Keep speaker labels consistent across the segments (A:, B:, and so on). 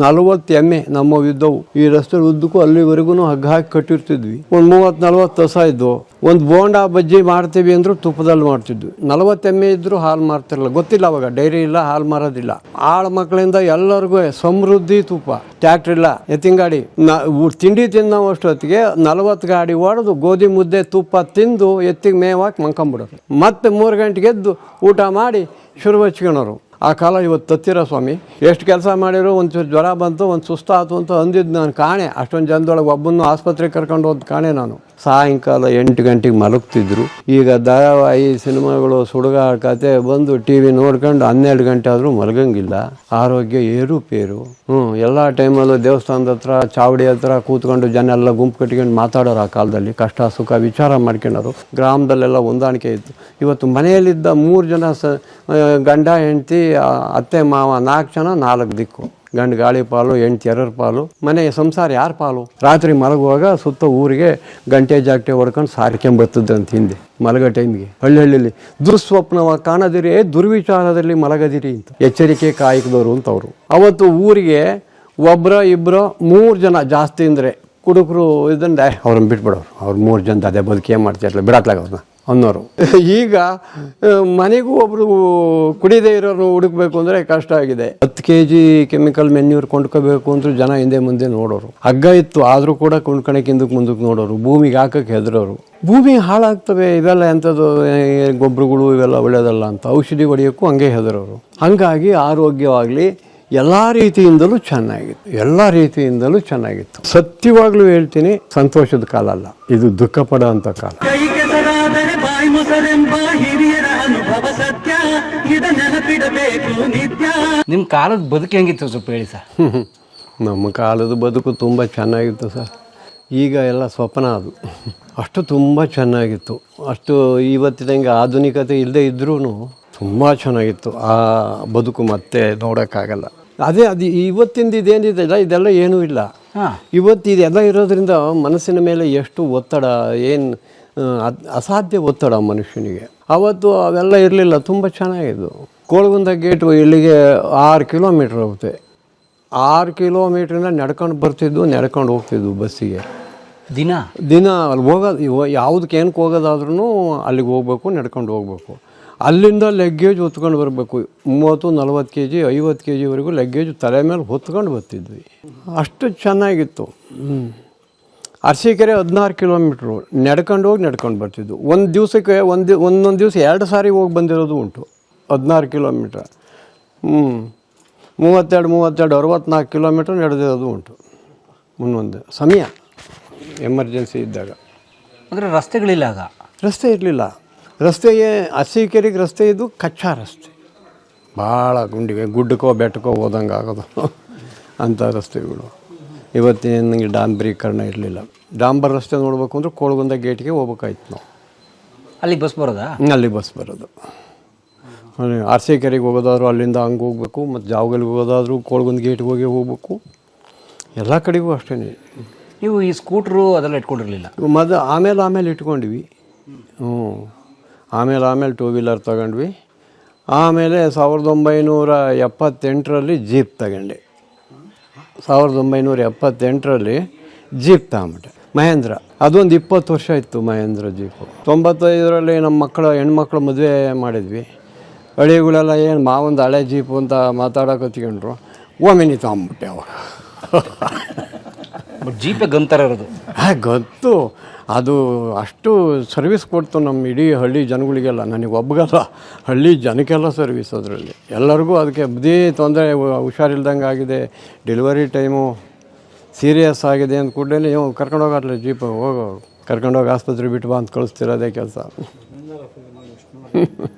A: 40 ಎಮ್ಮೆ ನಮ್ಮವಿದ್ದವು. ಈ ರಸ್ತೆ ಉದ್ದಕ್ಕೂ ಅಲ್ಲಿವರೆಗೂ ಹಗ್ಗ ಹಾಕಿ ಕಟ್ಟಿರ್ತಿದ್ವಿ. ಒಂದು 30-40 ಹಸ ಇದ್ವು. ಒಂದು ಬೋಂಡಾ ಬಜ್ಜಿ ಮಾಡ್ತೀವಿ ಅಂದ್ರು ತುಪ್ಪದಲ್ಲಿ ಮಾಡ್ತಿದ್ವಿ. 40 ಎಮ್ಮೆ ಇದ್ರು ಹಾಲು ಮಾರ್ತಿರಲಿಲ್ಲ, ಗೊತ್ತಿಲ್ಲ ಅವಾಗ ಡೈರಿ ಇಲ್ಲ, ಹಾಲು ಮಾರೋದಿಲ್ಲ. ಆಳ ಮಕ್ಕಳಿಂದ ಎಲ್ಲರಿಗೂ ಸಮೃದ್ಧಿ ತುಪ್ಪ. ಟ್ಯಾಕ್ಟ್ರ್ ಇಲ್ಲ, ಎತ್ತಿನ ಗಾಡಿ. ತಿಂಡಿ ತಿನ್ನೋ ಅಷ್ಟೊತ್ತಿಗೆ 40 ಗಾಡಿ ಹೊಡೆದು ಗೋಧಿ ಮುದ್ದೆ ತುಪ್ಪ ತಿಂದು ಎತ್ತಿಗೆ ಮೇವಾಕಿ ಮಂಕೊಂಬಿಡೋರು. ಮತ್ತೆ 3 ಗಂಟೆಗೆ ಎದ್ದು ಊಟ ಮಾಡಿ ಶುರು ಹಚ್ಕೊಳೋರು. ಆ ಕಾಲ ಇವತ್ತು ತತ್ತಿರ ಸ್ವಾಮಿ. ಎಷ್ಟು ಕೆಲಸ ಮಾಡಿರೋ ಒಂದು ಜ್ವರ ಬಂತು, ಒಂದು ಸುಸ್ತಾತು ಅಂತ ಅಂದಿದ್ದು ನಾನು ಕಾಣೆ. ಅಷ್ಟೊಂದು ಜನದೊಳಗೆ ಒಬ್ಬನ್ನು ಆಸ್ಪತ್ರೆಗೆ ಕರ್ಕೊಂಡು ಹೋದ ಕಾಣೆ ನಾನು. ಸಾಯಂಕಾಲ 8 ಗಂಟೆಗೆ ಮಲಗ್ತಿದ್ರು. ಈಗ ಧಾರಾವಾಹಿ ಸಿನಿಮಾಗಳು ಸುಡುಗಾಡ ಕತೆ ಬಂದು ಟಿ ವಿ ನೋಡ್ಕೊಂಡು 12 ಗಂಟೆ ಆದರೂ ಮಲಗಂಗಿಲ್ಲ. ಆರೋಗ್ಯ ಏರುಪೇರು. ಎಲ್ಲ ಟೈಮಲ್ಲೂ ದೇವಸ್ಥಾನದ ಹತ್ರ ಚಾವಡಿ ಹತ್ರ ಕೂತ್ಕೊಂಡು ಜನ ಎಲ್ಲ ಗುಂಪು ಕಟ್ಕೊಂಡು ಮಾತಾಡೋರು. ಆ ಕಾಲದಲ್ಲಿ ಕಷ್ಟ ಸುಖ ವಿಚಾರ ಮಾಡ್ಕೊಂಡರು. ಗ್ರಾಮದಲ್ಲೆಲ್ಲ ಹೊಂದಾಣಿಕೆ ಇತ್ತು. ಇವತ್ತು ಮನೆಯಲ್ಲಿದ್ದ 3 ಜನ ಗಂಡ ಹೆಂಡತಿ ಅತ್ತೆ ಮಾವ 4 ಜನ 4 ದಿಕ್ಕು. ಗಂಡು ಗಾಳಿ ಪಾಲು, ಹೆಂಡ್ತಿ ಎರರ ಪಾಲು. ಮನೆ ಸಂಸಾರ ಯಾರ ಪಾಲು? ರಾತ್ರಿ ಮಲಗುವಾಗ ಸುತ್ತ ಊರಿಗೆ ಗಂಟೆ ಜಾಗಟೆ ಹೊಡ್ಕೊಂಡು ಸಾರ್ಕೊಂಬರ್ತದಂತ ಹಿಂದೆ ಮಲಗೋ ಟೈಮಿಗೆ. ಹಳ್ಳಿಯಲ್ಲಿ ದುರ್ಸ್ವಪ್ನವ ಕಾಣದಿರಿ, ದುರ್ವಿಚಾರದಲ್ಲಿ ಮಲಗದಿರಿ ಅಂತ ಎಚ್ಚರಿಕೆ ಕಾಯಕದವರು ಅಂತವ್ರು. ಅವತ್ತು ಊರಿಗೆ ಒಬ್ಬರ ಇಬ್ಬರು 3 ಜನ ಜಾಸ್ತಿ ಅಂದರೆ ಕುಡುಕರು ಇದ್ದಂಡೆ ಅವ್ರನ್ನ ಬಿಟ್ಬಿಡೋರು. ಅವ್ರು 3 ಜನ ಅದೇ ಬದುಕೇ ಮಾಡ್ತಿರಲಿಲ್ಲ, ಬಿಡತ್ಲಾಗ ಅವ್ರನ್ನ ಅನ್ನೋರು. ಈಗ ಮನೆಗೂ ಒಬ್ರು ಕುಡಿದೇ ಇರೋರು ಹುಡುಕ್ಬೇಕು ಅಂದರೆ ಕಷ್ಟ ಆಗಿದೆ. 10 kg ಕೆಮಿಕಲ್ ಮೆನ್ಯೂರ್ ಕೊಂಡ್ಕೋಬೇಕು ಅಂದ್ರೂ ಜನ ಹಿಂದೆ ಮುಂದೆ ನೋಡೋರು. ಹಗ್ಗ ಇತ್ತು ಆದರೂ ಕೂಡ ಕೊಂಡ್ಕೊಳಕ್ಕೆ ಹಿಂದಕ್ಕೆ ಮುಂದಕ್ಕೆ ನೋಡೋರು. ಭೂಮಿಗೆ ಹಾಕಕ್ಕೆ ಹೆದರೋರು. ಭೂಮಿ ಹಾಳಾಗ್ತವೆ ಇವೆಲ್ಲ ಎಂಥದ್ದು ಗೊಬ್ಬರಗಳು ಇವೆಲ್ಲ ಒಳ್ಳೆಯದಲ್ಲ ಅಂತ ಔಷಧಿ ಹೊಡೆಯೋಕ್ಕೂ ಹಂಗೆ ಹೆದರೋರು. ಹಾಗಾಗಿ ಆರೋಗ್ಯವಾಗಲಿ ಎಲ್ಲ ರೀತಿಯಿಂದಲೂ ಚೆನ್ನಾಗಿತ್ತು. ಎಲ್ಲ ರೀತಿಯಿಂದಲೂ ಚೆನ್ನಾಗಿತ್ತು. ಸತ್ಯವಾಗ್ಲೂ ಹೇಳ್ತೀನಿ, ಸಂತೋಷದ ಕಾಲ ಅಲ್ಲ ಇದು, ದುಃಖ ಪಡೋ ಅಂಥ ಕಾಲ.
B: ನಿಮ್ಮ ಕಾಲದ ಬದುಕು ಹೆಂಗಿತ್ತು ಸ್ವಲ್ಪ ಹೇಳಿ ಸರ್?
A: ನಮ್ಮ ಕಾಲದ ಬದುಕು ತುಂಬ ಚೆನ್ನಾಗಿತ್ತು ಸರ್. ಈಗ ಎಲ್ಲ ಸ್ವಪ್ನ ಅದು. ಅಷ್ಟು ತುಂಬ ಚೆನ್ನಾಗಿತ್ತು. ಅಷ್ಟು ಇವತ್ತಿನಂಗೆ ಆಧುನಿಕತೆ ಇಲ್ಲದೆ ಇದ್ರೂ ತುಂಬ ಚೆನ್ನಾಗಿತ್ತು ಆ ಬದುಕು. ಮತ್ತೆ ನೋಡೋಕ್ಕಾಗಲ್ಲ. ಅದು ಇವತ್ತಿಂದ ಇದೇನಿದೆಲ್ಲ ಇದೆಲ್ಲ ಏನೂ ಇಲ್ಲ. ಇವತ್ತು ಇದೆಲ್ಲ ಇರೋದ್ರಿಂದ ಮನಸ್ಸಿನ ಮೇಲೆ ಎಷ್ಟು ಒತ್ತಡ, ಏನು ಅಸಾಧ್ಯ ಒತ್ತಡ ಮನುಷ್ಯನಿಗೆ. ಅವತ್ತು ಅವೆಲ್ಲ ಇರಲಿಲ್ಲ, ತುಂಬ ಚೆನ್ನಾಗಿದ್ದು. ಕೋಳಗುಂದ ಗೇಟು ಇಲ್ಲಿಗೆ 6 ಕಿಲೋಮೀಟ್ರ್ ಹೋಗುತ್ತೆ. 6 ಕಿಲೋಮೀಟ್ರಿಂದ ನಡ್ಕೊಂಡು ಬರ್ತಿದ್ದು, ನಡ್ಕೊಂಡು ಹೋಗ್ತಿದ್ವು ಬಸ್ಸಿಗೆ. ದಿನ ಅಲ್ಲಿ ಹೋಗೋದು, ಯಾವುದಕ್ಕೆ ಏನಕ್ಕೆ ಹೋಗೋದಾದ್ರೂ ಅಲ್ಲಿಗೆ ಹೋಗ್ಬೇಕು, ನಡ್ಕೊಂಡು ಹೋಗ್ಬೇಕು. ಅಲ್ಲಿಂದ ಲಗ್ಗೇಜ್ ಹೊತ್ಕೊಂಡು ಬರಬೇಕು. 30-40 kg 50 kgವರೆಗೂ ಲಗ್ಗೇಜ್ ತಲೆ ಮೇಲೆ ಹೊತ್ಕೊಂಡು ಬರ್ತಿದ್ವಿ. ಅಷ್ಟು ಚೆನ್ನಾಗಿತ್ತು. ಅರಸೀಕೆರೆ 16 ಕಿಲೋಮೀಟ್ರು ನಡ್ಕೊಂಡು ಹೋಗಿ ನಡ್ಕೊಂಡು ಬರ್ತಿದ್ವು. ಒಂದು ದಿವಸಕ್ಕೆ ಒಂದೊಂದು ದಿವಸ 2 ಸಾರಿ ಹೋಗಿ ಬಂದಿರೋದು ಉಂಟು. 16 ಕಿಲೋಮೀಟ್ರ್ 32 64 ಕಿಲೋಮೀಟ್ರ್ ನಡೆದಿರೋದು ಉಂಟು. ಒಂದೊಂದು ಸಮಯ ಎಮರ್ಜೆನ್ಸಿ ಇದ್ದಾಗ.
B: ಅಂದರೆ ರಸ್ತೆಗಳಿಲ್ಲ ಆಗ? ರಸ್ತೆ
A: ಇರಲಿಲ್ಲ. ರಸ್ತೆಗೆ ಅರಸೀಕೆರೆಗೆ ರಸ್ತೆ ಇದು ಕಚ್ಚಾ ರಸ್ತೆ. ಭಾಳ ಗುಡ್ಡಕ್ಕೋ ಬೆಟ್ಟಕ್ಕೋ ಹೋದಂಗೆ ಆಗೋದು ಅಂಥ ರಸ್ತೆಗಳು. ಇವತ್ತಿನ ನನಗೆ ಡಾಂಬರೀಕರಣ ಇರಲಿಲ್ಲ. ಡಾಂಬರ್ ರಸ್ತೆ ನೋಡ್ಬೇಕು ಅಂದ್ರೆ ಕೋಳಗುಂದ ಗೇಟ್ಗೆ ಹೋಗ್ಬೇಕಾಯ್ತು ನಾವು.
B: ಅಲ್ಲಿ ಬಸ್ ಬರೋದಾ?
A: ಅಲ್ಲಿ ಬಸ್ ಬರೋದು. ಅರಸೀಕೆರೆಗೆ ಹೋಗೋದಾದ್ರು ಅಲ್ಲಿಂದ ಹಂಗೆ ಹೋಗ್ಬೇಕು. ಮತ್ತು ಜಾವಗಲ್ಗೆ ಹೋಗೋದಾದ್ರು ಕೋಳಗುಂದ ಗೇಟ್ಗೆ ಹೋಗ್ಬೇಕು. ಎಲ್ಲ ಕಡೆಗೂ ಅಷ್ಟೇ.
B: ನೀವು ಈ ಸ್ಕೂಟ್ರು ಅದೆಲ್ಲ ಇಟ್ಕೊಂಡಿರಲಿಲ್ಲ?
A: ಆಮೇಲೆ ಇಟ್ಕೊಂಡ್ವಿ. ಆಮೇಲೆ 2 ವೀಲರ್ ತಗೊಂಡ್ವಿ. ಆಮೇಲೆ 1978ರಲ್ಲಿ ಜೀಪ್ ತಗೊಂಡೆ. 1978ರಲ್ಲಿ ಜೀಪ್ ತಗೊಂಬಿಟ್ಟೆ, ಮಹೇಂದ್ರ. ಅದೊಂದು 20 ವರ್ಷ ಇತ್ತು ಮಹೇಂದ್ರ ಜೀಪು. 95ರಲ್ಲಿ ನಮ್ಮ ಹೆಣ್ಮಕ್ಳು ಮದುವೆ ಮಾಡಿದ್ವಿ. ಹಳಿಗಳೆಲ್ಲ ಏನು ಮಾವೊಂದು ಹಳೆ ಜೀಪು ಅಂತ ಮಾತಾಡೋಕತ್ಕೊಂಡ್ರು. ಓಮಿನಿ ತಗೊಂಬಿಟ್ಟೆ ಅವಾಗ.
B: ಜೀಪೇ ಗಂತರ ಇರೋದು?
A: ಗೊತ್ತು. ಅದು ಅಷ್ಟು ಸರ್ವಿಸ್ ಕೊಡ್ತು ನಮ್ಮ ಇಡೀ ಹಳ್ಳಿ ಜನಗಳಿಗೆಲ್ಲ. ನನಗೆ ಒಬ್ಬಗಲ್ಲ, ಹಳ್ಳಿ ಜನಕ್ಕೆಲ್ಲ ಸರ್ವಿಸ್ ಅದರಲ್ಲಿ. ಎಲ್ಲರಿಗೂ ಅದಕ್ಕೆ ಬುದ್ಧಿ ತೊಂದರೆ, ಹುಷಾರಿಲ್ದಂಗೆ ಆಗಿದೆ, ಡೆಲಿವರಿ ಟೈಮು ಸೀರಿಯಸ್ ಆಗಿದೆ ಅಂದ ಕೂಡಲೇ ನೀವು ಕರ್ಕೊಂಡೋಗಲ್ಲ ಜೀಪ್, ಕರ್ಕೊಂಡೋಗಿ ಆಸ್ಪತ್ರೆ ಬಿಟ್ಟು ಬಾ ಅಂತ ಕಳಿಸ್ತಿರೋದೇ ಕೆಲಸ.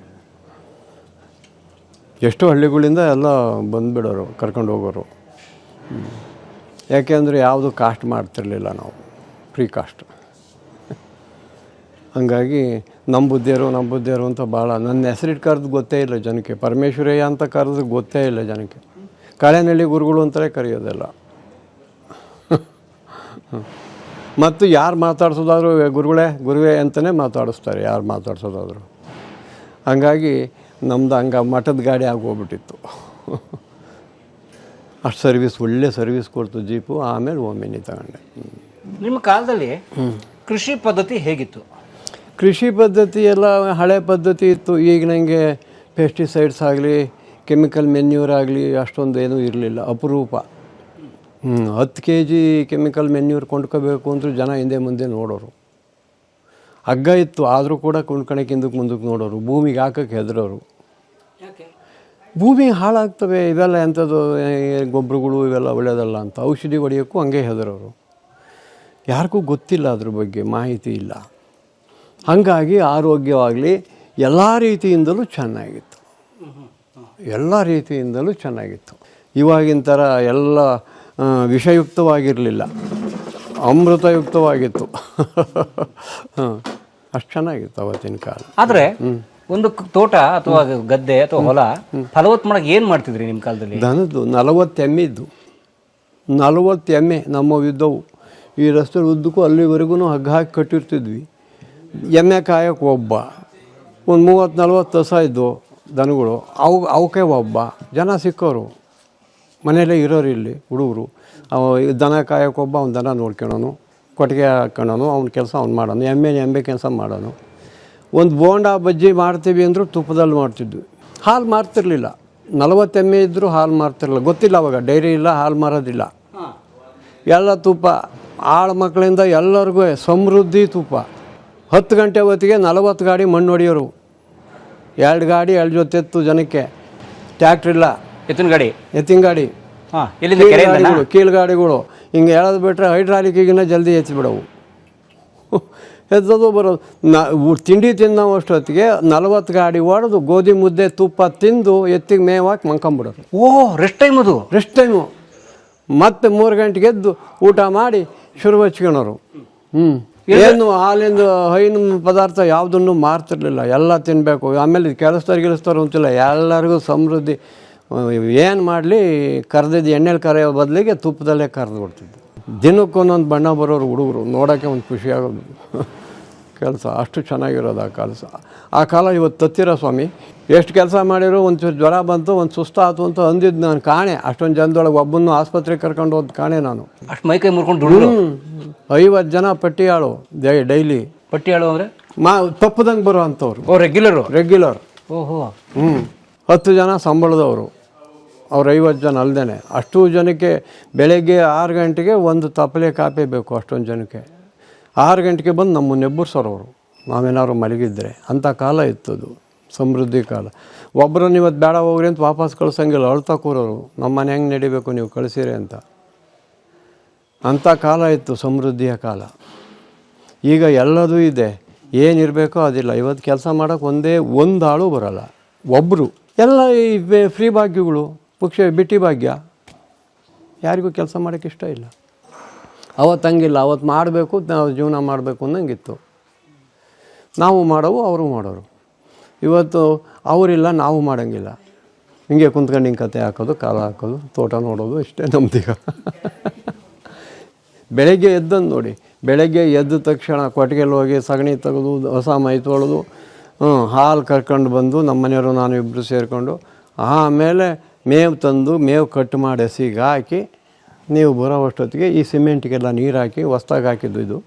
A: ಎಷ್ಟು ಹಳ್ಳಿಗಳಿಂದ ಎಲ್ಲ ಬಂದುಬಿಡೋರು, ಕರ್ಕೊಂಡು ಹೋಗೋರು. ಯಾಕೆಂದರೆ ಯಾವುದು ಕಾಸ್ಟ್ ಮಾಡ್ತಿರಲಿಲ್ಲ ನಾವು, ಫ್ರೀ ಕಾಸ್ಟ್. ಹಂಗಾಗಿ ನಮ್ಮ ಬುದ್ಧಿಯರು ಅಂತ ಭಾಳ. ನನ್ನ ಹೆಸರಿಟ್ಟು ಕರೆದು ಗೊತ್ತೇ ಇಲ್ಲ ಜನಕ್ಕೆ. ಪರಮೇಶ್ವರಯ್ಯ ಅಂತ ಕರೆದು ಗೊತ್ತೇ ಇಲ್ಲ ಜನಕ್ಕೆ. ಕಳೆನಳ್ಳಿ ಗುರುಗಳು ಅಂತಲೇ ಕರೆಯೋದೆಲ್ಲ. ಮತ್ತು ಯಾರು ಮಾತಾಡ್ಸೋದಾದ್ರು ಗುರುವೇ ಅಂತಲೇ ಮಾತಾಡಿಸ್ತಾರೆ, ಯಾರು ಮಾತಾಡ್ಸೋದಾದ್ರು. ಹಂಗಾಗಿ ನಮ್ದು ಹಂಗೆ ಮಠದ ಗಾಡಿ ಆಗೋಗ್ಬಿಟ್ಟಿತ್ತು. ಅಷ್ಟು ಸರ್ವಿಸ್, ಒಳ್ಳೆ ಸರ್ವಿಸ್ ಕೊಡ್ತು ಜೀಪು. ಆಮೇಲೆ ಓಮಿನಿ ತಗೊಂಡೆ.
B: ನಿಮ್ಮ ಕಾಲದಲ್ಲಿ ಕೃಷಿ ಪದ್ಧತಿ ಹೇಗಿತ್ತು?
A: ಕೃಷಿ ಪದ್ಧತಿ ಎಲ್ಲ ಹಳೆ ಪದ್ಧತಿ ಇತ್ತು. ಈಗ ನನಗೆ ಪೆಸ್ಟಿಸೈಡ್ಸ್ ಆಗಲಿ, ಕೆಮಿಕಲ್ ಮೆನ್ಯೂರ್ ಆಗಲಿ ಅಷ್ಟೊಂದು ಏನೂ ಇರಲಿಲ್ಲ, ಅಪರೂಪ. 10 kg ಕೆಮಿಕಲ್ ಮೆನ್ಯೂರ್ ಕೊಂಡ್ಕೋಬೇಕು ಅಂದರೂ ಜನ ಹಿಂದೆ ಮುಂದೆ ನೋಡೋರು. ಹಗ್ಗ ಇತ್ತು ಆದರೂ ಕೂಡ ಕೊಂಡ್ಕೊಳಕ್ಕೆ ಹಿಂದಕ್ಕೆ ಮುಂದಕ್ಕೆ ನೋಡೋರು. ಭೂಮಿಗೆ ಹಾಕೋಕ್ಕೆ ಹೆದರೋರು. ಭೂಮಿ ಹಾಳಾಗ್ತವೆ ಇವೆಲ್ಲ ಎಂಥದ್ದು ಗೊಬ್ಬರಗಳು ಇವೆಲ್ಲ ಒಳ್ಳೆಯದಲ್ಲ ಅಂತ ಔಷಧಿ ಹೊಡೆಯೋಕ್ಕೂ ಹಂಗೆ ಹೆದರೋರು. ಯಾರಿಗೂ ಗೊತ್ತಿಲ್ಲ ಅದ್ರ ಬಗ್ಗೆ, ಮಾಹಿತಿ ಇಲ್ಲ. ಹಾಗಾಗಿ ಆರೋಗ್ಯವಾಗಲಿ ಎಲ್ಲ ರೀತಿಯಿಂದಲೂ ಚೆನ್ನಾಗಿತ್ತು. ಎಲ್ಲ ರೀತಿಯಿಂದಲೂ ಚೆನ್ನಾಗಿತ್ತು. ಇವಾಗಿನ ಥರ ಎಲ್ಲ ವಿಷಯುಕ್ತವಾಗಿರಲಿಲ್ಲ, ಅಮೃತಯುಕ್ತವಾಗಿತ್ತು. ಅಷ್ಟು ಚೆನ್ನಾಗಿತ್ತು ಅವತ್ತಿನ ಕಾಲ.
B: ಆದರೆ ಒಂದು ತೋಟ ಅಥವಾ ಗದ್ದೆ ಅಥವಾ ಹೊಲ ಫಲವತ್ತು ಮಾಡಕ್ಕೆ ಏನು ಮಾಡ್ತಿದ್ರಿ ನಿಮ್ಮ ಕಾಲದಲ್ಲಿ?
A: ದನದ್ದು 40 ಎಮ್ಮೆ ಇದ್ದು, 40 ಎಮ್ಮೆ ನಮ್ಮವಿದ್ದವು. ಈ ರಸ್ತೆ ಉದ್ದಕ್ಕೂ ಅಲ್ಲಿವರೆಗೂ ಹಗ್ಗ ಹಾಕಿ ಕಟ್ಟಿರ್ತಿದ್ವಿ. ಎಮ್ಮೆ ಕಾಯಕ್ಕೆ ಒಬ್ಬ, ಒಂದು 30-40 ಹಸ ಇದ್ದವು ದನಗಳು. ಅವಕ್ಕೆ ಒಬ್ಬ ಜನ ಸಿಕ್ಕೋರು. ಮನೆಯಲ್ಲೇ ಇರೋರು ಇಲ್ಲಿ ಹುಡುಗರು. ದನ ಕಾಯೋಕ್ಕೊಬ್ಬ, ಅವ್ನು ದನ ನೋಡ್ಕೊಳೋನು, ಕೊಟ್ಟಿಗೆ ಹಾಕ್ಕೊಳೋನು, ಅವ್ನ ಕೆಲಸ ಅವ್ನು ಮಾಡೋನು, ಎಮ್ಮೆ ಕೆಲಸ ಮಾಡೋನು. ಒಂದು ಬೋಂಡ ಬಜ್ಜಿ ಮಾಡ್ತೀವಿ ಅಂದರೂ ತುಪ್ಪದಲ್ಲಿ ಮಾಡ್ತಿದ್ವಿ. ಹಾಲು ಮಾರ್ತಿರ್ಲಿಲ್ಲ. 40 ಎಮ್ಮೆ ಇದ್ದರೂ ಹಾಲು ಮಾರ್ತಿರಲಿಲ್ಲ. ಗೊತ್ತಿಲ್ಲ ಅವಾಗ, ಡೈರಿ ಇಲ್ಲ, ಹಾಲು ಮಾರೋದಿಲ್ಲ. ಎಲ್ಲ ತುಪ್ಪ. ಆಳು ಮಕ್ಕಳಿಂದ ಎಲ್ಲರಿಗೂ ಸಮೃದ್ಧಿ ತುಪ್ಪ. 10 ಗಂಟೆ ಹೊತ್ತಿಗೆ 40 ಗಾಡಿ ಮಣ್ಣು ಹೊಡೆಯೋರು. 2 ಗಾಡಿ 2 ಜೊತೆ ಎತ್ತು ಜನಕ್ಕೆ. ಟ್ಯಾಕ್ಟ್ರಿಲ್ಲ, ಎತ್ತಿನ ಗಾಡಿ, ಕೀಲ್ಗಾಡಿಗಳು. ಹಿಂಗೆ ಹೇಳೋದು ಬಿಟ್ಟರೆ ಹೈಡ್ರಾಲಿಕ್ಕಿಗಿನ್ನ ಜಲ್ದಿ ಹೆಚ್ಚಿಬಿಡವು. ಎದ್ದದು ಬರೋದು. ತಿಂಡಿ ತಿನ್ನೋ ಅಷ್ಟೊತ್ತಿಗೆ 40 ಗಾಡಿ ಹೊಡೆದು ಗೋಧಿ ಮುದ್ದೆ ತುಪ್ಪ ತಿಂದು ಎತ್ತಿಗೆ ಮೇವಾಕಿ ಮಂಕೊಂಬಿಡೋರು.
B: Rest time. ಅದು
A: ರೆಸ್ಟ್ ಟೈಮು. ಮತ್ತೆ 3 ಗಂಟೆಗೆ ಎದ್ದು ಊಟ ಮಾಡಿ ಶುರು ಹಚ್ಕೊಳೋರು. ಏನು ಹಾಲಿಂದ ಹೈನು ಪದಾರ್ಥ ಯಾವುದನ್ನು ಮಾರ್ತಿರ್ಲಿಲ್ಲ. ಎಲ್ಲ ತಿನ್ನಬೇಕು. ಆಮೇಲೆ ಕೆಲಸದವ್ರು ಅಂತಿಲ್ಲ, ಎಲ್ಲರಿಗೂ ಸಮೃದ್ಧಿ. ಏನು ಮಾಡಲಿ, ಕರೆದಿದ್ದು ಎಣ್ಣೆಲಿ ಕರೆಯೋ ಬದಲಿಗೆ ತುಪ್ಪದಲ್ಲೇ ಕರೆದು ಬಿಡ್ತಿದ್ದು. ದಿನಕ್ಕೊಂದೊಂದು ಬಣ್ಣ ಬರೋರು ಹುಡುಗರು. ನೋಡೋಕ್ಕೆ ಒಂದು ಖುಷಿಯಾಗೋದು ಕೆಲಸ. ಅಷ್ಟು ಚೆನ್ನಾಗಿರೋದು ಆ ಕಾಲ. ಇವತ್ತು ತತ್ತಿರೋ ಸ್ವಾಮಿ. ಎಷ್ಟು ಕೆಲಸ ಮಾಡಿರೋ ಒಂದು ಜ್ವರ ಬಂತು, ಒಂದು ಸುಸ್ತಾತು ಅಂತ ಅಂದಿದ್ದು ನಾನು ಕಾಣೆ. ಅಷ್ಟೊಂದು ಜನದೊಳಗೆ ಒಬ್ಬನ್ನು ಆಸ್ಪತ್ರೆಗೆ ಕರ್ಕೊಂಡು ಹೋದ ಕಾಣೆ ನಾನು.
B: ಅಷ್ಟು ಮೈಕೈ ಮುರ್ಕೊಂಡು
A: 50 ಜನ ಪಟ್ಟಿಯಾಳು ಡೈಲಿ.
B: ಪಟ್ಟಿಯಾಳು ಅಂದರೆ
A: ತಪ್ಪದಂಗೆ ಬರೋ ಅಂಥವ್ರು. ರೆಗ್ಯುಲರ್.
B: ಓಹೋ.
A: 10 ಜನ ಸಂಬಳದವರು. ಅವ್ರು 50 ಜನ ಅಲ್ಲದೇ. ಅಷ್ಟು ಜನಕ್ಕೆ ಬೆಳಗ್ಗೆ 6 ಗಂಟೆಗೆ ಒಂದು ತಪ್ಪಲೆ ಕಾಪಿ ಬೇಕು. ಅಷ್ಟೊಂದು ಜನಕ್ಕೆ 6 ಗಂಟೆಗೆ ಬಂದು ನಮ್ಮನ್ನು ಎಬ್ಬರಿಸೋರವರು, ನಾವೇನಾದ್ರು ಮಲಗಿದ್ರೆ. ಅಂಥ ಕಾಲ ಇತ್ತದು, ಸಮೃದ್ಧಿ ಕಾಲ. ಒಬ್ಬರನ್ನು ಇವತ್ತು ಬೇಡ ಹೋಗ್ರಿ ಅಂತ ವಾಪಸ್ ಕಳ್ಸಂಗಿಲ್ಲ, ಅಳ್ತಾ ಕೂರೋರು. ನಮ್ಮ ಮನೆ ಹೆಂಗೆ ನಡಿಬೇಕು, ನೀವು ಕಳಿಸಿರಿ ಅಂತ. ಅಂಥ ಕಾಲ ಇತ್ತು, ಸಮೃದ್ಧಿಯ ಕಾಲ. ಈಗ ಎಲ್ಲದೂ ಇದೆ, ಏನಿರಬೇಕೋ ಅದಿಲ್ಲ. ಇವತ್ತು ಕೆಲಸ ಮಾಡೋಕ್ಕೆ ಒಂದು ಆಳು ಬರೋಲ್ಲ, ಒಬ್ಬರು. ಎಲ್ಲ ಈ ಫ್ರೀ ಭಾಗ್ಯಗಳು, ಬಿಟ್ಟಿ ಭಾಗ್ಯ. ಯಾರಿಗೂ ಕೆಲಸ ಮಾಡೋಕ್ಕೆ ಇಷ್ಟ ಇಲ್ಲ. ಅವತ್ತು ಹಂಗಿಲ್ಲ. ಅವತ್ತು ಮಾಡಬೇಕು, ನಾವು ಜೀವನ ಮಾಡಬೇಕು ಅನ್ನಂಗಿತ್ತು. ನಾವು ಮಾಡೋವು, ಅವರು ಮಾಡೋರು. ಇವತ್ತು ಅವರಿಲ್ಲ, ನಾವು ಮಾಡೋಂಗಿಲ್ಲ. ಹಿಂಗೆ ಕುಂತ್ಕೊಂಡು ಹಿಂಗೆ ಕತೆ ಹಾಕೋದು, ಕಾಲ ಹಾಕೋದು, ತೋಟ ನೋಡೋದು, ಇಷ್ಟೇ ನಮ್ದೀಗ. ಬೆಳಗ್ಗೆ ಎದ್ದನ್ನು ನೋಡಿ, ಬೆಳಗ್ಗೆ ಎದ್ದ ತಕ್ಷಣ ಕೊಟ್ಟಿಗೆಲ್ಲಿ ಹೋಗಿ ಸಗಣಿ ತೆಗೆದು ಹೊಸ ಮೈ ತೊಳೆದು ಹಾಲು ಕರ್ಕೊಂಡು ಬಂದು ನಮ್ಮ ಮನೆಯವರು ನಾನು ಇಬ್ಬರು ಸೇರಿಕೊಂಡು ಆಮೇಲೆ ಮೇವು ತಂದು ಮೇವು ಕಟ್ ಮಾಡಿ ಹಸಿಗೆ ಹಾಕಿ ನೀವು ಬರೋ ಅಷ್ಟೊತ್ತಿಗೆ ಈ ಸಿಮೆಂಟಿಗೆಲ್ಲ ನೀರು ಹಾಕಿ, ಹೊಸ್ದಾಗಿ ಹಾಕಿದ್ದು ಇದು,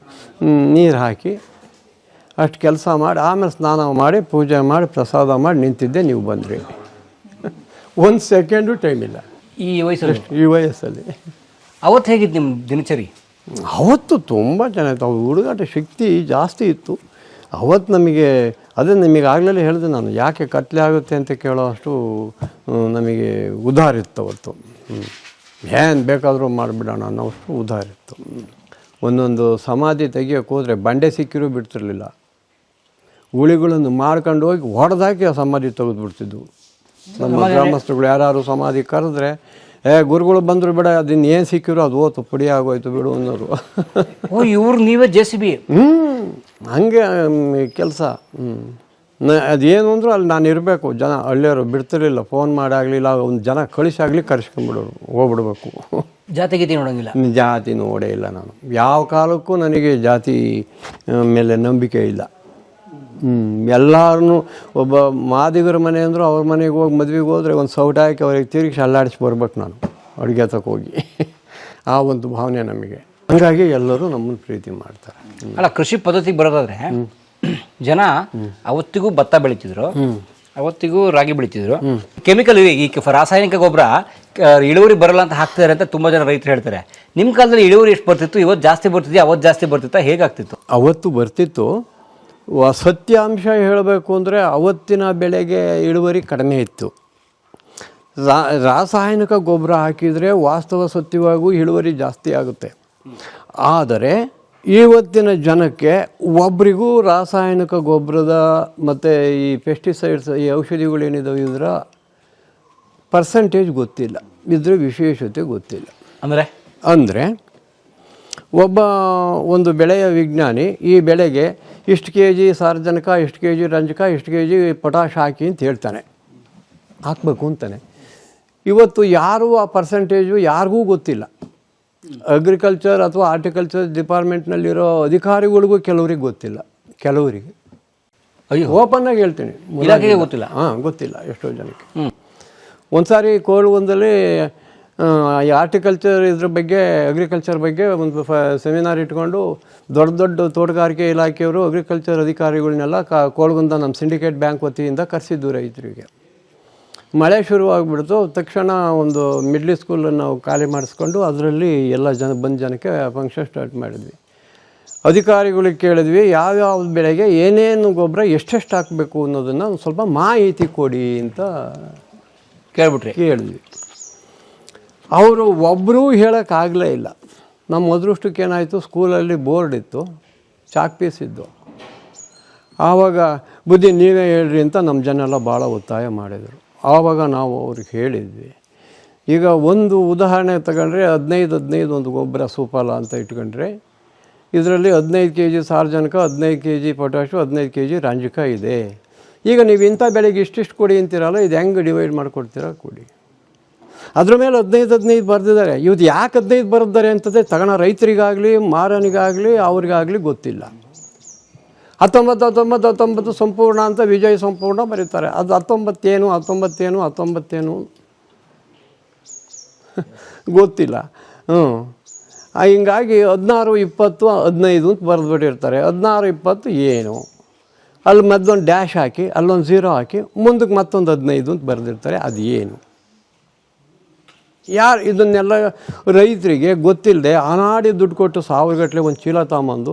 A: ನೀರು ಹಾಕಿ ಅಷ್ಟು ಕೆಲಸ ಮಾಡಿ ಆಮೇಲೆ ಸ್ನಾನ ಮಾಡಿ ಪೂಜೆ ಮಾಡಿ ಪ್ರಸಾದ ಮಾಡಿ ನಿಂತಿದ್ದೆ. ನೀವು ಬಂದ್ರಿ. 1 ಸೆಕೆಂಡು ಟೈಮ್ ಇಲ್ಲ ಈ ವಯಸ್ಸಲ್ಲಿ.
B: ಅವತ್ತು ಹೇಗಿತ್ತು ನಿಮ್ಮ ದಿನಚರಿ?
A: ಅವತ್ತು ತುಂಬ ಚೆನ್ನಾಗಿತ್ತು. ಅವ್ರು ಹುಡುಗಾಟ ಶಕ್ತಿ ಜಾಸ್ತಿ ಇತ್ತು ಅವತ್ತು ನಮಗೆ. ಅದೇ ನಿಮಗೆ ಆಗಲೇ ಹೇಳಿದೆ ನಾನು, ಯಾಕೆ ಕತ್ಲೆ ಆಗುತ್ತೆ ಅಂತ ಕೇಳೋ ಅಷ್ಟು ನಮಗೆ ಉದಾರ ಇತ್ತು ಅವತ್ತು. ಏನು ಬೇಕಾದರೂ ಮಾಡಿಬಿಡೋಣ ಅನ್ನೋಷ್ಟು ಉದಾರ ಇತ್ತು. ಒಂದೊಂದು ಸಮಾಧಿ ತೆಗಿಯೋಕ್ಕೆ ಹೋದರೆ ಬಂಡೆ ಸಿಕ್ಕಿರೂ ಬಿಡ್ತಿರ್ಲಿಲ್ಲ. ಹುಳಿಗಳನ್ನು ಮಾಡ್ಕೊಂಡು ಹೋಗಿ ಹೊಡೆದಾಕಿ ಆ ಸಮಾಧಿ ತೆಗೆದುಬಿಡ್ತಿದ್ವು. ನಮ್ಮ ಗ್ರಾಮಸ್ಥರುಗಳು ಯಾರು ಸಮಾಧಿ ಕರೆದ್ರೆ, ಗುರುಗಳು ಬಂದರು ಬಿಡ, ಅದನ್ನ ಏನು ಸಿಕ್ಕಿರೋ ಅದು ಹೋತು, ಪುಡಿ ಆಗೋಯ್ತು ಬಿಡು ಅನ್ನೋರು.
B: ಇವ್ರು ನೀವೇ JCB.
A: ಹಂಗೆ ಕೆಲಸ. ಅದೇನು ಅಂದರೂ ಅಲ್ಲಿ ನಾನು ಇರಬೇಕು. ಜನ ಹಳ್ಳಿಯವರು ಬಿಡ್ತಿರ್ಲಿಲ್ಲ, ಫೋನ್ ಮಾಡಾಗಲಿಲ್ಲ, ಒಂದು ಜನ ಕಳಿಸಾಗಲಿ ಕರೆಸ್ಕೊಂಡ್ಬಿಡೋರು, ಹೋಗ್ಬಿಡ್ಬೇಕು.
B: ಜಾತಿ ಗೀತಿ ನೋಡೋಂಗಿಲ್ಲ.
A: ಜಾತಿ ನೋಡೇ ಇಲ್ಲ ನಾನು. ಯಾವ ಕಾಲಕ್ಕೂ ನನಗೆ ಜಾತಿ ಮೇಲೆ ನಂಬಿಕೆ ಇಲ್ಲ. ಎಲ್ಲರೂ ಒಬ್ಬ ಮಾದಿಗರ ಮನೆ ಅಂದರು ಅವ್ರ ಮನೆಗೆ ಹೋಗಿ ಮದುವೆಗೆ ಹೋದರೆ ಒಂದು ಸೌಟ್ ಹಾಕಿ ಅವ್ರಿಗೆ ತಿರುಗಿಸಿ ಅಲ್ಲಾಡಿಸಿ ಬರ್ಬೇಕು ನಾನು. ಅಡುಗೆ ತಗೋಗಿ ಆ ಒಂದು ಭಾವನೆ ನಮಗೆ. ಹಾಗಾಗಿ ಎಲ್ಲರೂ ನಮ್ಮನ್ನು ಪ್ರೀತಿ ಮಾಡ್ತಾರೆ.
B: ಅಲ್ಲ, ಕೃಷಿ ಪದ್ಧತಿಗೆ ಬರೋದಾದ್ರೆ ಜನ ಅವತ್ತಿಗೂ ಭತ್ತ ಬೆಳಿತಿದ್ರು, ಅವತ್ತಿಗೂ ರಾಗಿ ಬೆಳಿತಿದ್ರು. ಕೆಮಿಕಲ್ ಈ ರಾಸಾಯನಿಕ ಗೊಬ್ಬರ ಇಳುವರಿ ಬರಲ್ಲ ಅಂತ ಹಾಕ್ತಿದ್ದಾರೆ ಅಂತ ತುಂಬಾ ಜನ ರೈತರು ಹೇಳ್ತಾರೆ. ನಿಮ್ಮ ಕಾಲದಲ್ಲಿ ಇಳುವರಿ ಎಷ್ಟು ಬರ್ತಿತ್ತು? ಇವತ್ತು ಜಾಸ್ತಿ ಬರ್ತಿದ್ಯಾ, ಅವತ್ತು ಜಾಸ್ತಿ ಬರ್ತಿತ್ತಾ, ಹೇಗಾಗ್ತಿತ್ತು?
A: ಅವತ್ತು ಬರ್ತಿತ್ತು. ಸತ್ಯಾಂಶ ಹೇಳಬೇಕು ಅಂದರೆ ಅವತ್ತಿನ ಬೆಳೆಗೆ ಇಳುವರಿ ಕಡಿಮೆ ಇತ್ತು. ರಾಸಾಯನಿಕ ಗೊಬ್ಬರ ಹಾಕಿದರೆ ವಾಸ್ತವ ಸತ್ಯವಾಗೂ ಇಳುವರಿ ಜಾಸ್ತಿ ಆಗುತ್ತೆ. ಆದರೆ ಇವತ್ತಿನ ಜನಕ್ಕೆ ಒಬ್ರಿಗೂ ರಾಸಾಯನಿಕ ಗೊಬ್ಬರದ ಮತ್ತು ಈ ಪೆಸ್ಟಿಸೈಡ್ಸ್, ಈ ಔಷಧಿಗಳೇನಿದಾವೆ ಇದರ ಪರ್ಸೆಂಟೇಜ್ ಗೊತ್ತಿಲ್ಲ, ಇದ್ರ ವಿಶೇಷತೆ ಗೊತ್ತಿಲ್ಲ. ಅಂದರೆ ಒಂದು ಬೆಳೆಯ ವಿಜ್ಞಾನಿ ಈ ಬೆಳೆಗೆ ಇಷ್ಟು ಕೆ ಜಿ ಸಾರಜನಕ, ಇಷ್ಟು ಕೆ ಜಿ ರಂಜಕ, ಇಷ್ಟು ಕೆ ಜಿ ಪೊಟಾಷ್ ಹಾಕಿ ಅಂತ ಹೇಳ್ತಾನೆ, ಹಾಕಬೇಕು ಅಂತಾನೆ. ಇವತ್ತು ಯಾರೂ ಆ ಪರ್ಸೆಂಟೇಜು ಯಾರಿಗೂ ಗೊತ್ತಿಲ್ಲ. ಅಗ್ರಿಕಲ್ಚರ್ ಅಥವಾ ಆರ್ಟಿಕಲ್ಚರ್ ಡಿಪಾರ್ಟ್ಮೆಂಟ್ನಲ್ಲಿರೋ ಅಧಿಕಾರಿಗಳಿಗೂ ಕೆಲವ್ರಿಗೆ ಗೊತ್ತಿಲ್ಲ, ಕೆಲವರಿಗೆ. ಓಪನ್ನಾಗಿ ಹೇಳ್ತೀನಿ,
B: ಗೊತ್ತಿಲ್ಲ.
A: ಗೊತ್ತಿಲ್ಲ ಎಷ್ಟೋ ಜನಕ್ಕೆ. ಒಂದು ಸಾರಿ ಕೋಲ್ಗೊಂದಲ್ಲಿ ಆರ್ಟಿಕಲ್ಚರ್ ಇದ್ರ ಬಗ್ಗೆ, ಅಗ್ರಿಕಲ್ಚರ್ ಬಗ್ಗೆ ಒಂದು ಸೆಮಿನಾರ್ ಇಟ್ಕೊಂಡು ದೊಡ್ಡ ದೊಡ್ಡ ತೋಟಗಾರಿಕೆ ಇಲಾಖೆಯವರು ಅಗ್ರಿಕಲ್ಚರ್ ಅಧಿಕಾರಿಗಳನ್ನೆಲ್ಲ ಕೋಲ್ಗೊಂದ ನಮ್ಮ ಸಿಂಡಿಕೇಟ್ ಬ್ಯಾಂಕ್ ವತಿಯಿಂದ ಕರೆಸಿದ್ದು ರೈತರಿಗೆ. ಮಳೆ ಶುರುವಾಗ್ಬಿಡ್ತು. ತಕ್ಷಣ ಒಂದು ಮಿಡ್ಲ್ ಸ್ಕೂಲನ್ನು ನಾವು ಖಾಲಿ ಮಾಡಿಸ್ಕೊಂಡು ಅದರಲ್ಲಿ ಎಲ್ಲ ಜನಕ್ಕೆ ಫಂಕ್ಷನ್ ಸ್ಟಾರ್ಟ್ ಮಾಡಿದ್ವಿ. ಅಧಿಕಾರಿಗಳಿಗೆ ಕೇಳಿದ್ವಿ, ಯಾವ್ಯಾವ ಬೆಳೆಗೆ ಏನೇನು ಗೊಬ್ಬರ ಎಷ್ಟೆಷ್ಟು ಹಾಕಬೇಕು ಅನ್ನೋದನ್ನು ಒಂದು ಸ್ವಲ್ಪ ಮಾಹಿತಿ ಕೊಡಿ ಅಂತ ಕೇಳಿದ್ವಿ. ಅವರು ಒಬ್ಬರೂ ಹೇಳೋಕ್ಕಾಗಲೇ ಇಲ್ಲ. ನಮ್ಮ ಅದೃಷ್ಟಕ್ಕೆ ಏನಾಯಿತು, ಸ್ಕೂಲಲ್ಲಿ ಬೋರ್ಡ್ ಇತ್ತು, ಚಾಕ್ ಪೀಸ್ ಇದ್ದು. ಆವಾಗ ಬುದ್ಧಿ ನೀವೇ ಹೇಳ್ರಿ ಅಂತ ನಮ್ಮ ಜನ ಎಲ್ಲ ಭಾಳ ಒತ್ತಾಯ ಮಾಡಿದರು. ಆವಾಗ ನಾವು ಅವ್ರಿಗೆ ಹೇಳಿದ್ವಿ, ಈಗ ಒಂದು ಉದಾಹರಣೆ ತಗೊಂಡ್ರೆ 15 ಒಂದು ಗೊಬ್ಬರ ಸುಫಲ ಅಂತ ಇಟ್ಕೊಂಡ್ರೆ ಇದರಲ್ಲಿ 15 kg ಸಾರಜನಕ, 15 kg ಪೊಟ್ಯಾಶು, 15 kg ರಂಜಕ ಇದೆ. ಈಗ ನೀವು ಇಂಥ ಬೆಳೆಗೆ ಇಷ್ಟಿಷ್ಟು ಕೊಡಿ ಅಂತೀರಲ್ಲ, ಇದು ಹೆಂಗೆ ಡಿವೈಡ್ ಮಾಡಿಕೊಡ್ತೀರಾ ಕೊಡಿ. ಅದ್ರ ಮೇಲೆ 15 ಬರೆದಿದ್ದಾರೆ. ಇವತ್ತು ಯಾಕೆ 15 ಬರೆದಿದ್ದಾರೆ ಅಂತಂದರೆ ತಗೋಣ ರೈತರಿಗಾಗಲಿ ಮಾರನಿಗಾಗಲಿ ಅವ್ರಿಗಾಗಲಿ ಗೊತ್ತಿಲ್ಲ. 19 ಸಂಪೂರ್ಣ ಅಂತ ವಿಜಯ ಸಂಪೂರ್ಣ ಬರೀತಾರೆ. ಅದು 19 ಗೊತ್ತಿಲ್ಲ. ಹಿಂಗಾಗಿ 16, 20, 15 ಅಂತ ಬರೆದ್ಬಿಟ್ಟಿರ್ತಾರೆ. 16, 20 ಏನು, ಅಲ್ಲಿ ಮತ್ತೊಂದು ಡ್ಯಾಶ್ ಹಾಕಿ ಅಲ್ಲೊಂದು 0 ಹಾಕಿ ಮುಂದಕ್ಕೆ ಮತ್ತೊಂದು 15 ಅಂತ ಬರೆದಿರ್ತಾರೆ. ಅದು ಏನು? ಯಾರು ಇದನ್ನೆಲ್ಲ ರೈತರಿಗೆ ಗೊತ್ತಿಲ್ಲದೆ ಅನಾಡಿ ದುಡ್ಡು ಕೊಟ್ಟು 1000 ಗಟ್ಟಲೆ ಒಂದು ಚೀಲ ತಗೊಂಬಂದು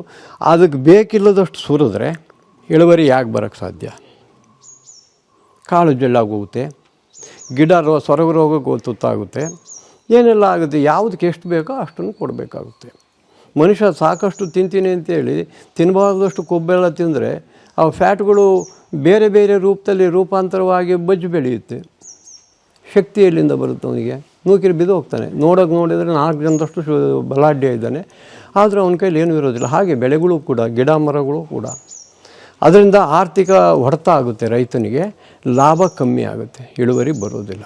A: ಅದಕ್ಕೆ ಬೇಕಿಲ್ಲದಷ್ಟು ಸುರಿದ್ರೆ ಇಳುವರಿ ಯಾಕೆ ಬರೋಕ್ಕೆ ಸಾಧ್ಯ? ಕಾಳು ಜಳ್ಳಾಗೋಗುತ್ತೆ, ಗಿಡ ಸೊರಗ ರೋಗಕ್ಕೆ ತುತ್ತಾಗುತ್ತೆ, ಏನೆಲ್ಲ ಆಗುತ್ತೆ. ಯಾವುದಕ್ಕೆ ಎಷ್ಟು ಬೇಕೋ ಅಷ್ಟನ್ನು ಕೊಡಬೇಕಾಗುತ್ತೆ. ಮನುಷ್ಯ ಸಾಕಷ್ಟು ತಿಂತೀನಿ ಅಂತೇಳಿ ತಿನ್ನಬಾರ್ದಷ್ಟು ಕೊಬ್ಬೆಲ್ಲ ತಿಂದರೆ ಆ ಫ್ಯಾಟ್ಗಳು ಬೇರೆ ಬೇರೆ ರೂಪದಲ್ಲಿ ರೂಪಾಂತರವಾಗಿ ಬಜ್ಜು ಬೆಳೆಯುತ್ತೆ. ಶಕ್ತಿ ಎಲ್ಲಿಂದ ಬರುತ್ತೆ ಅವನಿಗೆ? ನೂಕಿರಿ ಬಿದ್ದು ಹೋಗ್ತಾನೆ. ನೋಡಿದರೆ 4 ಜನದಷ್ಟು ಬಲಾಢ್ಯ ಇದ್ದಾನೆ, ಆದರೆ ಅವನ ಕೈಲಿ ಏನೂ ಇರೋದಿಲ್ಲ. ಹಾಗೆ ಬೆಳೆಗಳು ಕೂಡ, ಗಿಡ ಮರಗಳು ಕೂಡ. ಅದರಿಂದ ಆರ್ಥಿಕ ಹೊಡೆತ ಆಗುತ್ತೆ, ರೈತನಿಗೆ ಲಾಭ ಕಮ್ಮಿ ಆಗುತ್ತೆ, ಇಳುವರಿ ಬರೋದಿಲ್ಲ.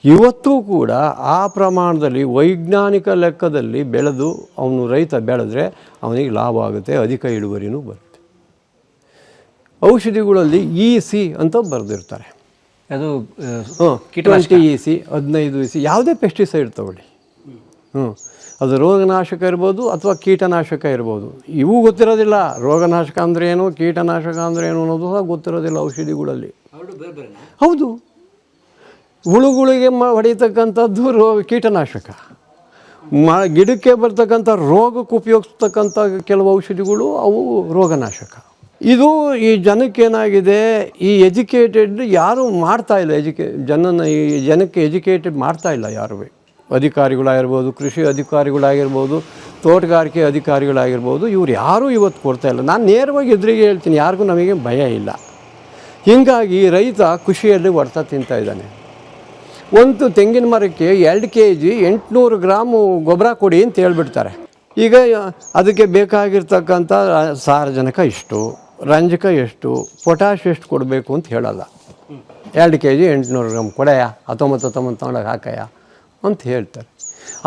A: ಇವತ್ತೂ ಕೂಡ ಆ ಪ್ರಮಾಣದಲ್ಲಿ ವೈಜ್ಞಾನಿಕ ಲೆಕ್ಕದಲ್ಲಿ ಬೆಳೆದು ಅವನು ರೈತ ಬೆಳೆದ್ರೆ ಅವನಿಗೆ ಲಾಭ ಆಗುತ್ತೆ, ಅಧಿಕ ಇಳುವರಿನೂ ಬರುತ್ತೆ. ಔಷಧಿಗಳಲ್ಲಿ EC ಅಂತ ಬರೆದಿರ್ತಾರೆ.
B: ಅದು
A: ಕೀಟನಾಶಕ EC, 15 EC, ಯಾವುದೇ ಪೆಸ್ಟಿಸೈಡ್ ತಗೊಳ್ಳಿ. ಅದು ರೋಗನಾಶಕ ಇರ್ಬೋದು ಅಥವಾ ಕೀಟನಾಶಕ ಇರ್ಬೋದು. ಇವು ಗೊತ್ತಿರೋದಿಲ್ಲ. ರೋಗನಾಶಕ ಅಂದರೆ ಏನು, ಕೀಟನಾಶಕ ಅಂದರೆ ಏನು ಅನ್ನೋದು ಸಹ ಗೊತ್ತಿರೋದಿಲ್ಲ ಔಷಧಿಗಳಲ್ಲಿ. ಹೌದು, ಹುಳುಗಳಿಗೆ ಹೊಡೆಯತಕ್ಕಂಥದ್ದು ಕೀಟನಾಶಕ, ಗಿಡಕ್ಕೆ ಬರ್ತಕ್ಕಂಥ ರೋಗಕ್ಕೆ ಉಪಯೋಗಿಸ್ತಕ್ಕಂಥ ಕೆಲವು ಔಷಧಿಗಳು ಅವು ರೋಗನಾಶಕ. ಇದು ಈ ಜನಕ್ಕೇನಾಗಿದೆ, ಈ ಎಜುಕೇಟೆಡ್ ಯಾರೂ ಮಾಡ್ತಾ ಇಲ್ಲ. ಈ ಜನಕ್ಕೆ ಎಜುಕೇಟೆಡ್ ಮಾಡ್ತಾ ಇಲ್ಲ ಯಾರೂ. ಅಧಿಕಾರಿಗಳಾಗಿರ್ಬೋದು, ಕೃಷಿ ಅಧಿಕಾರಿಗಳಾಗಿರ್ಬೋದು, ತೋಟಗಾರಿಕೆ ಅಧಿಕಾರಿಗಳಾಗಿರ್ಬೋದು, ಇವ್ರು ಯಾರೂ ಇವತ್ತು ಕೊಡ್ತಾ ಇಲ್ಲ. ನಾನು ನೇರವಾಗಿ ಎದುರಿಗೆ ಹೇಳ್ತೀನಿ, ಯಾರಿಗೂ ನಮಗೆ ಭಯ ಇಲ್ಲ. ಹೀಗಾಗಿ ರೈತ ಖುಷಿಯಲ್ಲಿ ಹೊಡ್ತಾ ತಿಂತಾ ಇದ್ದಾನೆ. ಒಂದು ತೆಂಗಿನ ಮರಕ್ಕೆ 2 kg 800 ಗ್ರಾಮು ಗೊಬ್ಬರ ಕೊಡಿ ಅಂತ ಹೇಳ್ಬಿಡ್ತಾರೆ. ಈಗ ಅದಕ್ಕೆ ಬೇಕಾಗಿರ್ತಕ್ಕಂಥ ಸಾರಜನಕ ಇಷ್ಟು, ರಂಜಕ ಎಷ್ಟು, ಪೊಟ್ಯಾಶ್ ಎಷ್ಟು ಕೊಡಬೇಕು ಅಂತ ಹೇಳಲ್ಲ. 2 kg 800 ಗ್ರಾಮ್ ಕೊಡೆಯ, 19 ತಗೊಂಡಾಗ ಹಾಕಯ್ಯ ಅಂತ ಹೇಳ್ತಾರೆ.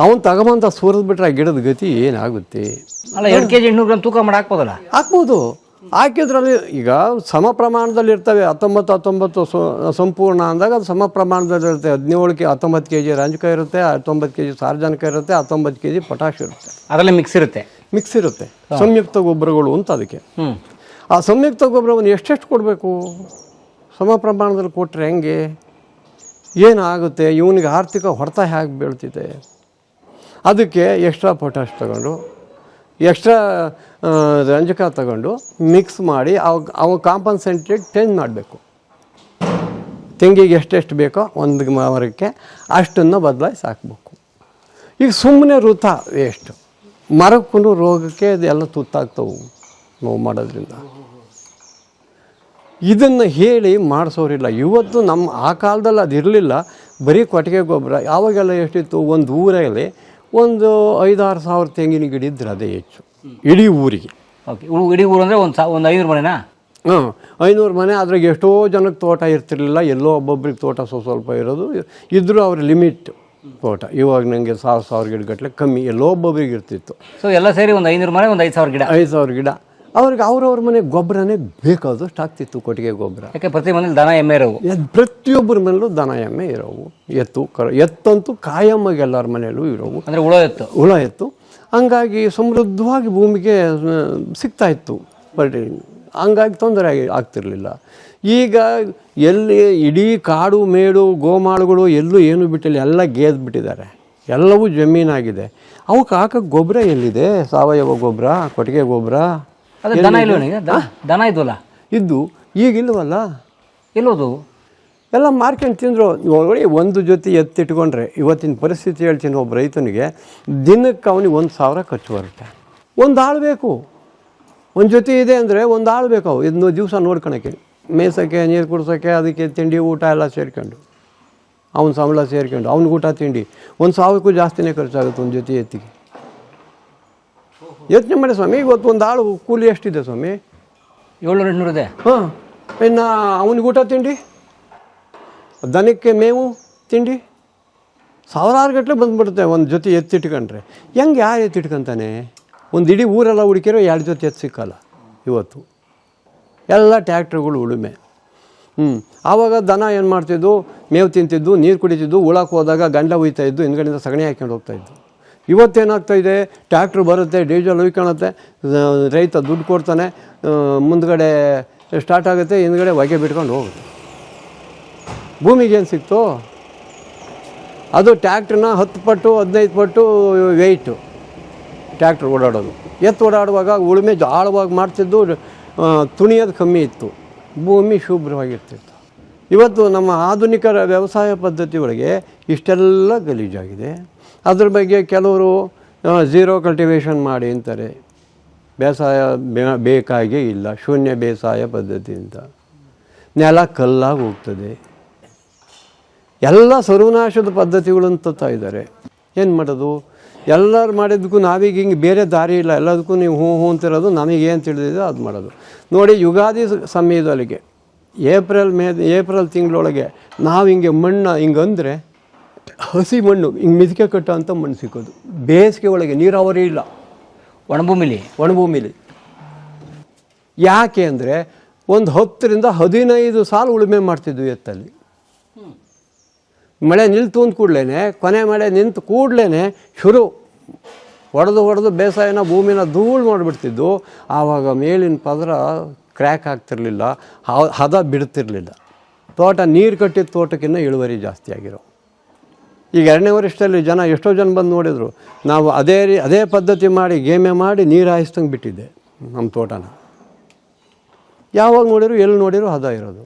A: ಅವನು ತಗೊಂಬಂತ ಸುರಿದ್ಬಿಟ್ರೆ ಗಿಡದ ಗತಿ ಏನಾಗುತ್ತೆ?
B: ಅಲ್ಲ, 2 kg 800 ಗ್ರಾಮ್ ತೂಕ ಮಾಡಿ ಹಾಕ್ಬೋದಲ್ಲ?
A: ಹಾಕ್ಬೋದು. ಹಾಕಿದ್ರಲ್ಲಿ ಈಗ ಸಮ ಪ್ರಮಾಣದಲ್ಲಿ ಇರ್ತವೆ 19 ಸಂಪೂರ್ಣ ಅಂದಾಗ ಅದು ಸಮ ಪ್ರಮಾಣದಲ್ಲಿ ಇರುತ್ತೆ. 19 kg ರಂಜಕ ಇರುತ್ತೆ, 19 kg ಸಾರಜನಕ ಇರುತ್ತೆ, 19 kg ಪೊಟ್ಯಾಷ್ ಇರುತ್ತೆ.
B: ಅದರಲ್ಲಿ ಮಿಕ್ಸ್ ಇರುತ್ತೆ
A: ಸಂಯುಕ್ತ ಗೊಬ್ಬರಗಳು ಅಂತ ಅದಕ್ಕೆ. ಆ ಸಂಯುಕ್ತ ಗೊಬ್ಬರವನ್ನು ಎಷ್ಟೆಷ್ಟು ಕೊಡಬೇಕು, ಸಮ ಪ್ರಮಾಣದಲ್ಲಿ ಕೊಟ್ಟರೆ ಹೆಂಗೆ ಏನಾಗುತ್ತೆ, ಇವನಿಗೆ ಆರ್ಥಿಕ ಹೊಡೆತ ಹೇಗೆ ಬೀಳ್ತಿದೆ. ಅದಕ್ಕೆ ಎಕ್ಸ್ಟ್ರಾ ಪೊಟ್ಯಾಷ್ ತಗೊಂಡು ಎಕ್ಸ್ಟ್ರಾ ರಂಜಕ ತಗೊಂಡು ಮಿಕ್ಸ್ ಮಾಡಿ ಅವು ಕಾಂಪನ್ಸೇಟೆಡ್ ಚೇಂಜ್ ಮಾಡಬೇಕು. ತೆಂಗಿಗೆ ಎಷ್ಟೆಷ್ಟು ಬೇಕೋ ಒಂದು ಮರಕ್ಕೆ ಅಷ್ಟನ್ನು ಬದಲಾಯಿಸಿ ಹಾಕಬೇಕು. ಈಗ ಸುಮ್ಮನೆ ವೃಥ ವೇಸ್ಟ್. ಮರಕ್ಕೂ ರೋಗಕ್ಕೆ ಅದೆಲ್ಲ ತುತ್ತಾಗ್ತವೆ ನೋವು ಮಾಡೋದ್ರಿಂದ. ಇದನ್ನು ಹೇಳಿ ಮಾಡಿಸೋರಿಲ್ಲ. ಇವತ್ತು ನಮ್ಮ ಆ ಕಾಲದಲ್ಲಿ ಅದು ಇರಲಿಲ್ಲ, ಬರೀ ಕೊಟ್ಟಿಗೆ ಗೊಬ್ಬರ. ಆವಾಗೆಲ್ಲ ಎಷ್ಟಿತ್ತು, ಒಂದು ಊರಲ್ಲಿ ಒಂದು 5-6 ಸಾವಿರ ತೆಂಗಿನ ಗಿಡ ಇದ್ರೆ ಅದೇ ಹೆಚ್ಚು ಇಡೀ ಊರಿಗೆ.
B: ಓಕೆ, ಇಡೀ ಊರು ಅಂದರೆ ಒಂದು 500 ಮನೆನಾ?
A: 500 ಮನೆ. ಅದ್ರಾಗ ಎಷ್ಟೋ ಜನಕ್ಕೆ ತೋಟ ಇರ್ತಿರ್ಲಿಲ್ಲ, ಎಲ್ಲೋ ಒಬ್ಬೊಬ್ರಿಗೆ ತೋಟ ಸ್ವಲ್ಪ ಇರೋದು ಇದ್ದರೂ ಅವ್ರ ಲಿಮಿಟ್ ತೋಟ. ಇವಾಗ ನನಗೆ 1000 ಗಿಡಗಟ್ಟಲೆ ಕಮ್ಮಿ, ಎಲ್ಲೋ ಒಬ್ಬೊಬ್ರಿಗೆ ಇರ್ತಿತ್ತು.
B: ಸೊ ಎಲ್ಲ ಸೇರಿ ಒಂದು 500 ಮನೆ, ಒಂದು 5000 ಗಿಡ.
A: 5000 ಗಿಡ. ಅವ್ರಿಗೆ ಅವ್ರವ್ರ ಮನೆ ಗೊಬ್ಬರನೇ ಬೇಕಾದಷ್ಟು ಆಗ್ತಿತ್ತು, ಕೊಟ್ಟಿಗೆ ಗೊಬ್ಬರ.
B: ಯಾಕೆ ಪ್ರತಿ ಮನೇಲಿ ದನ ಎಮ್ಮೆ ಇರೋವು,
A: ಪ್ರತಿಯೊಬ್ಬರ ಮನೇಲೂ ದನ ಎಮ್ಮೆ ಇರೋವು. ಎತ್ತಂತೂ ಕಾಯಮ್ಮಗೆ ಎಲ್ಲರ ಮನೆಯಲ್ಲೂ ಇರೋವು,
B: ಅಂದರೆ ಹುಳ ಎತ್ತು.
A: ಹಂಗಾಗಿ ಸಮೃದ್ಧವಾಗಿ ಭೂಮಿಗೆ ಸಿಗ್ತಾಯಿತ್ತು. ಬಟ್ ಹಂಗಾಗಿ ತೊಂದರೆ ಆಗ್ತಿರಲಿಲ್ಲ. ಈಗ ಎಲ್ಲಿ ಇಡೀ ಕಾಡು ಮೇಡು ಗೋಮಾಳುಗಳು ಎಲ್ಲೂ ಏನೂ ಬಿಟ್ಟಿಲ್ಲ, ಎಲ್ಲ ಗೇದು ಬಿಟ್ಟಿದ್ದಾರೆ, ಎಲ್ಲವೂ ಜಮೀನಾಗಿದೆ. ಅವಕ್ಕೆ ಹಾಕೋಕ್ಕೆ ಗೊಬ್ಬರ ಎಲ್ಲಿದೆ? ಸಾವಯವ ಗೊಬ್ಬರ, ಕೊಟ್ಟಿಗೆ ಗೊಬ್ಬರ.
B: ಅದೇ ದನ ಇಲ್ವ? ದನ ಇದ್ವಲ್ಲ,
A: ಇದ್ದು ಈಗಿಲ್ವಲ್ಲ,
B: ಎಲ್ಲೋದು
A: ಎಲ್ಲ ಮಾರ್ಕೊಂಡು ತಿಂದರು. ನೋಡಿ, ಒಂದು ಜೊತೆ ಎತ್ತಿಟ್ಕೊಂಡ್ರೆ ಇವತ್ತಿನ ಪರಿಸ್ಥಿತಿ ಹೇಳ್ತೀನಿ, ಒಬ್ಬ ರೈತನಿಗೆ ದಿನಕ್ಕೆ ಅವನಿಗೆ 1000 ಖರ್ಚು ಬರುತ್ತೆ. ಒಂದು ಆಳು ಬೇಕು. ಒಂದು ಜೊತೆ ಇದೆ ಅಂದರೆ ಒಂದು ಆಳು ಬೇಕು. ಅವು ಇದನ್ನು ದಿವಸ ನೋಡ್ಕೊಳಕ್ಕೆ, ಮೇಯ್ಸೋಕ್ಕೆ, ನೀರು ಕುಡ್ಸೋಕ್ಕೆ, ಅದಕ್ಕೆ ತಿಂಡಿ ಊಟ ಎಲ್ಲ ಸೇರ್ಕೊಂಡು, ಅವ್ನ ಸಂಬಳ ಸೇರ್ಕೊಂಡು ಅವ್ನಿಗೆ ಊಟ ತಿಂಡಿ 1000ಕ್ಕೂ ಜಾಸ್ತಿನೇ ಖರ್ಚಾಗುತ್ತೆ ಒಂದು ಜೊತೆ ಎತ್ತಿಗೆ. ಯೋಚನೆ ಮಾಡಿ ಸ್ವಾಮಿ, ಇವತ್ತು ಒಂದು ಆಳು ಕೂಲಿ ಎಷ್ಟಿದೆ ಸ್ವಾಮಿ?
B: 700-800 ಇದೆ.
A: ಇನ್ನು ಅವನಿಗೆ ಊಟ ತಿಂಡಿ, ದನಕ್ಕೆ ಮೇವು ತಿಂಡಿ, 1000 ಗಟ್ಟಲೆ ಬಂದುಬಿಡುತ್ತೆ ಒಂದು ಜೊತೆ ಎತ್ತಿಟ್ಕೊಂಡ್ರೆ. ಹೆಂಗೆ ಯಾರು ಎತ್ತಿಟ್ಕೊಂತಾನೆ? ಒಂದು ಇಡೀ ಊರೆಲ್ಲ ಹುಡುಕಿರೋ 2 ಜೊತೆ ಎತ್ತು ಸಿಕ್ಕಲ್ಲ ಇವತ್ತು. ಎಲ್ಲ ಟ್ಯಾಕ್ಟ್ರುಗಳು ಉಳುಮೆ. ಆವಾಗ ದನ ಏನು ಮಾಡ್ತಿದ್ದು, ಮೇವು ತಿಂತಿದ್ದು, ನೀರು ಕುಡಿತಿದ್ದು, ಉಳಕ್ಕೆ ಹೋದಾಗ ಗಂಡ ಹುಯ್ತಾಯಿದ್ದು, ಹಿಂದ್ಗಡೆಯಿಂದ ಸಗಣಿ ಹಾಕ್ಕೊಂಡು ಹೋಗ್ತಾಯಿದ್ದು. ಇವತ್ತೇನಾಗ್ತಾಯಿದೆ, ಟ್ಯಾಕ್ಟ್ರು ಬರುತ್ತೆ, ಡೀಸೆಲ್ ಹುಯ್ಕೊಳುತ್ತೆ, ರೈತ ದುಡ್ಡು ಕೊಡ್ತಾನೆ, ಮುಂದ್ಗಡೆ ಸ್ಟಾರ್ಟ್ ಆಗುತ್ತೆ, ಹಿಂದ್ಗಡೆ ಹೊಗೆ ಬಿಟ್ಕೊಂಡು ಹೋಗುತ್ತೆ. ಭೂಮಿಗೇನು ಸಿಕ್ತು? ಅದು ಟ್ಯಾಕ್ಟ್ರನ್ನ 10 ಪಟ್ಟು 15 ಪಟ್ಟು ವೆಯ್ಟು ಟ್ಯಾಕ್ಟ್ರ್ ಓಡಾಡೋದು. ಎತ್ತು ಓಡಾಡುವಾಗ ಉಳುಮೆ ಆಳವಾಗಿ ಮಾಡ್ತಿದ್ದು, ತುಣಿಯೋದು ಕಮ್ಮಿ ಇತ್ತು, ಭೂಮಿ ಶುಭ್ರವಾಗಿರ್ತಿತ್ತು. ಇವತ್ತು ನಮ್ಮ ಆಧುನಿಕ ವ್ಯವಸಾಯ ಪದ್ಧತಿ ಒಳಗೆ ಇಷ್ಟೆಲ್ಲ ಗಲೀಜಾಗಿದೆ. ಅದ್ರ ಬಗ್ಗೆ ಕೆಲವರು ಝೀರೋ ಕಲ್ಟಿವೇಷನ್ ಮಾಡಿ ಅಂತಾರೆ. ಬೇಸಾಯ ಬೇಕಾಗೇ ಇಲ್ಲ, ಶೂನ್ಯ ಬೇಸಾಯ ಪದ್ಧತಿ ಅಂತ. ನೆಲ ಕಲ್ಲಾಗಿ ಹೋಗ್ತದೆ. ಎಲ್ಲ ಸರ್ವನಾಶದ ಪದ್ಧತಿಗಳನ್ನು ತತ್ತಾ ಇದ್ದಾರೆ. ಏನು ಮಾಡೋದು? ಎಲ್ಲರೂ ಮಾಡಿದ್ದಕ್ಕೂ ನಾವೀಗ ಹಿಂಗೆ ಬೇರೆ ದಾರಿ ಇಲ್ಲ, ಎಲ್ಲದಕ್ಕೂ ನೀವು ಹ್ಞೂ ಅಂತಿರೋದು. ನಮಗೇನು ತಿಳಿದಿದೆ ಅದು ಮಾಡೋದು. ನೋಡಿ, ಯುಗಾದಿ ಸಮಯದೊಳಗೆ ಏಪ್ರಿಲ್ ತಿಂಗಳೊಳಗೆ ನಾವು ಹಿಂಗೆ ಮಣ್ಣು ಹಿಂಗಂದರೆ ಹಸಿ ಮಣ್ಣು ಹಿಂಗೆ ಮಿದಿಕೆ ಕಟ್ಟೋ ಅಂಥ ಮಣ್ಣು ಸಿಕ್ಕೋದು. ಬೇಸಿಗೆ ಒಳಗೆ ನೀರಾವರಿ ಇಲ್ಲ, ಒಣಭೂಮಿಲಿ. ಯಾಕೆ ಅಂದರೆ ಒಂದು 10ರಿಂದ 15 ಸಾಲು ಉಳುಮೆ ಮಾಡ್ತಿದ್ವಿ ಎತ್ತಲ್ಲಿ. ಮಳೆ ನಿಲ್ತು ಅಂದ ಕೂಡಲೇ, ಕೊನೆ ಮಳೆ ನಿಂತು ಕೂಡಲೇ ಶುರು ಹೊಡೆದು ಬೇಸಾಯನ ಭೂಮಿನ ಧೂಳು ಮಾಡಿಬಿಡ್ತಿದ್ದು. ಆವಾಗ ಮೇಲಿನ ಪದರ ಕ್ರ್ಯಾಕ್ ಆಗ್ತಿರಲಿಲ್ಲ, ಹದ ಬಿಡ್ತಿರಲಿಲ್ಲ. ತೋಟ ನೀರು ಕಟ್ಟಿದ ತೋಟಕ್ಕಿಂತ ಇಳುವರಿ ಜಾಸ್ತಿ ಆಗಿರೋ. ಈಗ 2ನೇ ವರ್ಷದಲ್ಲಿ ಎಷ್ಟೋ ಜನ ಬಂದು ನೋಡಿದರು. ನಾವು ಅದೇ ಪದ್ಧತಿ ಮಾಡಿ ಗೇಮೆ ಮಾಡಿ ನೀರು ಹಾಯಿಸ್ದಂಗೆ ಬಿಟ್ಟಿದ್ದೆ ನಮ್ಮ ತೋಟನ. ಯಾವಾಗ ನೋಡಿದ್ರು ಎಲ್ಲಿ ನೋಡಿದ್ರು ಹದ ಇರೋದು.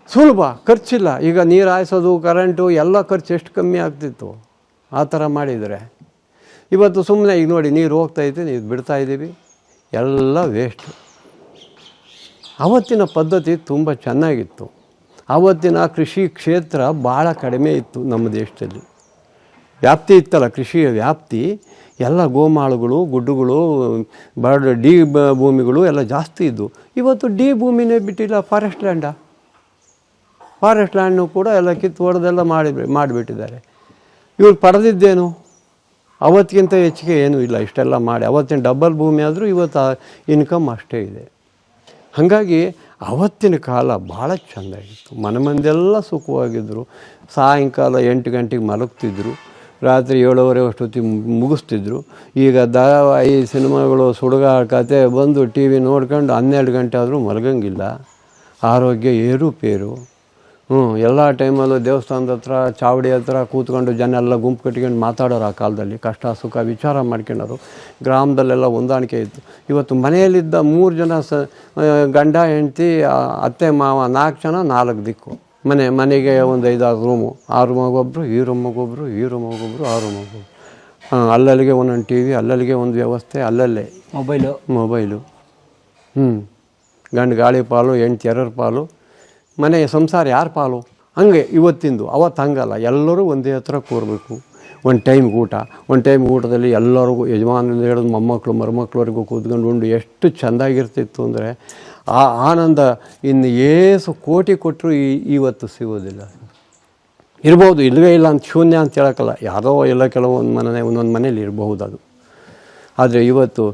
A: ಸುಲಭ, ಖರ್ಚಿಲ್ಲ. ಈಗ ನೀರು ಹಾಯಿಸೋದು, ಕರೆಂಟು ಎಲ್ಲ ಖರ್ಚು ಎಷ್ಟು ಕಮ್ಮಿ ಆಗ್ತಿತ್ತು ಆ ಥರ ಮಾಡಿದರೆ. ಇವತ್ತು ಸುಮ್ಮನೆ ಈಗ ನೋಡಿ, ನೀರು ಹೋಗ್ತಾಯಿದೆ, ನೀರು ಬಿಡ್ತಾಯಿದ್ದೀವಿ, ಎಲ್ಲ ವೇಸ್ಟು. ಆವತ್ತಿನ ಪದ್ಧತಿ ತುಂಬ ಚೆನ್ನಾಗಿತ್ತು. ಆವತ್ತಿನ ಕೃಷಿ ಕ್ಷೇತ್ರ ಭಾಳ ಕಡಿಮೆ ಇತ್ತು ನಮ್ಮ ದೇಶದಲ್ಲಿ. ವ್ಯಾಪ್ತಿ ಇತ್ತಲ್ಲ, ಕೃಷಿಯ ವ್ಯಾಪ್ತಿ. ಎಲ್ಲ ಗೋಮಾಳುಗಳು, ಗುಡ್ಡುಗಳು, ಡಿ ಭೂಮಿಗಳು ಎಲ್ಲ ಜಾಸ್ತಿ ಇದ್ದವು. ಇವತ್ತು ಡಿ ಭೂಮಿನೇ ಬಿಟ್ಟಿಲ್ಲ, ಫಾರೆಸ್ಟ್ ಲ್ಯಾಂಡ್ನು ಕೂಡ ಎಲ್ಲ ಕಿತ್ತು ಹೊಡೆದೆಲ್ಲ ಮಾಡಿಬಿಟ್ಟಿದ್ದಾರೆ. ಇವ್ರು ಪಡೆದಿದ್ದೇನು? ಅವತ್ತಿಗಿಂತ ಹೆಚ್ಚಿಗೆ ಏನೂ ಇಲ್ಲ. ಇಷ್ಟೆಲ್ಲ ಮಾಡಿ ಅವತ್ತಿನ ಡಬಲ್ ಭೂಮಿ ಆದರೂ ಇವತ್ತು ಇನ್ಕಮ್ ಅಷ್ಟೇ ಇದೆ. ಹಾಗಾಗಿ ಅವತ್ತಿನ ಕಾಲ ಭಾಳ ಚೆಂದಾಗಿತ್ತು. ಮನೆ ಮಂದಿಯೆಲ್ಲ ಸುಖವಾಗಿದ್ದರು. ಸಾಯಂಕಾಲ 8 ಗಂಟೆಗೆ ಮಲಗ್ತಿದ್ರು, ರಾತ್ರಿ 7:30 ಅಷ್ಟೊತ್ತಿಗೆ ಮುಗಿಸ್ತಿದ್ರು. ಈಗ ಧಾರಾವಾಹಿ ಸಿನಿಮಾಗಳು ಸುಡುಗಾಡ ಕತೆ ಬಂದು ಟಿ ವಿ ನೋಡ್ಕೊಂಡು 12 ಗಂಟೆ ಆದರೂ ಮಲಗಂಗಿಲ್ಲ. ಆರೋಗ್ಯ ಏರುಪೇರು. ಎಲ್ಲ ಟೈಮಲ್ಲೂ ದೇವಸ್ಥಾನದ ಹತ್ರ ಚಾವಡಿ ಹತ್ರ ಕೂತ್ಕೊಂಡು ಜನ ಎಲ್ಲ ಗುಂಪು ಕಟ್ಕೊಂಡು ಮಾತಾಡೋರು. ಆ ಕಾಲದಲ್ಲಿ ಕಷ್ಟ ಸುಖ ವಿಚಾರ ಮಾಡ್ಕೊಂಡರು. ಗ್ರಾಮದಲ್ಲೆಲ್ಲ ಹೊಂದಾಣಿಕೆ ಇತ್ತು. ಇವತ್ತು ಮನೆಯಲ್ಲಿದ್ದ 3 ಜನ ಗಂಡ ಹೆಂಡತಿ ಅತ್ತೆ ಮಾವ 4 ಜನ 4 ದಿಕ್ಕು. ಮನೆಗೆ ಒಂದು 5-6 ರೂಮು. ಆ ರೂಮಾಗೊಬ್ಬರು, ಈ ರೂಮಾಗೊಬ್ಬರು, ಈ ರೂಮಾಗೊಬ್ಬರು, ಆ ರೂಮಾಗೊಬ್ಬರು. ಅಲ್ಲಲ್ಲಿಗೆ ಒಂದೊಂದು ಟಿ ವಿ, ಅಲ್ಲಲ್ಲಿಗೆ ಒಂದು ವ್ಯವಸ್ಥೆ, ಅಲ್ಲಲ್ಲೇ ಮೊಬೈಲು. ಗಂಡು ಗಾಳಿ ಪಾಲು, ಹೆಂಡ್ತಿ ಎರರ ಪಾಲು, ಮನೆಯ ಸಂಸಾರ ಯಾರ ಪಾಲು. ಹಂಗೆ ಇವತ್ತಿಂದು. ಅವತ್ತು ಹಂಗಲ್ಲ. ಎಲ್ಲರೂ ಒಂದೇ ಹತ್ರ ಕೂರಬೇಕು. ಒಂದು ಟೈಮ್ ಊಟದಲ್ಲಿ ಎಲ್ಲರಿಗೂ ಯಜಮಾನರಿಂದ ಹಿಡಿದು ಮೊಮ್ಮಕ್ಕಳು ಮರುಮಕ್ಕಳವರೆಗೂ ಕೂತ್ಕೊಂಡು ಉಂಡು ಎಷ್ಟು ಚೆಂದಾಗಿರ್ತಿತ್ತು ಅಂದರೆ ಆ ಆನಂದ ಇನ್ನು ಏಸು ಕೋಟಿ ಕೊಟ್ಟರು ಇವತ್ತು ಸಿಗೋದಿಲ್ಲ. ಇರ್ಬೋದು, ಇಲ್ಲವೇ ಇಲ್ಲ ಅಂತ ಶೂನ್ಯ ಅಂತ ಹೇಳೋಕ್ಕಲ್ಲ. ಯಾವುದೋ ಎಲ್ಲ ಒಂದೊಂದು ಮನೇಲಿ ಇರಬಹುದು ಅದು. ಆದರೆ ಇವತ್ತು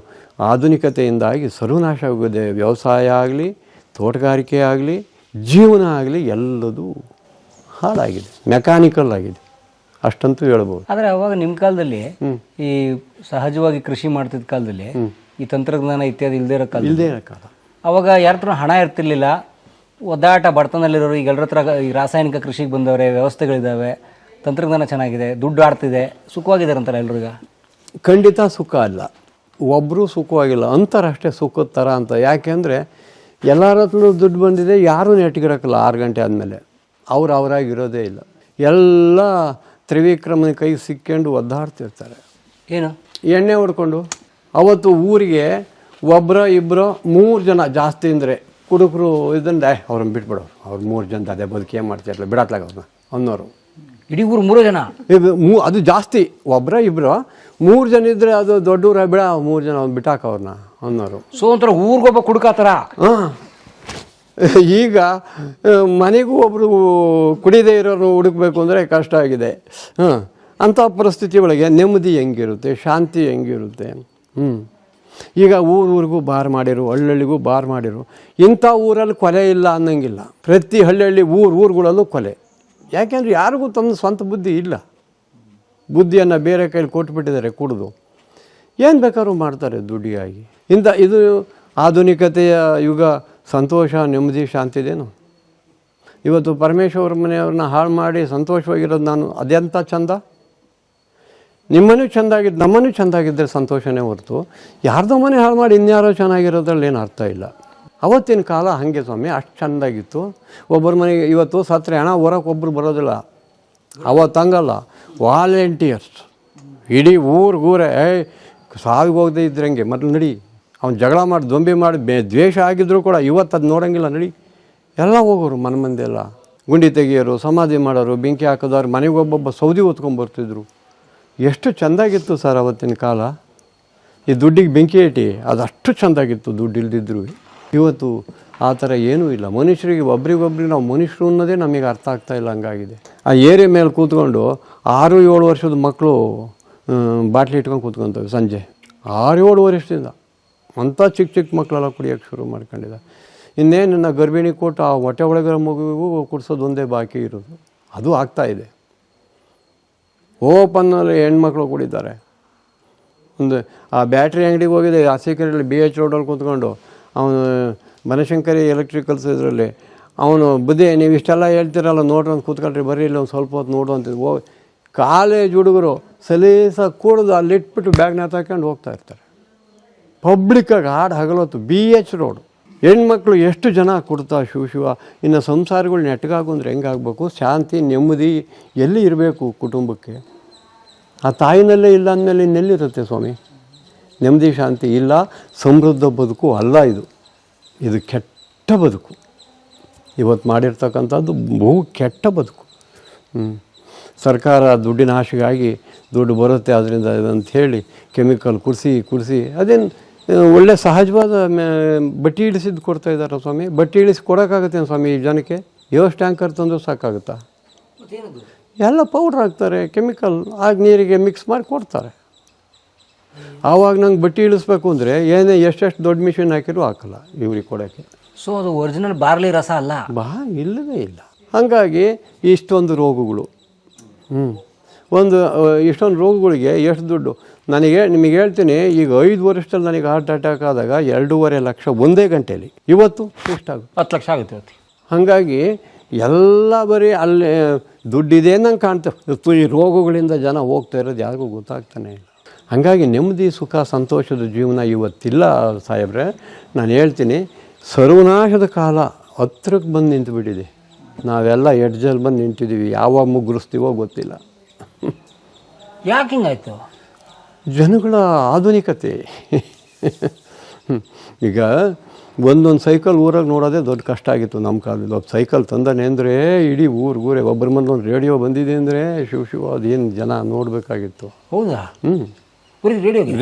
A: ಆಧುನಿಕತೆಯಿಂದಾಗಿ ಸರ್ವನಾಶ ಆಗೋದೆ. ವ್ಯವಸಾಯ ಆಗಲಿ, ತೋಟಗಾರಿಕೆ ಆಗಲಿ, ಜೀವನ ಆಗಲಿ ಎಲ್ಲದೂ ಹಾಳಾಗಿದೆ, ಮೆಕ್ಯಾನಿಕಲ್ ಆಗಿದೆ ಅಷ್ಟಂತೂ ಹೇಳ್ಬೋದು.
B: ಆದರೆ ಅವಾಗ ನಿಮ್ಮ ಕಾಲದಲ್ಲಿ ಈ ಸಹಜವಾಗಿ ಕೃಷಿ ಮಾಡ್ತಿದ್ದ ಕಾಲದಲ್ಲಿ ಈ ತಂತ್ರಜ್ಞಾನ ಇತ್ಯಾದಿ ಇಲ್ಲದೇ ಇರೋ ಕಾಲ ಅವಾಗ ಯಾರ ಹತ್ರ ಹಣ ಇರ್ತಿರ್ಲಿಲ್ಲ. ಒದ್ದಾಟ ಬಡತನದಲ್ಲಿರೋರು ಈಗ ಎಲ್ಲರ ಹತ್ರ ಈ ರಾಸಾಯನಿಕ ಕೃಷಿಗೆ ಬಂದವರೆ, ವ್ಯವಸ್ಥೆಗಳಿದ್ದಾವೆ, ತಂತ್ರಜ್ಞಾನ ಚೆನ್ನಾಗಿದೆ, ದುಡ್ಡು ಆಡ್ತಿದೆ, ಸುಖವಾಗಿದ್ದಾರೆ ಅಂತಾರೆ ಎಲ್ರಿಗ.
A: ಖಂಡಿತ ಸುಖ ಅಲ್ಲ, ಒಬ್ಬರು ಸುಖವಾಗಿಲ್ಲ ಅಂತಾರಷ್ಟೇ ಸುಖದ ಥರ ಅಂತ. ಯಾಕೆಂದರೆ ಎಲ್ಲರ ಹತ್ರ ದುಡ್ಡು ಬಂದಿದೆ, ಯಾರೂ ನೆಟ್ಟಿಗಿರೋಕ್ಕಲ್ಲ 6 ಗಂಟೆ ಆದಮೇಲೆ. ಅವರಾಗಿರೋದೇ ಇಲ್ಲ. ಎಲ್ಲ ತ್ರಿವಿಕ್ರಮನ ಕೈಗೆ ಸಿಕ್ಕೊಂಡು ಒದ್ದಾಡ್ತಿರ್ತಾರೆ.
B: ಏನು
A: ಎಣ್ಣೆ ಹೊಡ್ಕೊಂಡು. ಅವತ್ತು ಊರಿಗೆ ಒಬ್ಬರ 2 3 ಜನ ಜಾಸ್ತಿ ಅಂದರೆ ಕುಡುಕರು ಇದನ್ನು ಅವ್ರನ್ನ ಬಿಟ್ಬಿಡೋರು. ಅವ್ರು 3 ಜನ ಅದೇ ಬದುಕಿ ಏನು ಮಾಡ್ತಿರಲ್ಲ ಬಿಡತ್ಲಾಗ ಅವ್ರನ್ನ ಅನ್ನೋರು.
B: ಇಡೀ ಊರು 3 ಜನ
A: ಅದು ಜಾಸ್ತಿ. ಒಬ್ಬರ 2 3 ಜನ ಇದ್ದರೆ ಅದು ದೊಡ್ಡ ಊರ ಬಿಡ 3 ಜನ ಅವ್ನು ಬಿಟ್ಟಾಕ ಅವ್ರನ್ನ ಅನ್ನೋರು.
B: ಸೊ ಒಂಥರ ಊರಿಗೊಬ್ಬ ಕುಡುಕಾತರ.
A: ಈಗ ಮನೆಗೂ ಒಬ್ಬರು ಕುಡಿದೇ ಇರೋರು ಹುಡುಕಬೇಕು ಅಂದರೆ ಕಷ್ಟ ಆಗಿದೆ. ಅಂಥ ಪರಿಸ್ಥಿತಿ ಒಳಗೆ ನೆಮ್ಮದಿ ಹೆಂಗಿರುತ್ತೆ, ಶಾಂತಿ ಹೆಂಗಿರುತ್ತೆ. ಈಗ ಊರಿಗೂ ಬಾರ್ ಮಾಡಿರು, ಹಳ್ಳಿಗೂ ಬಾರ್ ಮಾಡಿರು. ಇಂಥ ಊರಲ್ಲಿ ಕೊಲೆ ಇಲ್ಲ ಅನ್ನಂಗಿಲ್ಲ. ಪ್ರತಿ ಹಳ್ಳಿ ಊರುಗಳಲ್ಲೂ ಕೊಲೆ. ಯಾಕೆಂದರೆ ಯಾರಿಗೂ ತಮ್ಮ ಸ್ವಂತ ಬುದ್ಧಿ ಇಲ್ಲ. ಬುದ್ಧಿಯನ್ನು ಬೇರೆ ಕೈಲಿ ಕೊಟ್ಬಿಟ್ಟಿದ್ದಾರೆ ಕುಡಿದು. ಏನು ಬೇಕಾದ್ರೂ ಮಾಡ್ತಾರೆ ದುಡ್ಡಿಗಾಗಿ. ಇದು ಆಧುನಿಕತೆಯ ಯುಗ. ಸಂತೋಷ, ನೆಮ್ಮದಿ, ಶಾಂತಿದೇನು? ಇವತ್ತು ಪರಮೇಶ್ವರ ಮನೆಯವ್ರನ್ನ ಹಾಳು ಮಾಡಿ ಸಂತೋಷವಾಗಿರೋದು ನಾನು. ಅದೆಂಥ ಚಂದ. ನಿಮ್ಮನೂ ಚೆಂದಾಗಿದ್ದು, ನಮ್ಮನೂ ಚೆಂದಾಗಿದ್ದರೆ ಸಂತೋಷನೇ ಹೊರತು ಯಾರ್ದೋ ಮನೆ ಹಾಳು ಮಾಡಿ ಇನ್ಯಾರೋ ಚೆನ್ನಾಗಿರೋದ್ರಲ್ಲಿ ಏನು ಅರ್ಥ ಇಲ್ಲ. ಅವತ್ತಿನ ಕಾಲ ಹಾಗೆ ಸ್ವಾಮಿ, ಅಷ್ಟು ಚೆಂದಾಗಿತ್ತು. ಒಬ್ಬರ ಮನೆಗೆ ಇವತ್ತು ಸತ್ರೆ ಹಣ ಹೊರಕ್ಕೆ ಒಬ್ಬರು ಬರೋದಿಲ್ಲ. ಅವತ್ತು ಹಂಗಲ್ಲ, ವಾಲಂಟಿಯರ್ಸ್ ಇಡೀ ಊರೇ ಸಾವಿಗೆ ಹೋಗದೆ ಇದ್ರಂಗೆ ಮೊದಲು ನಡಿ. ಅವ್ನು ಜಗಳ ಮಾಡಿ ದೊಂಬಿ ಮಾಡಿ ದ್ವೇಷ ಆಗಿದ್ದರೂ ಕೂಡ ಇವತ್ತು ಅದು ನೋಡೋಂಗಿಲ್ಲ. ನಡಿ ಎಲ್ಲ ಹೋಗೋರು. ಮನೆ ಮಂದಿಯೆಲ್ಲ ಗುಂಡಿ ತೆಗಿಯೋರು, ಸಮಾಧಿ ಮಾಡೋರು, ಬೆಂಕಿ ಹಾಕೋದವ್ರು, ಮನೆಗೆ ಒಬ್ಬೊಬ್ಬ ಸೌದಿ ಹೊತ್ಕೊಂಡ್ಬರ್ತಿದ್ರು. ಎಷ್ಟು ಚೆಂದಾಗಿತ್ತು ಸರ್ ಅವತ್ತಿನ ಕಾಲ. ಈ ದುಡ್ಡಿಗೆ ಬೆಂಕಿ ಇಟ್ಟು ಅದಷ್ಟು ಚೆಂದಾಗಿತ್ತು ದುಡ್ಡು ಇಲ್ದಿದ್ರು. ಇವತ್ತು ಆ ಥರ ಏನೂ ಇಲ್ಲ. ಮನುಷ್ಯರಿಗೆ ಒಬ್ರಿಗೊಬ್ರಿಗೆ ನಾವು ಮನುಷ್ಯರು ಅನ್ನೋದೇ ನಮಗೆ ಅರ್ಥ ಆಗ್ತಾಯಿಲ್ಲ. ಹಂಗಾಗಿದೆ. ಆ ಏರಿಯ ಮೇಲೆ ಕೂತ್ಕೊಂಡು 6-7 ವರ್ಷದ ಮಕ್ಕಳು ಬಾಟ್ಲಿ ಇಟ್ಕೊಂಡು ಕೂತ್ಕೊತವೆ ಸಂಜೆ 6-7 ವರ್ಷದಿಂದ. ಅಂಥ ಚಿಕ್ಕ ಮಕ್ಕಳೆಲ್ಲ ಕುಡಿಯೋಕ್ಕೆ ಶುರು ಮಾಡ್ಕೊಂಡಿದ್ದ. ಇನ್ನೇನು ಗರ್ಭಿಣಿ ಕೊಟ್ಟು ಆ ಹೊಟ್ಟೆ ಒಳಗಿರೋ ಮಗುವಿಗೂ ಕುಡಿಸೋದು ಒಂದೇ ಬಾಕಿ ಇರೋದು. ಅದು ಆಗ್ತಾಯಿದೆ. ಓಪನ್ನಲ್ಲಿ ಹೆಣ್ಮಕ್ಳು ಕುಡಿತಾರೆ. ಒಂದು ಆ ಬ್ಯಾಟ್ರಿ ಅಂಗಡಿಗೆ ಹೋಗಿದೆ ಆಸೀಕರಲ್ಲಿ BH ರೋಡಲ್ಲಿ ಕೂತ್ಕೊಂಡು. ಅವನು ಬನಶಂಕರಿ ಎಲೆಕ್ಟ್ರಿಕಲ್ಸ್ ಇದರಲ್ಲಿ ಅವನು ಬುದ್ಧಿ ನೀವು ಇಷ್ಟೆಲ್ಲ ಹೇಳ್ತಿರಲ್ಲ ನೋಡ್ರಿ ಅಂತ ಕೂತ್ಕೊಳ್ರಿ, ಬರ್ರಿ ಇಲ್ಲ ಒಂದು ಸ್ವಲ್ಪ ಹೊತ್ತು ನೋಡು ಅಂತಿದ್ದು. ಕಾಲೇಜ್ ಹುಡುಗರು ಸಲೀಸಾಗಿ ಕೂಡಿದು ಅಲ್ಲಿಟ್ಬಿಟ್ಟು ಬ್ಯಾಗ್ನ ತಗೊಂಡು ಹೋಗ್ತಾ ಇರ್ತಾರೆ. ಪಬ್ಲಿಕ್ಕಾಗಿ ಹಗಲೊತ್ತು BH ರೋಡು. ಹೆಣ್ಮಕ್ಳು ಎಷ್ಟು ಜನ ಕೊಡ್ತಾ ಶಿವ. ಇನ್ನು ಸಂಸಾರಗಳು ನೆಟ್ಟಗಾಗು ಅಂದರೆ ಹೆಂಗಾಗಬೇಕು? ಶಾಂತಿ ನೆಮ್ಮದಿ ಎಲ್ಲಿ ಇರಬೇಕು ಕುಟುಂಬಕ್ಕೆ? ಆ ತಾಯಿನಲ್ಲೇ ಇಲ್ಲ ಅಂದಮೇಲೆ ಇನ್ನೆಲ್ಲಿರುತ್ತೆ ಸ್ವಾಮಿ? ನೆಮ್ಮದಿ ಶಾಂತಿ ಇಲ್ಲ. ಸಮೃದ್ಧ ಬದುಕು ಅಲ್ಲ ಇದು ಕೆಟ್ಟ ಬದುಕು. ಇವತ್ತು ಮಾಡಿರ್ತಕ್ಕಂಥದ್ದು ಬಹು ಕೆಟ್ಟ ಬದುಕು. ಸರ್ಕಾರ ದುಡ್ಡಿನ ಆಶೆಗಾಗಿ ದುಡ್ಡು ಬರುತ್ತೆ ಅದರಿಂದ ಅಂತ ಹೇಳಿ ಕೆಮಿಕಲ್ ಕುಡಿಸಿ ಅದೇನು ಒಳ್ಳೆ ಸಹಜವಾದ ಬಟ್ಟಿ ಇಳಿಸಿದ್ದು ಕೊಡ್ತಾಯಿದ್ದಾರೆ ಸ್ವಾಮಿ. ಬಟ್ಟಿ ಇಳಿಸಿ ಕೊಡೋಕ್ಕಾಗತ್ತೇನು ಸ್ವಾಮಿ ಈ ಜನಕ್ಕೆ? ಎಷ್ಟು ಟ್ಯಾಂಕರ್ ತಂದರೂ ಸಾಕಾಗುತ್ತಾ? ಎಲ್ಲ ಪೌಡ್ರ್ ಹಾಕ್ತಾರೆ, ಕೆಮಿಕಲ್ ಆಗಿ ನೀರಿಗೆ ಮಿಕ್ಸ್ ಮಾಡಿ ಕೊಡ್ತಾರೆ. ಆವಾಗ ನಂಗೆ ಬಟ್ಟೆ ಇಳಿಸ್ಬೇಕು ಅಂದರೆ ಏನೇ ಎಷ್ಟೆಷ್ಟು ದೊಡ್ಡ ಮಿಷಿನ್ ಹಾಕಿರೂ ಹಾಕಲ್ಲ ಇವ್ರಿಗೆ ಕೊಡೋಕ್ಕೆ.
B: ಸೊ ಅದು ಒರಿಜಿನಲ್ ಬಾರ್ಲಿ ರಸ ಅಲ್ಲ.
A: ಇಲ್ಲವೇ ಇಲ್ಲ. ಹಾಗಾಗಿ ಇಷ್ಟೊಂದು ರೋಗಗಳು. ಒಂದು ಇಷ್ಟೊಂದು ರೋಗಗಳಿಗೆ ಎಷ್ಟು ದುಡ್ಡು. ನಿಮಗೆ ಹೇಳ್ತೀನಿ, ಈಗ 5 ವರ್ಷದಲ್ಲಿ ನನಗೆ ಹಾರ್ಟ್ ಅಟ್ಯಾಕ್ ಆದಾಗ 2.5 ಲಕ್ಷ ಒಂದೇ ಗಂಟೆಯಲ್ಲಿ. ಇವತ್ತು ಎಷ್ಟಾಗುತ್ತೆ?
B: 10 ಲಕ್ಷ ಆಗುತ್ತೆ.
A: ಹಾಗಾಗಿ ಎಲ್ಲ ಬರೀ ಅಲ್ಲಿ ದುಡ್ಡಿದೆ ನಂಗೆ ಕಾಣ್ತೇವೆ. ಈ ರೋಗಗಳಿಂದ ಜನ ಹೋಗ್ತಾ ಇರೋದು ಯಾರಿಗೂ ಗೊತ್ತಾಗ್ತಾನೆ ಇಲ್ಲ. ಹಾಗಾಗಿ ನೆಮ್ಮದಿ ಸುಖ ಸಂತೋಷದ ಜೀವನ ಇವತ್ತಿಲ್ಲ ಸಾಹೇಬ್ರೆ. ನಾನು ಹೇಳ್ತೀನಿ, ಸರ್ವನಾಶದ ಕಾಲ ಹತ್ರಕ್ಕೆ ಬಂದು ನಿಂತುಬಿಟ್ಟಿದೆ. ನಾವೆಲ್ಲ ಎಡ್ಜಲ್ಲಿ ಬಂದು ನಿಂತಿದ್ದೀವಿ. ಯಾವಾಗ ಮುಗ್ಗಿಸ್ತೀವೋ ಗೊತ್ತಿಲ್ಲ.
B: ಯಾಕೆ ಹಿಂಗಾಯ್ತು?
A: ಜನಗಳ ಆಧುನಿಕತೆ. ಈಗ ಒಂದೊಂದು ಸೈಕಲ್ ಊರಾಗ ನೋಡೋದೇ ದೊಡ್ಡ ಕಷ್ಟ ಆಗಿತ್ತು ನಮ್ಮ ಕಾಲದಲ್ಲಿ. ಒಬ್ಬ ಸೈಕಲ್ ತಂದಾನೆ ಅಂದರೆ ಇಡೀ ಊರೇ ಒಬ್ಬರ ಮನೇಲಿ ಒಂದು ರೇಡಿಯೋ ಬಂದಿದೆ ಅಂದರೆ ಶಿವ ಅದೇನು ಜನ ನೋಡಬೇಕಾಗಿತ್ತು.
B: ಹೌದಾ?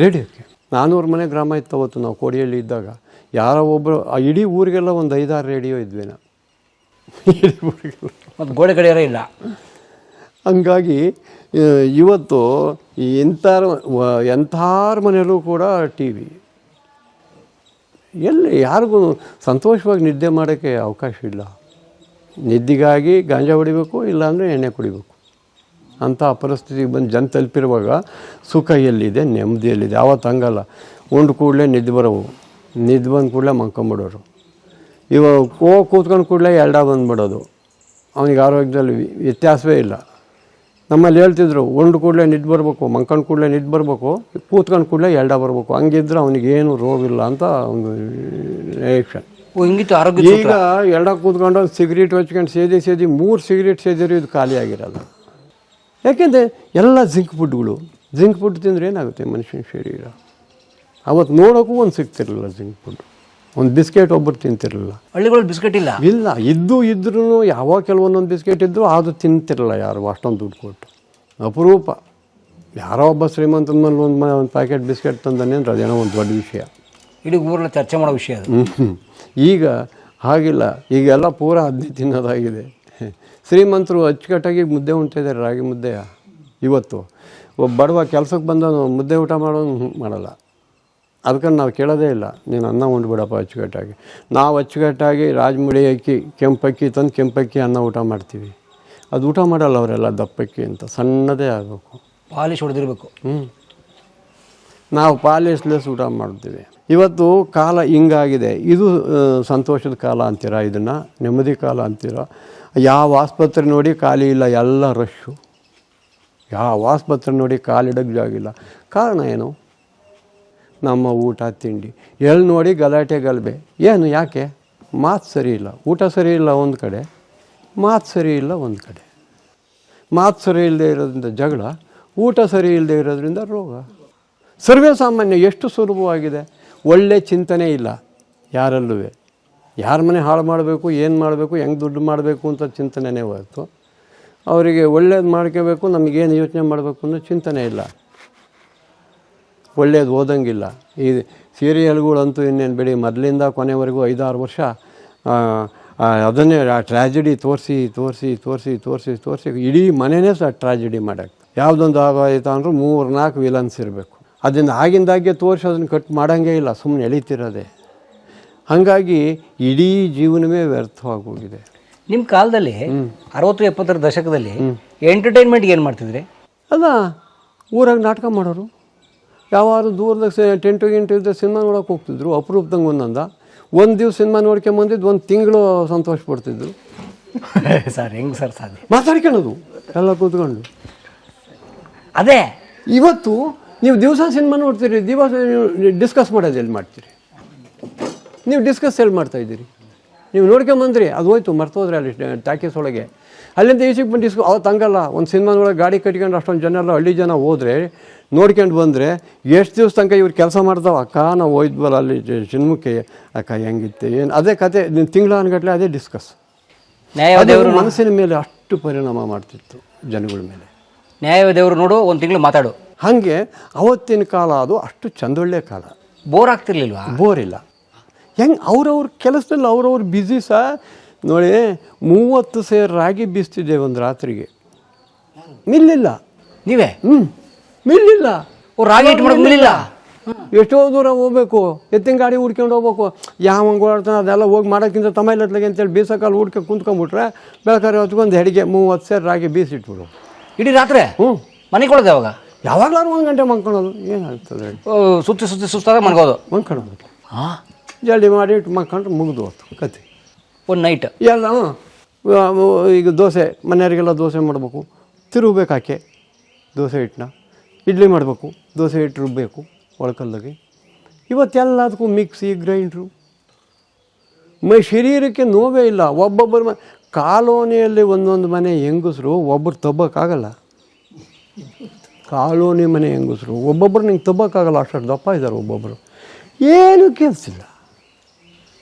A: ರೇಡಿಯೋಕ್ಕೆ 400 ಮನೆ ಗ್ರಾಮ ಇತ್ತು ಅವತ್ತು ನಾವು ಕೋಡಿಯಲ್ಲಿ ಇದ್ದಾಗ. ಯಾರೋ ಒಬ್ಬರು ಇಡೀ ಊರಿಗೆಲ್ಲ ಒಂದು 5-6 ರೇಡಿಯೋ ಇದ್ವೇನ. ಇಡೀ ಊರಿಗೆಲ್ಲ
B: ಮತ್ತು ಗೋಡೆ ಗಡಿಯಾರ ಇಲ್ಲ.
A: ಹಂಗಾಗಿ ಇವತ್ತು ಎಂಥಾರ ಮನೆಯಲ್ಲೂ ಕೂಡ ಟಿ ವಿ. ಎಲ್ಲಿ ಯಾರಿಗೂ ಸಂತೋಷವಾಗಿ ನಿದ್ದೆ ಮಾಡೋಕ್ಕೆ ಅವಕಾಶ ಇಲ್ಲ. ನಿದ್ದೆಗಾಗಿ ಗಾಂಜಾ ಹೊಡಿಬೇಕು, ಇಲ್ಲಾಂದರೆ ಎಣ್ಣೆ ಕುಡಿಬೇಕು. ಅಂಥ ಪರಿಸ್ಥಿತಿಗೆ ಬಂದು ಜನ ತಲುಪಿರುವಾಗ ಸುಖ ಎಲ್ಲಿದೆ, ನೆಮ್ಮದಿ ಎಲ್ಲಿದೆ? ಆವತ್ತು ಹಂಗಲ್ಲ. ಉಂಡು ಕೂಡಲೇ ನಿದ್ದೆ ಬರೋವು, ನಿದ್ದೆ ಬಂದ ಕೂಡಲೇ ಮಲ್ಕೊಂಬಿಡೋರು. ಇವಾಗ ಕೂತ್ಕೊಂಡು ಕೂಡಲೇ ಬಂದುಬಿಡೋದು. ಅವನಿಗೆ ಆರೋಗ್ಯದಲ್ಲಿ ವ್ಯತ್ಯಾಸವೇ ಇಲ್ಲ. ನಮ್ಮಲ್ಲಿ ಹೇಳ್ತಿದ್ರು, ಉಂಡು ಕೂಡಲೇ ನಿದ್ದೆ ಬರಬೇಕು, ಮಂಕೊಂಡು ಕೂಡಲೇ ನಿದ್ದೆ ಬರಬೇಕು, ಕೂತ್ಕೊಂಡು ಕೂಡಲೇ ಬರಬೇಕು. ಹಂಗಿದ್ರೆ ಅವನಿಗೇನು ರೋಗ ಇಲ್ಲ ಅಂತ ಒಂದು ರಿಯಾಕ್ಷನ್. ಈಗ ಕೂತ್ಕೊಂಡು ಸಿಗರೇಟ್ ಹಚ್ಕೊಂಡು ಸೇದಿ 3 ಸಿಗರೇಟ್ ಸೇದಿರು ಇದು ಖಾಲಿ ಆಗಿರಲ್ಲ. ಯಾಕೆಂದರೆ ಎಲ್ಲ ಜಿಂಕ್ ಫುಡ್ಗಳು. ಜಿಂಕ್ ಫುಡ್ ತಿಂದರೆ ಏನಾಗುತ್ತೆ ಮನುಷ್ಯನ ಶರೀರ? ಅವತ್ತು ನೋಡೋಕ್ಕೂ ಒಂದು ಸಿಗ್ತಿರಲಿಲ್ಲ ಜಿಂಕ್ ಫುಡ್. ಒಂದು ಬಿಸ್ಕೆಟ್ ಒಬ್ಬರು ತಿಂತಿರಲಿಲ್ಲ.
B: ಹಳ್ಳಿಗಳು ಬಿಸ್ಕೆಟ್ ಇಲ್ಲ.
A: ಇದ್ರೂ ಯಾವಾಗ ಕೆಲವೊಂದೊಂದು ಬಿಸ್ಕೆಟ್ ಇದ್ದರೂ ಅದು ತಿಂತಿರಲ್ಲ ಯಾರು ಅಷ್ಟೊಂದು ದುಡ್ಡು ಕೊಟ್ಟು. ಅಪರೂಪ. ಯಾರೋ ಒಬ್ಬ ಶ್ರೀಮಂತನ ಮೇಲೆ ಒಂದು ಪ್ಯಾಕೆಟ್ ಬಿಸ್ಕೆಟ್ ತಂದಾನೆ ಅಂದರೆ ಅದೇನೋ ಒಂದು ದೊಡ್ಡ ವಿಷಯ,
B: ಇಡೀ ಊರಲ್ಲಿ ಚರ್ಚೆ ಮಾಡೋ ವಿಷಯ ಅದು.
A: ಈಗ ಹಾಗಿಲ್ಲ. ಈಗೆಲ್ಲ ಪೂರ ಅದನ್ನೇ ತಿನ್ನೋದಾಗಿದೆ. ಶ್ರೀಮಂತರು ಅಚ್ಚುಕಟ್ಟಾಗಿ ಮುದ್ದೆ ಉಣ್ತಿದ್ದಾರೆ, ರಾಗಿ ಮುದ್ದೆಯ. ಇವತ್ತು ಒಬ್ಬ ಬಡವ ಕೆಲಸಕ್ಕೆ ಬಂದ ಮುದ್ದೆ ಊಟ ಮಾಡೋನು ಮಾಡಲ್ಲ. ಅದಕ್ಕೆ ನಾವು ಕೇಳೋದೇ ಇಲ್ಲ, ನೀನು ಅನ್ನ ಉಂಡ್ಬಿಡಪ್ಪ ಅಚ್ಚುಕಟ್ಟಾಗಿ. ನಾವು ಅಚ್ಚುಕಟ್ಟಾಗಿ ರಾಜಮುಡಿ ಅಕ್ಕಿ, ಕೆಂಪಕ್ಕಿ ತಂದು ಕೆಂಪಕ್ಕಿ ಅನ್ನ ಊಟ ಮಾಡ್ತೀವಿ. ಅದು ಊಟ ಮಾಡಲ್ಲ ಅವರೆಲ್ಲ, ದಪ್ಪಕ್ಕಿ ಅಂತ ಸಣ್ಣದೇ ಆಗಬೇಕು,
B: ಪಾಲಿಶ್ ಹೊಡೆದಿರಬೇಕು.
A: ನಾವು ಪಾಲಿಶ್ಲೆಸ್ ಊಟ ಮಾಡ್ತೀವಿ. ಇವತ್ತು ಕಾಲ ಹಿಂಗಾಗಿದೆ. ಇದು ಸಂತೋಷದ ಕಾಲ ಅಂತೀರ, ಇದನ್ನು ನೆಮ್ಮದಿ ಕಾಲ ಅಂತೀರ? ಯಾವ ಆಸ್ಪತ್ರೆ ನೋಡಿ ಖಾಲಿ ಇಲ್ಲ, ಎಲ್ಲ ರಶ್ಶು. ಯಾವ ಆಸ್ಪತ್ರೆ ನೋಡಿ ಕಾಲಿಡೋಕ್ಕೆ ಜಾಗಿಲ್ಲ. ಕಾರಣ ಏನು? ನಮ್ಮ ಊಟ ತಿಂಡಿ. ಎಲ್ಲಿ ನೋಡಿ ಗಲಾಟೆ ಗಲಭೆ. ಏನು? ಯಾಕೆ? ಮಾತು ಸರಿ ಇಲ್ಲ, ಊಟ ಸರಿ ಇಲ್ಲ ಒಂದು ಕಡೆ, ಮಾತು ಸರಿ ಇಲ್ಲ ಒಂದು ಕಡೆ. ಮಾತು ಸರಿ ಇಲ್ಲದೆ ಇರೋದ್ರಿಂದ ಜಗಳ, ಊಟ ಸರಿ ಇಲ್ಲದೆ ಇರೋದ್ರಿಂದ ರೋಗ. ಸರ್ವೇ ಸಾಮಾನ್ಯ. ಎಷ್ಟು ಸುಲಭವಾಗಿದೆ. ಒಳ್ಳೆ ಚಿಂತನೆ ಇಲ್ಲ ಯಾರಲ್ಲೂ. ಯಾರ ಮನೆ ಹಾಳು ಮಾಡಬೇಕು, ಏನು ಮಾಡಬೇಕು, ಹೆಂಗೆ ದುಡ್ಡು ಮಾಡಬೇಕು ಅಂತ ಚಿಂತನೆನೇ ಹೊರತು ಅವರಿಗೆ ಒಳ್ಳೇದು ಮಾಡ್ಕೋಬೇಕು, ನಮಗೇನು ಯೋಚನೆ ಮಾಡಬೇಕು ಅನ್ನೋ ಚಿಂತನೆ ಇಲ್ಲ. ಒಳ್ಳೇದು ಓದಂಗಿಲ್ಲ. ಈ ಸೀರಿಯಲ್ಗಳಂತೂ ಇನ್ನೇನು ಬಿಡಿ, ಮೊದಲಿಂದ ಕೊನೆವರೆಗೂ 5-6 ವರ್ಷ ಅದನ್ನೇ ಆ ಟ್ರ್ಯಾಜಿಡಿ ತೋರಿಸಿ ತೋರಿಸಿ ತೋರಿಸಿ ತೋರಿಸಿ ತೋರಿಸಿ ಇಡೀ ಮನೆಯೇ ಸಹ ಟ್ರ್ಯಾಜಿಡಿ ಮಾಡೋಕ್ಕೆ. ಯಾವುದೊಂದು ಆಗೋಯ್ತು ಅಂದ್ರೆ 3-4 ವಿಲನ್ಸ್ ಇರಬೇಕು. ಅದನ್ನು ಆಗಿಂದಾಗೆ ತೋರಿಸಿ ಅದನ್ನು ಕಟ್ ಮಾಡೋಂಗೇ ಇಲ್ಲ, ಸುಮ್ಮನೆ ಎಳಿತಿರೋದೆ. ಹಾಗಾಗಿ ಇಡೀ ಜೀವನವೇ ವ್ಯರ್ಥವಾಗೋಗಿದೆ.
B: ನಿಮ್ಮ ಕಾಲದಲ್ಲಿ 60-70ರ ದಶಕದಲ್ಲಿ ಎಂಟರ್ಟೈನ್ಮೆಂಟ್ಗೆ ಏನು ಮಾಡ್ತಿದ್ರಿ?
A: ಅಲ್ಲ, ಊರಾಗ ನಾಟಕ ಮಾಡೋರು. ಯಾವಾರು ದೂರದಾಗ ಟೆಂಟು ಇದ್ದ ಸಿನಿಮಾ ನೋಡೋಕೆ ಹೋಗ್ತಿದ್ರು. ಅಪರೂಪದಂಗೆ ಒಂದು ದಿವ್ಸ ಸಿನಿಮಾ ನೋಡ್ಕೊಂಬಂದಿದ್ದು 1 ತಿಂಗಳು ಸಂತೋಷ ಪಡ್ತಿದ್ರು.
B: ಸರ್ ಹೆಂಗೆ ಸರ್ ಸಾಧ್ಯ?
A: ಮಾತಾಡ್ಕೊಳ್ಳೋದು ಎಲ್ಲ ಕೂತ್ಕೊಂಡು.
B: ಅದೇ
A: ಇವತ್ತು ನೀವು ದಿವಸ ಸಿನಿಮಾ ನೋಡ್ತೀರಿ, ದಿವಸ ಡಿಸ್ಕಸ್ ಮಾಡೋದು ಎಲ್ಲಿ ಮಾಡ್ತೀರಿ? ನೀವು ಡಿಸ್ಕಸ್ ಎಲ್ಲಿ ಮಾಡ್ತಾಯಿದ್ದೀರಿ? ನೀವು ನೋಡ್ಕೊಂಬಂದ್ರಿ, ಅದು ಹೋಯ್ತು, ಮರ್ತೋದ್ರಿ ಅಲ್ಲಿ ಟಾಕೀಸ್ ಒಳಗೆ. ಅಲ್ಲಿಂದ ಈಚೆಗೆ ಬಂದು ಅವತ್ತು ಹಂಗಲ್ಲ. ಒಂದು ಸಿನಿಮಾದೊಳಗೆ ಗಾಡಿ ಕಟ್ಕೊಂಡು ಅಷ್ಟೊಂದು ಜನ ಎಲ್ಲ ಹಳ್ಳಿ ಜನ ಹೋದರೆ ನೋಡ್ಕೊಂಡು ಬಂದರೆ ಎಷ್ಟು ದಿವಸ ತನಕ ಇವ್ರು ಕೆಲಸ ಮಾಡ್ತಾವೆ. ಅಕ್ಕ ನಾವು ಹೋಯ್ದ್ವಲ್ಲ ಅಲ್ಲಿ ಸಿನಿಮಕ್ಕೆ, ಅಕ್ಕ ಹೆಂಗಿತ್ತೆ ಏನು ಅದೇ ಕತೆ, ತಿಂಗಳ ಅನ್ಗಟ್ಲೆ ಅದೇ ಡಿಸ್ಕಸ್. ನ್ಯಾಯವಾದವರು ಮನಸ್ಸಿನ ಮೇಲೆ ಅಷ್ಟು ಪರಿಣಾಮ ಮಾಡ್ತಿತ್ತು ಜನಗಳ ಮೇಲೆ.
B: ನ್ಯಾಯವಾದವರು ನೋಡು, 1 ತಿಂಗಳು ಮಾತಾಡು.
A: ಹಾಗೆ ಅವತ್ತಿನ ಕಾಲ ಅದು ಅಷ್ಟು ಚಂದೊಳ್ಳೆ ಕಾಲ.
B: ಬೋರ್ ಆಗ್ತಿರ್ಲಿಲ್ವಾ?
A: ಬೋರಿಲ್ಲ. ಹೆಂಗೆ ಅವ್ರವ್ರ ಕೆಲಸದಲ್ಲಿ ಅವ್ರವ್ರು ಬ್ಯುಸಿ ಸಹ. ನೋಡಿ, 30 ಸೇರು ರಾಗಿ ಬೀಸ್ತಿದ್ದೆ ಒಂದು ರಾತ್ರಿಗೆ. ಮಿಲ್ಲಿಲ್ಲ.
B: ನೀವೇ?
A: ಮಿಲ್ಲಿಲ್ಲ.
B: ರಾಗಿ ಹಿಟ್ಟು ಮಾಡಲಿಲ್ಲ.
A: ಎಷ್ಟೋ ದೂರ ಹೋಗ್ಬೇಕು, ಎತ್ತಿನ ಗಾಡಿ ಹುಡ್ಕೊಂಡು ಹೋಗ್ಬೇಕು. ಯಾವ ಓಡಾಡ್ತಾನೆ ಅದೆಲ್ಲ ಹೋಗಿ ಮಾಡೋಕ್ಕಿಂತ ತಮೈಲತ್ಲಾಗೆ ಅಂತೇಳಿ ಬೀಸೋಕಾಲು ಹುಡ್ಕೊಂಡು ಕುಂತ್ಕೊಂಡ್ಬಿಟ್ರೆ ಬೇಕಾದ್ರೆ ಹೊತ್ಕೊಂಡು ಹೆಡಿಗೆ 30 ಸೇರು ರಾಗಿ ಬೀಸಿಟ್ಬಿಡು.
B: ಇಡೀ ರಾತ್ರಿ ಮನೆಗೆ ಕೊಡೋದು ಯಾವಾಗ?
A: ಯಾವಾಗಲಾರು 1 ಗಂಟೆ ಮಲ್ಕೊಳೋದು. ಏನಾಗ್ತದೆ
B: ಸುತ್ತಿ ಸುತ್ತಿ ಸುಸ್ತಾಗ ಮನ್ಕೋದು.
A: ಮಲ್ಕೊಳೋದು ಜಲ್ದಿ ಮಾಡಿ ಇಟ್ಟು ಮಲ್ಕೊಂಡ್ರೆ ಮುಗಿದು ಹೋಯ್ತು ಕತೆ.
B: ಒಂದು ನೈಟ್
A: ಎಲ್ಲ ಈಗ ದೋಸೆ ಮನೆಯವರಿಗೆಲ್ಲ ದೋಸೆ ಮಾಡಬೇಕು, ತಿರುಗಬೇಕು ಹಾಕಿ ದೋಸೆ ಹಿಟ್ಟನ್ನ. ಇಡ್ಲಿ ಮಾಡಬೇಕು, ದೋಸೆ ಹಿಟ್ಟು ರುಬ್ಬಬೇಕು ಒಳಕಲ್ದಾಗೆ. ಇವತ್ತೆಲ್ಲದಕ್ಕೂ ಮಿಕ್ಸಿ ಗ್ರೈಂಡ್ರು. ಶರೀರಕ್ಕೆ ನೋವೇ ಇಲ್ಲ. ಒಬ್ಬೊಬ್ಬರು ಕಾಲೋನಿಯಲ್ಲಿ ಒಂದೊಂದು ಮನೆ ಹೆಂಗಸರು ಒಬ್ಬರು ತಬ್ಬಕ್ಕಾಗಲ್ಲ. ಕಾಲೋನಿ ಮನೆ ಹೆಂಗಸರು ಒಬ್ಬೊಬ್ಬರು ನಿಂಗೆ ತಬ್ಬಕ್ಕಾಗಲ್ಲ, ಅಷ್ಟು ದಪ್ಪ ಇದ್ದಾರೆ ಒಬ್ಬೊಬ್ಬರು. ಏನೂ ಕೆಲಸಿಲ್ಲ.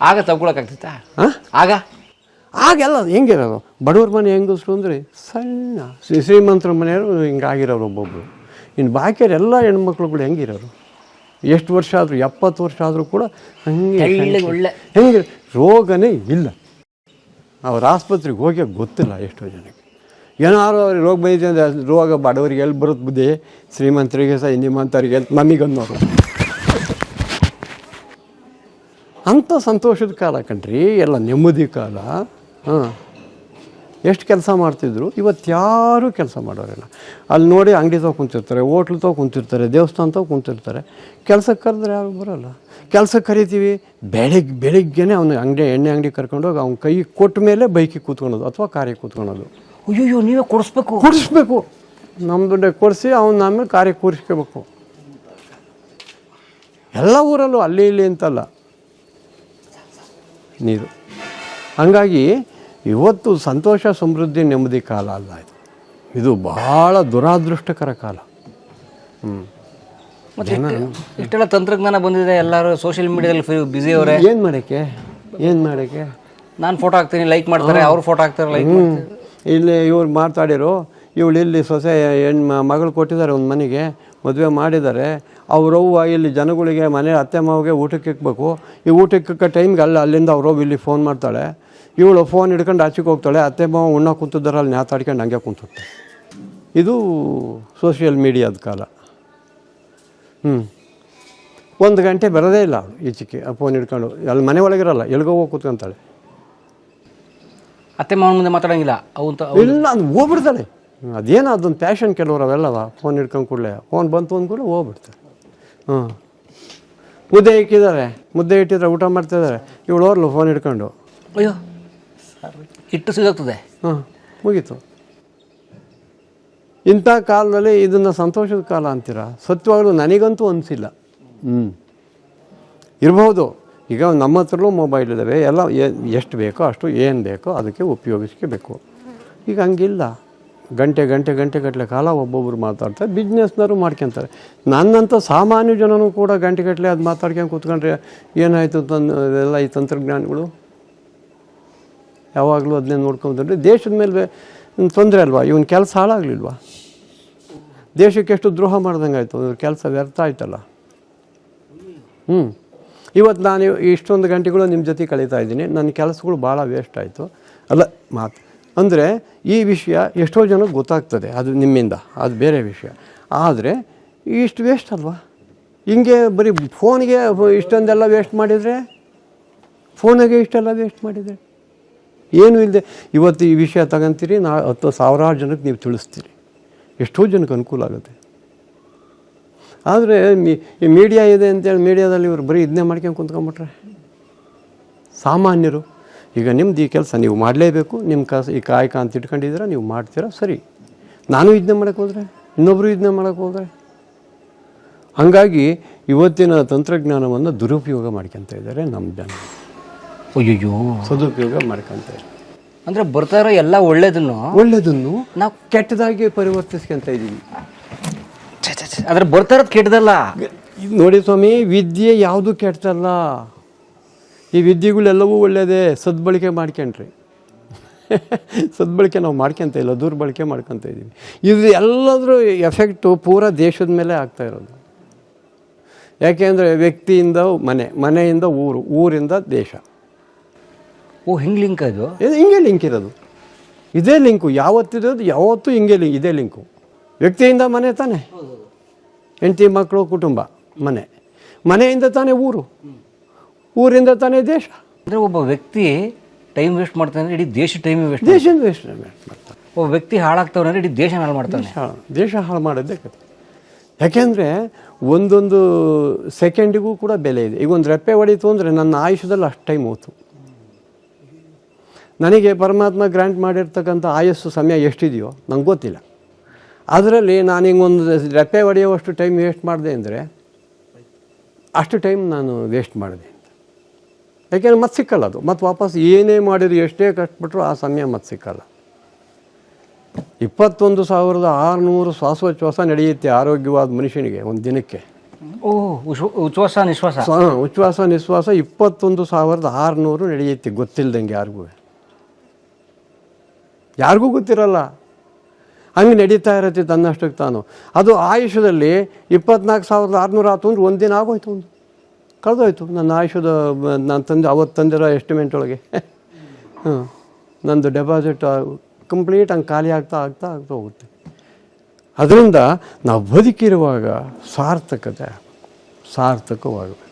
B: ಆಗ ತಗೊಳಕ್ಕಾಗ್ತಿತ್ತಾ?
A: ಆಗೆಲ್ಲ ಹೆಂಗಿರೋದು ಬಡವ್ರ ಮನೆ ಹೆಂಗಸರು ಅಂದರೆ ಸಣ್ಣ ಶ್ರೀಮಂತರ ಮನೆಯವರು ಹಿಂಗಾಗಿರೋರು ಒಬ್ಬೊಬ್ಬರು. ಇನ್ನು ಬಾಕಿಯವರೆಲ್ಲ ಹೆಣ್ಮಕ್ಳುಗಳು ಹೆಂಗಿರೋರು, ಎಷ್ಟು ವರ್ಷ ಆದರೂ 70 ವರ್ಷ ಆದರೂ ಕೂಡ ಹಂಗೆ
B: ಒಳ್ಳೆ
A: ಹೆಂಗೆ ರೋಗನೇ ಇಲ್ಲ. ಅವ್ರ ಆಸ್ಪತ್ರೆಗೆ ಹೋಗಿ ಗೊತ್ತಿಲ್ಲ ಎಷ್ಟೋ ಜನಕ್ಕೆ. ಏನಾರು ಅವ್ರಿಗೆ ರೋಗ ಬಂದಿದೆ ಅಂದರೆ ರೋಗ ಬಡವರಿಗೆ ಎಲ್ಲಿ ಬರುತ್ತೆ ಬುದ್ಧಿ, ಶ್ರೀಮಂತರಿಗೆ ನಿಮ್ಮಂಥವ್ರಿಗೆ ನಮಗನ್ನೋರು. ಅಂಥ ಸಂತೋಷದ ಕಾಲ ಕಣ್ರಿ, ಎಲ್ಲ ನೆಮ್ಮದಿ ಕಾಲ. ಎಷ್ಟು ಕೆಲಸ ಮಾಡ್ತಿದ್ರು. ಇವತ್ತು ಕೆಲಸ ಮಾಡೋರಿಲ್ಲ. ಅಲ್ಲಿ ನೋಡಿ ಅಂಗಡಿ ತಗೊ ಕುಂತಿರ್ತಾರೆ, ಹೋಟ್ಲು ತಗೊ ಕುಂತಿರ್ತಾರೆ, ದೇವಸ್ಥಾನ ತಗೊ ಕುಂತಿರ್ತಾರೆ. ಕೆಲಸಕ್ಕೆ ಕರೆದ್ರೆ ಯಾರು ಬರೋಲ್ಲ. ಕೆಲಸಕ್ಕೆ ಕರಿತೀವಿ, ಬೆಳಿಗ್ಗೆನೇ ಅವನು ಎಣ್ಣೆ ಅಂಗಡಿ ಕರ್ಕೊಂಡೋಗಿ ಅವ್ನ ಕೈ ಕೊಟ್ಟ ಮೇಲೆ ಬೈಕಿಗೆ ಕೂತ್ಕೊಳೋದು ಅಥವಾ ಕಾರಿಗೆ ಕೂತ್ಕೊಳೋದು.
B: ಅಯ್ಯೋ ನೀವೇ ಕೊಡಿಸ್ಬೇಕು.
A: ನಮ್ಮ ದುಡ್ಡೆ ಕೊಡಿಸಿ ಅವ್ನು ಆಮೇಲೆ ಕಾರಿಗೆ ಕೂರಿಸ್ಕೋಬೇಕು. ಎಲ್ಲ ಊರಲ್ಲೂ ಅಲ್ಲಿ ಇಲ್ಲಿ ಅಂತಲ್ಲ ನೀರು. ಹಂಗಾಗಿ ಇವತ್ತು ಸಂತೋಷ ಸಮೃದ್ಧಿ ನೆಮ್ಮದಿ ಕಾಲ ಅಲ್ಲ ಇದು ಭಾಳ ದುರಾದೃಷ್ಟಕರ ಕಾಲ.
B: ಇಷ್ಟೆಲ್ಲ ತಂತ್ರಜ್ಞಾನ ಬಂದಿದೆ, ಎಲ್ಲರೂ ಸೋಷಿಯಲ್ ಮೀಡಿಯಾದಲ್ಲಿ ಬ್ಯುಸಿ ಅವರೇ.
A: ಏನು ಮಾಡೋಕ್ಕೆ
B: ನಾನು ಫೋಟೋ ಹಾಕ್ತೀನಿ, ಲೈಕ್ ಮಾಡ್ತಾರೆ, ಅವ್ರು ಫೋಟೋ ಹಾಕ್ತಾರೆ, ಲೈಕ್ ಮಾಡ್ತಾರೆ.
A: ಇಲ್ಲಿ ಇವ್ರು ಮಾತಾಡಿರೋ, ಇವಳು ಇಲ್ಲಿ ಸೊಸೆ ಮಗಳು ಕೊಟ್ಟಿದ್ದಾರೆ ಒಂದು ಮನೆಗೆ, ಮದುವೆ ಮಾಡಿದ್ದಾರೆ. ಅವ್ರವ್ವ ಇಲ್ಲಿ ಜನಗಳಿಗೆ ಮನೆ ಅತ್ತೆ ಮಾವಿಗೆ ಊಟಕ್ಕೆ ಇಕ್ಬೇಕು. ಈ ಊಟಕ್ಕೆ ಟೈಮ್ಗೆ ಅಲ್ಲಿಂದ ಅವ್ರವ್ವ ಇಲ್ಲಿ ಫೋನ್ ಮಾಡ್ತಾಳೆ. ಇವಳು ಫೋನ್ ಹಿಡ್ಕೊಂಡು ಆಚೆಗೆ ಹೋಗ್ತಾಳೆ. ಅತ್ತೆ ಮಾವ ಉಣ್ಣ ಕುಂತಿದ್ದಾರೆ, ಅಲ್ಲಿ ನ್ಯಾತಾಡ್ಕೊಂಡು ಹಂಗೆ ಕುಂತಿರ್ತಾಳೆ. ಇದು ಸೋಷಿಯಲ್ ಮೀಡಿಯಾದ ಕಾಲ. 1 ಗಂಟೆ ಬರೋದೇ ಇಲ್ಲ ಅವಳು ಈಚೆಗೆ ಫೋನ್ ಹಿಡ್ಕೊಂಡು. ಅಲ್ಲಿ ಮನೆ ಒಳಗಿರಲ್ಲ, ಎಲ್ಗೋ ಹೋಗಿ ಕೂತ್ಕೊಂತಾಳೆ.
B: ಅತ್ತೆ ಮಾವನ ಮುಂದೆ ಮಾತಾಡೋಂಗಿಲ್ಲ
A: ಇಲ್ಲ, ಅದು ಹೋಗ್ಬಿಡ್ತಾಳೆ. ಅದೇನೋ ಅದೊಂದು ಪ್ಯಾಷನ್ ಕೆಲವರು ಅವೆಲ್ಲವ. ಫೋನ್ ಹಿಡ್ಕೊಂಡು ಕೂಡಲೇ ಫೋನ್ ಬಂತು ಅಂದ್ಕೂಡಲೇ ಹೋಗ್ಬಿಡ್ತಾರೆ. ಮುದ್ದೆ ಇಟ್ಟಿದ್ರೆ ಊಟ ಮಾಡ್ತಿದ್ದಾರೆ, ಇವಳು ಓರ್ಲು ಫೋನ್ ಹಿಡ್ಕೊಂಡು.
B: ಅಯ್ಯೋ ಹಿಟ್ಟು ಸಿಗೋಗ್ತದೆ.
A: ಮುಗೀತು. ಇಂಥ ಕಾಲದಲ್ಲಿ ಇದನ್ನು ಸಂತೋಷದ ಕಾಲ ಅಂತೀರ? ಸತ್ಯವಾಗಲೂ ನನಗಂತೂ ಅನಿಸಿಲ್ಲ. ಇರ್ಬೋದು. ಈಗ ನಮ್ಮ ಹತ್ರಲೂ ಮೊಬೈಲ್ ಇದ್ದಾವೆ, ಎಲ್ಲ ಎಷ್ಟು ಬೇಕೋ ಅಷ್ಟು ಏನು ಬೇಕೋ ಅದಕ್ಕೆ ಉಪಯೋಗಿಸ್ಕೋಬೇಕು. ಈಗ ಹಂಗಿಲ್ಲ. ಗಂಟೆಗಟ್ಟಲೆ ಕಾಲ ಒಬ್ಬೊಬ್ಬರು ಮಾತಾಡ್ತಾರೆ. ಬಿಸ್ನೆಸ್ನವರು ಮಾಡ್ಕೊತಾರೆ. ನನ್ನಂಥ ಸಾಮಾನ್ಯ ಜನನೂ ಕೂಡ ಗಂಟೆಗಟ್ಟಲೆ ಅದು ಮಾತಾಡ್ಕೊಂಡು ಕೂತ್ಕೊಂಡ್ರೆ ಏನಾಯಿತು ಎಲ್ಲ ಈ ತಂತ್ರಜ್ಞಾನಗಳು ಯಾವಾಗಲೂ ಅದನ್ನೇ ನೋಡ್ಕೊಂಡ್ರೆ ದೇಶದ ಮೇಲೆ ತೊಂದರೆ ಅಲ್ವಾ? ಇವನ ಕೆಲಸ ಹಾಳಾಗಲಿಲ್ವಾ? ದೇಶಕ್ಕೆ ಎಷ್ಟು ದ್ರೋಹ ಮಾಡ್ದಂಗೆ ಆಯಿತು, ಕೆಲಸ ವ್ಯರ್ಥ ಆಯ್ತಲ್ಲ. ಇವತ್ತು ನಾನು ಇಷ್ಟೊಂದು ಗಂಟೆಗಳು ನಿಮ್ಮ ಜೊತೆ ಕಳೀತಾ ಇದ್ದೀನಿ, ನನ್ನ ಕೆಲಸಗಳು ಭಾಳ ವೇಸ್ಟ್ ಆಯಿತು ಅಲ್ಲ ಮಾತು. ಅಂದರೆ ಈ ವಿಷಯ ಎಷ್ಟೋ ಜನಕ್ಕೆ ಗೊತ್ತಾಗ್ತದೆ, ಅದು ನಿಮ್ಮಿಂದ, ಅದು ಬೇರೆ ವಿಷಯ. ಆದರೆ ಇಷ್ಟು ವೇಸ್ಟ್ ಅಲ್ವಾ? ಹಿಂಗೆ ಬರೀ ಫೋನ್ಗೆ ಇಷ್ಟೊಂದೆಲ್ಲ ವೇಸ್ಟ್ ಮಾಡಿದರೆ, ಫೋನಿಗೆ ಇಷ್ಟೆಲ್ಲ ವೇಸ್ಟ್ ಮಾಡಿದರೆ ಏನೂ ಇಲ್ಲದೆ ಇವತ್ತು ಈ ವಿಷಯ ತಗೊಂತೀರಿ, 10,000 ಜನಕ್ಕೆ ನೀವು ತಿಳಿಸ್ತೀರಿ, ಎಷ್ಟೋ ಜನಕ್ಕೆ ಅನುಕೂಲ ಆಗುತ್ತೆ. ಆದರೆ ಈ ಮೀಡಿಯಾ ಇದೆ ಅಂತೇಳಿ ಮೀಡಿಯಾದಲ್ಲಿ ಇವರು ಬರೀ ಇದನ್ನೇ ಮಾಡ್ಕೊಂಡು ಕುಂತ್ಕೊಂಡ್ಬಿಟ್ರೆ ಸಾಮಾನ್ಯರು. ಈಗ ನಿಮ್ದು ಈ ಕೆಲಸ ನೀವು ಮಾಡಲೇಬೇಕು, ನಿಮ್ಮ ಈ ಕಾಯಕ ಅಂತ ಇಟ್ಕೊಂಡಿದ್ದೀರ, ನೀವು ಮಾಡ್ತೀರಾ ಸರಿ. ನಾನು ಇದನ್ನೇ ಮಾಡೋಕ್ಕೆ ಹೋದರೆ, ಇನ್ನೊಬ್ಬರು ಇದನ್ನೇ ಮಾಡೋಕ್ಕೆ ಹೋದರೆ, ಹಾಗಾಗಿ ಇವತ್ತಿನ ತಂತ್ರಜ್ಞಾನವನ್ನು ದುರುಪಯೋಗ ಮಾಡ್ಕೊತ ಇದ್ದಾರೆ ನಮ್ಮ ಜನ.
B: ಅಯ್ಯೋ,
A: ಸದುಪಯೋಗ ಮಾಡ್ಕೊತಾರೆ.
B: ಅಂದರೆ ಬರ್ತಾರೋ ಎಲ್ಲ ಒಳ್ಳೇದನ್ನು
A: ನಾವು ಕೆಟ್ಟದಾಗಿ ಪರಿವರ್ತಿಸ್ಕೊಂತ ಇದ್ದೀವಿ.
B: ಆದರೆ ಬರ್ತಾ ಇರೋದು ಕೆಟ್ಟದಲ್ಲ
A: ನೋಡಿ ಸ್ವಾಮಿ, ವಿದ್ಯೆ ಯಾವುದು ಕೆಟ್ಟದಲ್ಲ. ಈ ವಿದ್ಯೆಗಳೆಲ್ಲವೂ ಒಳ್ಳೆಯದೇ, ಸದ್ಬಳಕೆ ಮಾಡ್ಕೊಂಡ್ರಿ. ಸದ್ಬಳಕೆ ನಾವು ಮಾಡ್ಕೊತ ಇಲ್ಲ, ದುರ್ಬಳಕೆ ಮಾಡ್ಕೊತ ಇದ್ದೀವಿ. ಇದು ಎಲ್ಲದರ ಎಫೆಕ್ಟು ಪೂರಾ ದೇಶದ ಮೇಲೆ ಆಗ್ತಾ ಇರೋದು. ಯಾಕೆಂದರೆ ವ್ಯಕ್ತಿಯಿಂದ ಮನೆಯಿಂದ ಊರಿಂದ ದೇಶ.
B: ಹಿಂಗೆ ಲಿಂಕ್ ಅದು
A: ಹಿಂಗೆ ಲಿಂಕ್ ಇರೋದು. ಇದೇ ಲಿಂಕು ಯಾವತ್ತಿರೋದು, ಯಾವತ್ತೂ ಹಿಂಗೆ ಇದೇ ಲಿಂಕು. ವ್ಯಕ್ತಿಯಿಂದ ಮನೆ ತಾನೆ, ಹೆಂಡತಿ ಮಕ್ಕಳು ಕುಟುಂಬ, ಮನೆಯಿಂದ ತಾನೇ ಊರು, ಊರಿಂದ ತಾನೇ ದೇಶ.
B: ಅಂದರೆ ಒಬ್ಬ ವ್ಯಕ್ತಿ ಟೈಮ್ ವೇಸ್ಟ್ ಮಾಡ್ತಾನೆ, ಇಡೀ ದೇಶ ಟೈಮ್ ವೇಸ್ಟ್
A: ಮಾಡ್ತಾರೆ.
B: ಒಬ್ಬ ವ್ಯಕ್ತಿ ಹಾಳಾಗ್ತಾವನೆ, ಇಡೀ ದೇಶ ಹಾಳು ಮಾಡ್ತಾನೆ.
A: ದೇಶ ಹಾಳು ಮಾಡೋದೇ ಕತೆ. ಯಾಕೆಂದರೆ ಒಂದೊಂದು ಸೆಕೆಂಡಿಗೂ ಕೂಡ ಬೆಲೆ ಇದೆ. ಈಗ ಒಂದು ರೆಪ್ಪೆ ಹೊಡೀತು ಅಂದರೆ ನನ್ನ ಆಯುಷ್ಯದಲ್ಲಿ ಅಷ್ಟು ಟೈಮ್ ಹೋಯ್ತು. ನನಗೆ ಪರಮಾತ್ಮ ಗ್ರಾಂಟ್ ಮಾಡಿರ್ತಕ್ಕಂಥ ಆಯಸ್ಸು ಸಮಯ ಎಷ್ಟಿದೆಯೋ ನಂಗೆ ಗೊತ್ತಿಲ್ಲ. ಅದರಲ್ಲಿ ನಾನು ಹಿಂಗೊಂದು ರೆಪ್ಪೆ ಹೊಡೆಯುವಷ್ಟು ಟೈಮ್ ವೇಸ್ಟ್ ಮಾಡಿದೆ ಅಂದರೆ ಅಷ್ಟು ಟೈಮ್ ನಾನು ವೇಸ್ಟ್ ಮಾಡಿದೆ ಅಂತ. ಯಾಕೆಂದರೆ ಮತ್ತೆ ಸಿಕ್ಕಲ್ಲ ಅದು. ಮತ್ತು ವಾಪಸ್ ಏನೇ ಮಾಡಿದ್ರು, ಎಷ್ಟೇ ಕಷ್ಟಪಟ್ಟರು ಆ ಸಮಯ ಮತ್ತೆ ಸಿಕ್ಕಲ್ಲ. 21,600 ಶ್ವಾಸೋಚ್ಛ್ವಾಸ ನಡೆಯುತ್ತೆ ಆರೋಗ್ಯವಾದ ಮನುಷ್ಯನಿಗೆ ಒಂದು ದಿನಕ್ಕೆ.
B: ಉಚ್ಛ್ವಾಸ ನಿಶ್ವಾಸ,
A: ಉಚ್ಛ್ವಾಸ ನಿಶ್ವಾಸ 21,600 ನಡೆಯುತ್ತೆ, ಗೊತ್ತಿಲ್ಲದಂಗೆ ಯಾರಿಗೂ ಗೊತ್ತಿರಲ್ಲ. ಹಂಗೆ ನಡೀತಾ ಇರತ್ತೆ ತನ್ನಷ್ಟಕ್ಕೆ ತಾನು. ಅದು ಆಯುಷ್ಯದಲ್ಲಿ 24,600 ಆಯ್ತು ಅಂದ್ರೆ ಒಂದಿನ ಆಗೋಯ್ತು, ಕಳೆದೋಯ್ತು ನನ್ನ ಆಯುಷ್ಯದ. ನಾನು ಅವತ್ತು ತಂದಿರೋ ಎಸ್ಟಿಮೇಟ್ ಒಳಗೆ ನಂದು ಡೆಪಾಸಿಟ್ ಕಂಪ್ಲೀಟ್ ಹಂಗೆ ಖಾಲಿ ಆಗ್ತಾ ಹೋಗುತ್ತೆ. ಅದರಿಂದ ನಾವು ಬದುಕಿರುವಾಗ ಸಾರ್ಥಕವಾಗಬೇಕು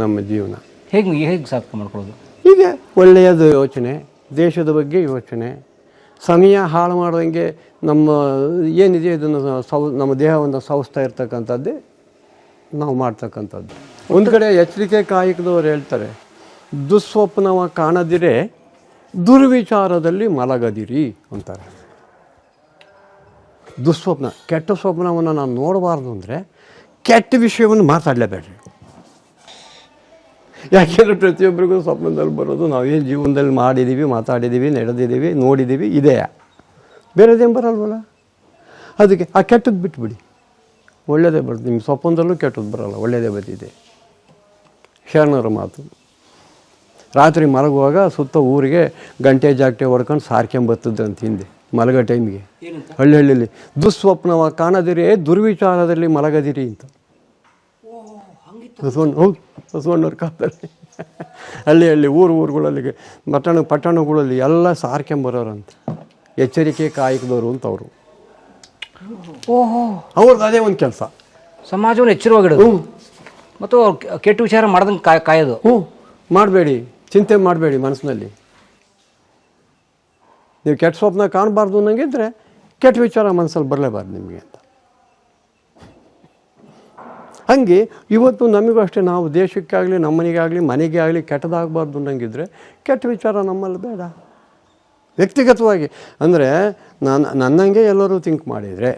A: ನಮ್ಮ ಜೀವನ.
B: ಹೇಗೆ ಸಾರ್ಥಕ ಮಾಡ್ಕೊಳ್ಳೋದು?
A: ಹೀಗೆ ಒಳ್ಳೆಯದು ಯೋಚನೆ, ದೇಶದ ಬಗ್ಗೆ ಯೋಚನೆ, ಸಮಯ ಹಾಳು ಮಾಡೋಂಗೆ ನಮ್ಮ ಏನಿದೆ ಇದನ್ನು ನಮ್ಮ ದೇಹವನ್ನು ಸವಿಸ್ತಾ ಇರ್ತಕ್ಕಂಥದ್ದೇ ನಾವು ಮಾಡ್ತಕ್ಕಂಥದ್ದು. ಒಂದು ಕಡೆ ಎಚ್ಚರಿಕೆ ಕಾಯಕದವ್ರು ಹೇಳ್ತಾರೆ, ದುಸ್ವಪ್ನವ ಕಾಣದಿರೆ ದುರ್ವಿಚಾರದಲ್ಲಿ ಮಲಗದಿರಿ ಅಂತಾರೆ. ದುಸ್ವಪ್ನ, ಕೆಟ್ಟ ಸ್ವಪ್ನವನ್ನು ನಾನು ನೋಡಬಾರ್ದು ಅಂದರೆ ಕೆಟ್ಟ ವಿಷಯವನ್ನು ಮಾತಾಡಲೇಬೇಡ್ರಿ. ಯಾಕೆಂದರೆ ಪ್ರತಿಯೊಬ್ಬರಿಗೂ ಸ್ವಪ್ನದಲ್ಲಿ ಬರೋದು ನಾವೇನು ಜೀವನದಲ್ಲಿ ಮಾಡಿದ್ದೀವಿ, ಮಾತಾಡಿದ್ದೀವಿ, ನಡೆದಿದ್ದೀವಿ, ನೋಡಿದ್ದೀವಿ, ಇದೆಯಾ, ಬೇರೆದೇನು ಬರಲ್ವಲ್ಲ. ಅದಕ್ಕೆ ಆ ಕೆಟ್ಟದ್ದು ಬಿಟ್ಬಿಡಿ, ಒಳ್ಳೆಯದೇ ಬರ್ತದೆ. ನಿಮ್ಮ ಸ್ವಪ್ನದಲ್ಲೂ ಕೆಟ್ಟದ್ದು ಬರೋಲ್ಲ, ಒಳ್ಳೆಯದೇ ಬಂದಿದೆ. ಶರಣರ ಮಾತು. ರಾತ್ರಿ ಮಲಗುವಾಗ ಸುತ್ತ ಊರಿಗೆ ಗಂಟೆ ಜಾಗಟೆ ಹೊಡ್ಕೊಂಡು ಸಾರ್ಕೊಂಬರ್ತದೆ ಅಂತ ಹಿಂದೆ ಮಲಗೋ ಟೈಮಿಗೆ ಹಳ್ಳಿಯಲ್ಲಿ. ದುಸ್ವಪ್ನವ ಕಾಣದಿರಿ ದುರ್ವಿಚಾರದಲ್ಲಿ ಮಲಗದಿರಿ ಅಂತ ಬಸವಣ್ಣವ್ರ ಕಾಲದಲ್ಲಿ ಹಳ್ಳಿ ಊರುಗಳಲ್ಲಿ ಪಟ್ಟಣಗಳಲ್ಲಿ ಎಲ್ಲ ಸಾರ್ಕೊಂಬರೋರಂತ. ಎಚ್ಚರಿಕೆ ಕಾಯಕದವರು ಅಂತ ಅವರು. ಅವ್ರದ್ದು ಅದೇ ಒಂದು ಕೆಲಸ,
B: ಸಮಾಜವನ್ನು ಎಚ್ಚರವಾಗಿಡೋದು ಮತ್ತು ಕೆಟ್ಟ ವಿಚಾರ ಮಾಡ್ದಂಗೆ ಕಾಯೋದು.
A: ಮಾಡಬೇಡಿ, ಚಿಂತೆ ಮಾಡಬೇಡಿ ಮನಸ್ಸಿನಲ್ಲಿ. ನೀವು ಕೆಟ್ಟ ಸ್ವಪ್ನ ಕಾಣಬಾರ್ದು ಅನ್ನಂಗಿದ್ರೆ ಕೆಟ್ಟ ವಿಚಾರ ಮನಸ್ಸಲ್ಲಿ ಬರಲೇಬಾರ್ದು ನಿಮಗೆ ಅಂತ. ಹಾಗೆ ಇವತ್ತು ನಮಗೂ ಅಷ್ಟೇ, ನಾವು ದೇಶಕ್ಕಾಗಲಿ ನಮ್ಮನಿಗಾಗಲಿ ಮನೆಗೆ ಆಗಲಿ ಕೆಟ್ಟದಾಗಬಾರ್ದು ಅನ್ನಂಗಿದ್ರೆ ಕೆಟ್ಟ ವಿಚಾರ ನಮ್ಮಲ್ಲಿ ಬೇಡ. ವ್ಯಕ್ತಿಗತವಾಗಿ ಅಂದರೆ ನನ್ನಂಗೆ ಎಲ್ಲರೂ ಥಿಂಕ್ ಮಾಡಿದರೆ,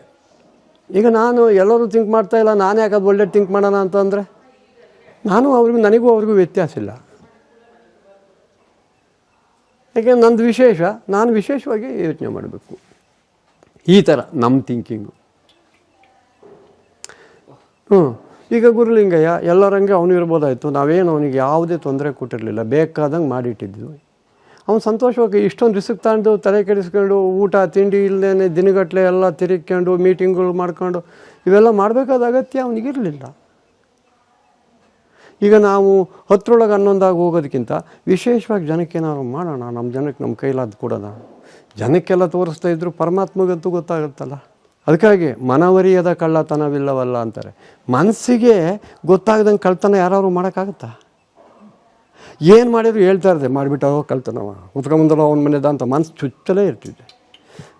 A: ಈಗ ನಾನು ಎಲ್ಲರೂ ಥಿಂಕ್ ಮಾಡ್ತಾಯಿಲ್ಲ, ನಾನು ಯಾಕೆ ಅದು ಒಳ್ಳೆ ಥಿಂಕ್ ಮಾಡೋಣ ಅಂತಂದರೆ ನನಗೂ ಅವ್ರಿಗೂ ವ್ಯತ್ಯಾಸ ಇಲ್ಲ. ಯಾಕೆ ನಂದು ವಿಶೇಷ, ನಾನು ವಿಶೇಷವಾಗಿ ಯೋಚನೆ ಮಾಡಬೇಕು. ಈ ಥರ ನಮ್ಮ ಥಿಂಕಿಂಗು. ಈಗ ಗುರುಲಿಂಗಯ್ಯ ಎಲ್ಲರಂಗೆ ಅವನು ಇರ್ಬೋದಾಯಿತು, ನಾವೇನು ಅವನಿಗೆ ಯಾವುದೇ ತೊಂದರೆ ಕೊಟ್ಟಿರಲಿಲ್ಲ, ಬೇಕಾದಂಗೆ ಮಾಡಿಟ್ಟಿದ್ವಿ. ಅವನು ಸಂತೋಷವಾಗಿ ಇಷ್ಟೊಂದು ರಿಸ್ಕ್ ತಗೊಂಡು ತಲೆ ಕೆಡಿಸ್ಕೊಂಡು ಊಟ ತಿಂಡಿ ಇಲ್ಲದೇ ದಿನಗಟ್ಟಲೆ ಎಲ್ಲ ತಿರುಗ್ಕೊಂಡು ಮೀಟಿಂಗ್ಗಳು ಮಾಡ್ಕೊಂಡು ಇವೆಲ್ಲ ಮಾಡಬೇಕಾದ ಅಗತ್ಯ ಅವನಿಗಿರಲಿಲ್ಲ. ಈಗ ನಾವು 10ರೊಳಗೆ 11 ಹೋಗೋದಕ್ಕಿಂತ ವಿಶೇಷವಾಗಿ ಜನಕ್ಕೆ ನಾವು ಮಾಡೋಣ, ನಮ್ಮ ಜನಕ್ಕೆ ನಮ್ಮ ಕೈಲಾದ ಕೊಡೋಣ. ಜನಕ್ಕೆಲ್ಲ ತೋರಿಸ್ತಾ ಇದ್ರು ಪರಮಾತ್ಮಗಂತೂ ಗೊತ್ತಾಗುತ್ತಲ್ಲ. ಅದಕ್ಕಾಗಿ ಮನವರಿಯದ ಕಳ್ಳತನವಿಲ್ಲವಲ್ಲ ಅಂತಾರೆ. ಮನಸ್ಸಿಗೆ ಗೊತ್ತಾಗದಂಗೆ ಕಳ್ತನ ಯಾರು ಮಾಡೋಕ್ಕಾಗುತ್ತಾ? ಏನು ಮಾಡಿದ್ರು ಹೇಳ್ತಾ ಇರ್ದೆ, ಮಾಡಿಬಿಟ್ಟೋ ಕಳ್ತನವ, ಉತ್ಕೊಂಬಂದಲ್ಲ ಅವನ ಮನೆದ ಅಂತ ಮನಸ್ಸು ಚುಚ್ಚಲೇ ಇರ್ತಿದೆ.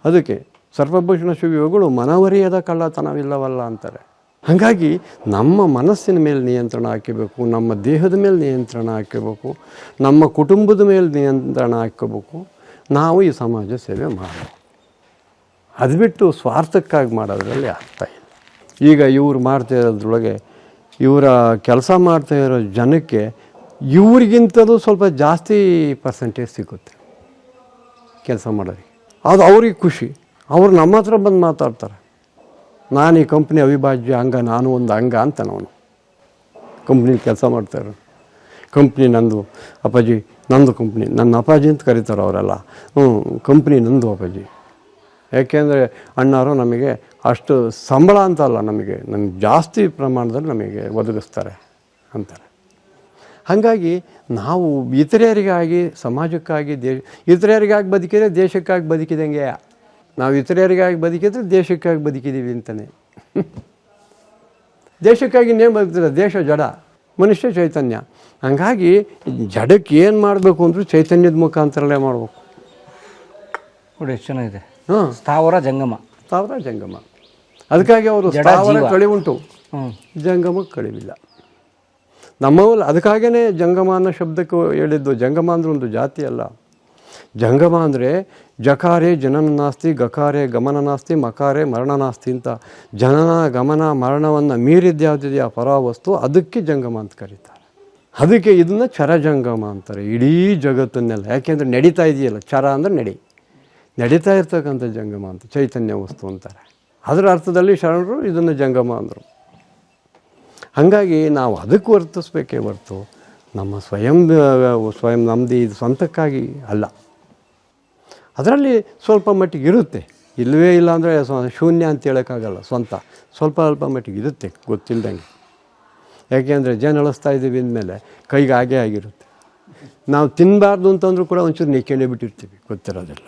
A: ಅದಕ್ಕೆ ಸರ್ವಭೂಷಣ ಶಿವಯೋಗಿಗಳು ಮನವರಿಯದ ಕಳ್ಳತನವಿಲ್ಲವಲ್ಲ ಅಂತಾರೆ. ಹಾಗಾಗಿ ನಮ್ಮ ಮನಸ್ಸಿನ ಮೇಲೆ ನಿಯಂತ್ರಣ ಹಾಕಬೇಕು, ನಮ್ಮ ದೇಹದ ಮೇಲೆ ನಿಯಂತ್ರಣ ಹಾಕಬೇಕು, ನಮ್ಮ ಕುಟುಂಬದ ಮೇಲೆ ನಿಯಂತ್ರಣ ಹಾಕೋಬೇಕು. ನಾವು ಈ ಸಮಾಜ ಸೇವೆ ಮಾಡಬೇಕು. ಅದು ಬಿಟ್ಟು ಸ್ವಾರ್ಥಕ್ಕಾಗಿ ಮಾಡೋದ್ರಲ್ಲಿ ಅರ್ಥ ಇಲ್ಲ. ಈಗ ಇವ್ರು ಮಾಡ್ತಾ ಇರೋದ್ರೊಳಗೆ ಇವರ ಕೆಲಸ ಮಾಡ್ತಾ ಇರೋ ಜನಕ್ಕೆ ಇವ್ರಿಗಿಂತಲೂ ಸ್ವಲ್ಪ ಜಾಸ್ತಿ ಪರ್ಸೆಂಟೇಜ್ ಸಿಗುತ್ತೆ ಕೆಲಸ ಮಾಡೋರಿಗೆ. ಅದು ಅವ್ರಿಗೆ ಖುಷಿ. ಅವ್ರು ನಮ್ಮ ಹತ್ರ ಬಂದು ಮಾತಾಡ್ತಾರೆ, ನಾನು ಈ ಕಂಪ್ನಿ ಅವಿಭಾಜ್ಯ ಅಂಗ, ನಾನು ಒಂದು ಅಂಗ ಅಂತ. ನಾನು ಕಂಪ್ನಿಲಿ ಕೆಲಸ ಮಾಡ್ತಾಯಿರೋ ಕಂಪ್ನಿ ನಂದು ಅಪ್ಪಾಜಿ, ನಂದು ಕಂಪ್ನಿ, ನನ್ನ ಅಪ್ಪಾಜಿ ಅಂತ ಕರೀತಾರೆ ಅವರೆಲ್ಲ. ಕಂಪ್ನಿ ನಂದು ಅಪ್ಪಾಜಿ. ಯಾಕೆಂದರೆ ಅಣ್ಣಾರು ನಮಗೆ ಅಷ್ಟು ಸಂಬಳ ಅಂತ ಅಲ್ಲ, ನಮಗೆ ಜಾಸ್ತಿ ಪ್ರಮಾಣದಲ್ಲಿ ನಮಗೆ ಒದಗಿಸ್ತಾರೆ ಅಂತಾರೆ. ಹಾಗಾಗಿ ನಾವು ಇತರರಿಗಾಗಿ, ಸಮಾಜಕ್ಕಾಗಿ, ಇತರರಿಗಾಗಿ ಬದುಕಿದರೆ ದೇಶಕ್ಕಾಗಿ ಬದುಕಿದಂಗೆ. ನಾವು ಇತರರಿಗಾಗಿ ಬದುಕಿದ್ರೆ ದೇಶಕ್ಕಾಗಿ ಬದುಕಿದ್ದೀವಿ ಅಂತಲೇ. ದೇಶಕ್ಕಾಗಿ ನೇಮ್ ಬರ್ತದೆ. ದೇಶ ಜಡ, ಮನುಷ್ಯ ಚೈತನ್ಯ. ಹಂಗಾಗಿ ಜಡಕ್ಕೆ ಏನು ಮಾಡಬೇಕು ಅಂದರೂ ಚೈತನ್ಯದ ಮುಖಾಂತರಲೇ ಮಾಡಬೇಕು.
B: ನೋಡಿ ಎಷ್ಟು ಚೆನ್ನಾಗಿದೆ.
A: ಹಾಂ,
B: ಸ್ಥಾವರ ಜಂಗಮ.
A: ಸ್ಥಾವರ ಜಂಗಮ. ಅದಕ್ಕಾಗಿ ಅವರು ಸ್ಥಾವರ ಕಳಿವುಂಟು, ಜಂಗಮಕ್ಕೆ ಕಳಿವಿಲ್ಲ. ನಮ್ಮವಲ್ಲ. ಅದಕ್ಕಾಗೇ ಜಂಗಮ ಅನ್ನೋ ಶಬ್ದಕ್ಕೆ ಹೇಳಿದ್ದು. ಜಂಗಮ ಅಂದರೆ ಒಂದು ಜಾತಿ ಅಲ್ಲ. ಜಂಗಮ ಅಂದರೆ ಜಕಾರೆ ಜನನ ನಾಸ್ತಿ, ಗಕಾರೆ ಗಮನ ನಾಸ್ತಿ, ಮಕಾರೆ ಮರಣ ನಾಸ್ತಿ ಅಂತ. ಜನನ ಗಮನ ಮರಣವನ್ನು ಮೀರಿದ್ಯಾವುದಿದೆಯಾ ಪರಾವಸ್ತು, ಅದಕ್ಕೆ ಜಂಗಮ ಅಂತ ಕರೀತಾರೆ. ಅದಕ್ಕೆ ಇದನ್ನು ಚರಜಂಗಮ ಅಂತಾರೆ. ಇಡೀ ಜಗತ್ತನ್ನೆಲ್ಲ, ಯಾಕೆಂದರೆ ನಡೀತಾ ಇದೆಯಲ್ಲ, ಚರ ಅಂದರೆ ನಡೀತಾ ಇರ್ತಕ್ಕಂಥ ಜಂಗಮ ಅಂತ, ಚೈತನ್ಯ ವಸ್ತು ಅಂತಾರೆ. ಅದರ ಅರ್ಥದಲ್ಲಿ ಶರಣರು ಇದನ್ನು ಜಂಗಮ ಅಂದರು. ಹಾಗಾಗಿ ನಾವು ಅದಕ್ಕೆ ವರ್ತಿಸ್ಬೇಕೇ ಹೊರ್ತು ನಮ್ಮ ಸ್ವಯಂ ನಮ್ಮದು ಇದು ಸ್ವಂತಕ್ಕಾಗಿ ಅಲ್ಲ. ಅದರಲ್ಲಿ ಸ್ವಲ್ಪ ಮಟ್ಟಿಗೆ ಇರುತ್ತೆ, ಇಲ್ಲವೇ ಇಲ್ಲ ಅಂದರೆ ಶೂನ್ಯ ಅಂತ ಹೇಳೋಕ್ಕಾಗಲ್ಲ. ಸ್ವಂತ ಸ್ವಲ್ಪ ಅಲ್ಪ ಮಟ್ಟಿಗೆ ಇರುತ್ತೆ ಗೊತ್ತಿಲ್ಲದಂಗೆ. ಯಾಕೆಂದರೆ ಜನ ಅಳಿಸ್ತಾ ಇದ್ದೀವಿ ಅಂದಮೇಲೆ ಕೈಗೆ ಹಾಗೇ ಆಗಿರುತ್ತೆ. ನಾವು ತಿನ್ನಬಾರ್ದು ಅಂತಂದ್ರೂ ಕೂಡ ಒಂಚೂರು ನೆಕ್ಕೇಳಿ ಬಿಟ್ಟಿರ್ತೀವಿ, ಗೊತ್ತಿರೋದಿಲ್ಲ.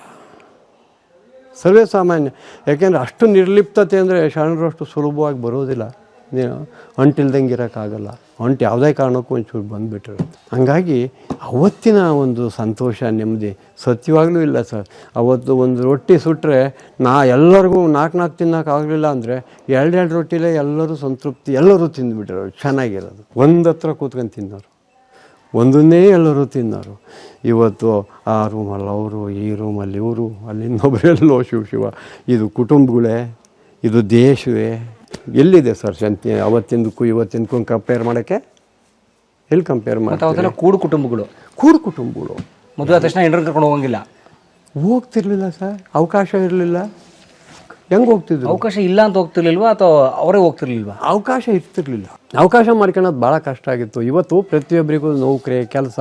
A: ಸರ್ವೇ ಸಾಮಾನ್ಯ. ಯಾಕೆಂದರೆ ಅಷ್ಟು ನಿರ್ಲಿಪ್ತತೆ ಅಂದರೆ ಶರಣರು ಅಷ್ಟು ಸುಲಭವಾಗಿ ಬರೋದಿಲ್ಲ. ನೀವು ಅಂಟಿಲ್ದಂಗೆ ಇರೋಕ್ಕಾಗಲ್ಲ. ಅಂಟು ಯಾವುದೇ ಕಾರಣಕ್ಕೂ ಒಂಚೂರು ಬಂದುಬಿಟ್ಟಿರುತ್ತೆ. ಹಂಗಾಗಿ ಅವತ್ತಿನ ಒಂದು ಸಂತೋಷ, ನೆಮ್ಮದಿ ಸತ್ಯವಾಗಲೂ ಇಲ್ಲ ಸರ್. ಅವತ್ತು ಒಂದು ರೊಟ್ಟಿ ಸುಟ್ಟರೆ ಎಲ್ಲರಿಗೂ ನಾಲ್ಕು ತಿನ್ನೋಕ್ಕಾಗಲಿಲ್ಲ ಅಂದರೆ 2 ರೊಟ್ಟಿಲೇ ಎಲ್ಲರೂ ಸಂತೃಪ್ತಿ, ಎಲ್ಲರೂ ತಿಂದುಬಿಟ್ಟಿರೋರು, ಚೆನ್ನಾಗಿರೋದು. ಒಂದು ಹತ್ರ ಕೂತ್ಕೊಂಡು ತಿನ್ನೋರು, ಒಂದನ್ನೇ ಎಲ್ಲರೂ ತಿನ್ನೋರು. ಇವತ್ತು ಆ ರೂಮಲ್ಲಿ ಅವರು, ಈ ರೂಮಲ್ಲಿ ಇವರು, ಅಲ್ಲಿ ಇನ್ನೊಬ್ಬರೆಲ್ಲೋ ಶಿವ. ಇದು ಕುಟುಂಬಗಳೇ, ಇದು ದೇಶವೇ. ಎಲ್ಲಿದೆ ಸರ್ ಶಾಂತಿ? ಅವತ್ತಿಂದಕ್ಕೂ ಇವತ್ತಿಂದಕ್ಕೂ ಕಂಪೇರ್ ಮಾಡೋಕ್ಕೆ ಎಲ್ಲಿ ಕಂಪೇರ್ ಮಾಡ್ತಾರೆ?
B: ಕೂಡು ಕುಟುಂಬಗಳು ಮದುವೆ ಆದ ತಕ್ಷಣ ಹೆಣ್ಣರು ಕರ್ಕೊಂಡು
A: ಹೋಗ್ತಿರ್ಲಿಲ್ಲ ಸರ್. ಅವಕಾಶ ಇರಲಿಲ್ಲ. ಹೆಂಗೆ ಹೋಗ್ತಿದ್ರು?
B: ಅವಕಾಶ ಇಲ್ಲ ಅಂತ ಹೋಗ್ತಿರ್ಲಿಲ್ವಾ ಅಥವಾ ಅವರೇ ಹೋಗ್ತಿರ್ಲಿಲ್ವಾ?
A: ಅವಕಾಶ ಇರ್ತಿರ್ಲಿಲ್ಲ. ಅವಕಾಶ ಮಾಡ್ಕೊಳ್ಳೋದು ಭಾಳ ಕಷ್ಟ ಆಗಿತ್ತು. ಇವತ್ತು ಪ್ರತಿಯೊಬ್ಬರಿಗೂ ನೌಕರಿ, ಕೆಲಸ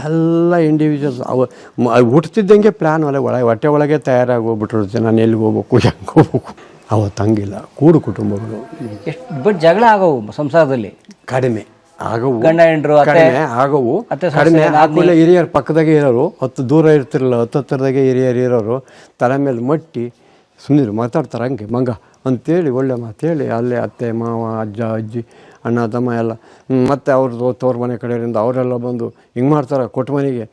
A: ಎಲ್ಲ ಇಂಡಿವಿಜುವಲ್ಸ್ ಹುಟ್ತಿದ್ದಂಗೆ ಪ್ಲ್ಯಾನ್ ಹೊಟ್ಟೆ ಒಳಗೆ ತಯಾರಾಗಿ ಹೋಗ್ಬಿಟ್ಟಿರುತ್ತೆ. ನಾನು ಎಲ್ಲಿಗೆ ಹೋಗ್ಬೇಕು, ಹೆಂಗೆ ಹೋಗ್ಬೇಕು. ಅವತ್ತು ಹಂಗಿಲ್ಲ. ಕೂಡು ಕುಟುಂಬಗಳು
B: ಎಷ್ಟು ಜಗಳ ಆಗವು ಸಂಸಾರದಲ್ಲಿ?
A: ಕಡಿಮೆ ಆಗವು.
B: ಗಂಡ ಹೆಂಡ್ರು
A: ಕಡಿಮೆ ಆಗವು. ಕಡಿಮೆ ಆಮೇಲೆ ಹಿರಿಯರು ಪಕ್ಕದಾಗೆ ಇರೋರು, 10 ದೂರ ಇರ್ತಿರಲಿಲ್ಲ, 10 ಹತ್ತಿರದಾಗೆ ಹಿರಿಯರು ಇರೋರು ತಲೆ ಮೇಲೆ ಮಟ್ಟಿ ಸುಮ್ಮನೆ ಮಾತಾಡ್ತಾರೆ ಹಂಗೆ ಮಂಗ ಅಂತೇಳಿ, ಒಳ್ಳೆ ಮಾತು ಹೇಳಿ ಅಲ್ಲೇ ಅತ್ತೆ ಮಾವ ಅಜ್ಜ ಅಜ್ಜಿ ಅಣ್ಣ ತಮ್ಮ ಎಲ್ಲ ಮತ್ತು ಅವ್ರದ್ದು ತವ್ರ ಮನೆ ಕಡೆಯಿಂದ ಅವರೆಲ್ಲ ಬಂದು ಹಿಂಗೆ ಮಾಡ್ತಾರೆ. ಕೊಟ್ಟ ಮನೆಗೆ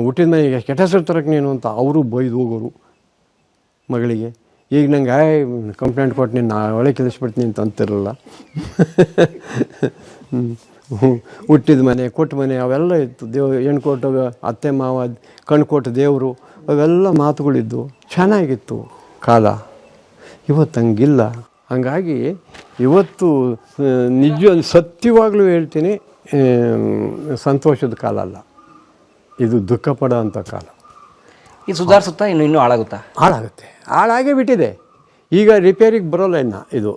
A: ಹುಟ್ಟಿದ ಮನೆಗೆ ಕೆಟ್ಟ ಹೆಸರು ತರಕ್ಕೆ ನೀನು ಅಂತ ಅವರು ಬೈದು ಹೋಗೋರು ಮಗಳಿಗೆ. ಈಗ ನಂಗೆ ಕಂಪ್ಲೇಂಟ್ ಕೊಟ್ಟು ನೀನು ಒಳಗೆ ಕಲಿಸ್ಬಿಡ್ತೀನಿ ಅಂತ ಅಂತಿರಲ್ಲ. ಹುಟ್ಟಿದ ಮನೆ, ಕೊಟ್ಟ ಮನೆ ಅವೆಲ್ಲ ಇತ್ತು. ಹೆಣ್ಣು ಕೊಟ್ಟಾಗ ಅತ್ತೆ ಮಾವ, ಕಣ್ಣು ಕೊಟ್ಟ ದೇವರು, ಅವೆಲ್ಲ ಮಾತುಗಳಿದ್ದು ಚೆನ್ನಾಗಿತ್ತು ಕಾಲ. ಇವತ್ತು ಹಂಗಿಲ್ಲ. ಹಂಗಾಗಿ ಇವತ್ತು ನಿಜ ಸತ್ಯವಾಗ್ಲೂ ಹೇಳ್ತೀನಿ, ಸಂತೋಷದ ಕಾಲ ಅಲ್ಲ ಇದು, ದುಃಖ ಪಡೋ ಅಂಥ ಕಾಲ.
B: ಇದು ಸುಧಾರಿಸುತ್ತಾ ಇನ್ನೂ ಹಾಳಾಗುತ್ತಾ?
A: ಹಾಳಾಗುತ್ತೆ. ಹಾಳಾಗೇ ಬಿಟ್ಟಿದೆ. ಈಗ ರಿಪೇರಿಗೆ ಬರೋಲ್ಲ ಇನ್ನು ಇದು.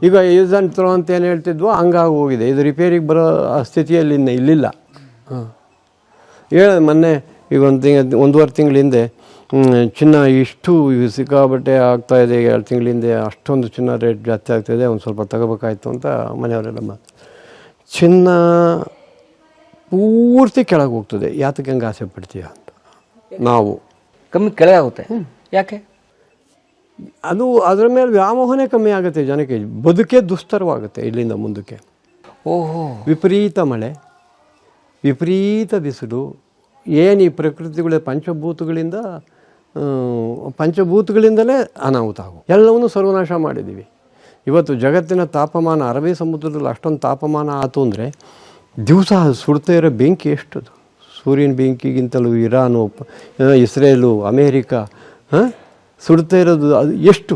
A: ಈಗ ಯೂಸ್ ಆ್ಯಂಡ್ ಥ್ರೋ ಅಂತ ಏನು ಹೇಳ್ತಿದ್ವೋ ಹಂಗಾಗಿ ಹೋಗಿದೆ. ಇದು ರಿಪೇರಿಗೆ ಬರೋ ಸ್ಥಿತಿಯಲ್ಲಿ ಇನ್ನು ಇಲ್ಲಿಲ್ಲ. ಮೊನ್ನೆ ಈಗ 1.5 ತಿಂಗಳ ಹಿಂದೆ ಚಿನ್ನ ಇಷ್ಟು ಸಿಕ್ಕಾಬಟ್ಟೆ ಆಗ್ತಾಯಿದೆ. 2 ತಿಂಗಳ ಹಿಂದೆ ಅಷ್ಟೊಂದು ಚಿನ್ನ ರೇಟ್ ಜಾಸ್ತಿ ಆಗ್ತಾಯಿದೆ, ಒಂದು ಸ್ವಲ್ಪ ತಗೋಬೇಕಾಯ್ತು ಅಂತ ಮನೆಯವರೆಲ್ಲ ಚಿನ್ನ ಪೂರ್ತಿ ಕೆಳಗೆ ಹೋಗ್ತದೆ. ಯಾತಕ್ಕೆ ಹಂಗೆ ಆಸೆ ಪಡ್ತೀಯ ಅಂತ ನಾವು.
B: ಕಮ್ಮಿ ಕೆಳಗೆ ಆಗುತ್ತೆ. ಯಾಕೆ?
A: ಅದು ಅದರ ಮೇಲೆ ವ್ಯಾಮೋಹನೇ ಕಮ್ಮಿ ಆಗುತ್ತೆ ಜನಕ್ಕೆ. ಬದುಕೇ ದುಸ್ತರವಾಗುತ್ತೆ ಇಲ್ಲಿಂದ ಮುಂದಕ್ಕೆ.
B: ಓಹೋ,
A: ವಿಪರೀತ ಮಳೆ, ವಿಪರೀತ ಬಿಸಿಲು. ಏನು ಈ ಪ್ರಕೃತಿಗಳ ಪಂಚಭೂತಗಳಿಂದಲೇ ಅನಾಹುತ ಆಗು. ಎಲ್ಲವನ್ನೂ ಸರ್ವನಾಶ ಮಾಡಿದ್ದೀವಿ. ಇವತ್ತು ಜಗತ್ತಿನ ತಾಪಮಾನ, ಅರಬ್ಬಿ ಸಮುದ್ರದಲ್ಲಿ ಅಷ್ಟೊಂದು ತಾಪಮಾನ ಆಯಿತು ಅಂದರೆ ದಿವಸ ಸುಡ್ತಾ ಇರೋ ಬೆಂಕಿ ಎಷ್ಟದು. ಸೂರ್ಯನ ಬೆಂಕಿಗಿಂತಲೂ ಇರಾನು, ಇಸ್ರೇಲು, ಅಮೇರಿಕಾ ಸುಡ್ತಾ ಇರೋದು ಅದು ಎಷ್ಟು.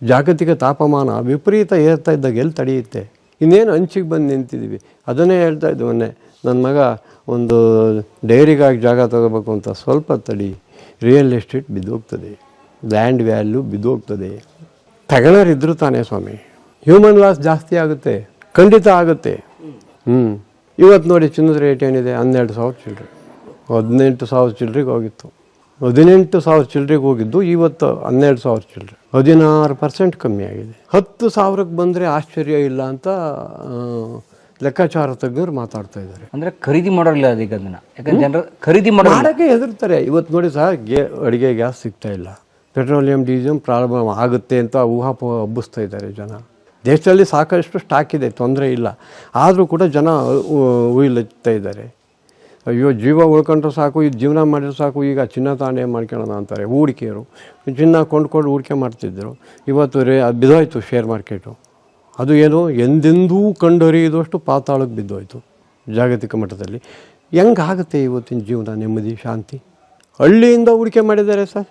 A: ಜಾಗತಿಕ ತಾಪಮಾನ ವಿಪರೀತ ಏರ್ತಾ ಇದ್ದಾಗ ಎಲ್ಲಿ ತಡೆಯುತ್ತೆ? ಇನ್ನೇನು ಅಂಚಿಗೆ ಬಂದು ನಿಂತಿದ್ದೀವಿ. ಅದನ್ನೇ ಹೇಳ್ತಾ ಇದ್ದೆ ಮೊನ್ನೆ ನನ್ನ ಮಗ, ಒಂದು ಡೈರಿಗಾಗಿ ಜಾಗ ತಗೋಬೇಕು ಅಂತ ಸ್ವಲ್ಪ ತಡಿ, ರಿಯಲ್ ಎಸ್ಟೇಟ್ ಬಿದ್ದೋಗ್ತದೆ, ಲ್ಯಾಂಡ್ ವ್ಯಾಲ್ಯೂ ಬಿದ್ದೋಗ್ತದೆ. ತಗೊಳ್ಳೋರಿದ್ರು ತಾನೇ ಸ್ವಾಮಿ. ಹ್ಯೂಮನ್ ಲಾಸ್ ಜಾಸ್ತಿ ಆಗುತ್ತೆ, ಖಂಡಿತ ಆಗುತ್ತೆ. ಇವತ್ತು ನೋಡಿ ಚಿನ್ನದ ರೇಟ್ ಏನಿದೆ, 12,000 ಚಿಲ್ಲರೆ, 18,000 ಚಿಲ್ಲರೆಗೆ ಹೋಗಿತ್ತು. 18,000 ಚಿಲ್ಲರೆಗೆ ಹೋಗಿದ್ದು ಇವತ್ತು 12,000 ಚಿಲ್ಲರೆ, 16% ಕಮ್ಮಿ ಆಗಿದೆ. 10,000ಕ್ಕೆ ಬಂದರೆ ಆಶ್ಚರ್ಯ ಇಲ್ಲ ಅಂತ ಲೆಕ್ಕಾಚಾರ ತಜ್ಞರು ಮಾತಾಡ್ತಾ ಇದ್ದಾರೆ.
B: ಅಂದರೆ ಖರೀದಿ ಮಾಡೋರಿಲ್ಲ ಅದೀಗ ಅದನ್ನು, ಯಾಕಂದ್ರೆ ಜನರು ಖರೀದಿ ಮಾಡೋಕ್ಕೆ
A: ಹೆದರ್ತಾರೆ. ಇವತ್ತು ನೋಡಿ ಸರ್, ಅಡುಗೆ ಗ್ಯಾಸ್ ಸಿಗ್ತಾ ಇಲ್ಲ, ಪೆಟ್ರೋಲಿಯಂ ಡೀಸೆಲ್ ಪ್ರಾಬ್ಲಮ್ ಆಗುತ್ತೆ ಅಂತ ಊಹಾಪೋಹ ಹಬ್ಬಿಸ್ತಾ ಇದ್ದಾರೆ ಜನ. ದೇಶದಲ್ಲಿ ಸಾಕಷ್ಟು ಸ್ಟಾಕ್ ಇದೆ, ತೊಂದರೆ ಇಲ್ಲ, ಆದರೂ ಕೂಡ ಜನ ಉಯಿಲುತ್ತಾ ಇದ್ದಾರೆ. ಅಯ್ಯೋ ಜೀವ ಉಳ್ಕೊಂಡ್ರೆ ಸಾಕು, ಇದು ಜೀವನ ಮಾಡಿದ್ರೆ ಸಾಕು, ಈಗ ಚಿನ್ನ ತಾನೇ ಮಾಡ್ಕೊಳ್ಳೋಣ ಅಂತಾರೆ ಹೂಡಿಕೆಯರು. ಚಿನ್ನ ಕೊಂಡ್ಕೊಂಡು ಹೂಡಿಕೆ ಮಾಡ್ತಿದ್ದರು, ಇವತ್ತು ಅದು ಬಿದ್ದೋಯ್ತು ಶೇರ್ ಮಾರ್ಕೆಟು. ಅದು ಏನು ಎಂದೆಂದೂ ಕಂಡರಿಯದಷ್ಟು ಪಾತಾಳಕ್ಕೆ ಬಿದ್ದೋಯ್ತು ಜಾಗತಿಕ ಮಟ್ಟದಲ್ಲಿ. ಹೆಂಗಾಗುತ್ತೆ ಇವತ್ತಿನ ಜೀವನ ನೆಮ್ಮದಿ ಶಾಂತಿ? ಹಳ್ಳಿಯಿಂದ ಹೂಡಿಕೆ ಮಾಡಿದ್ದಾರೆ ಸರ್.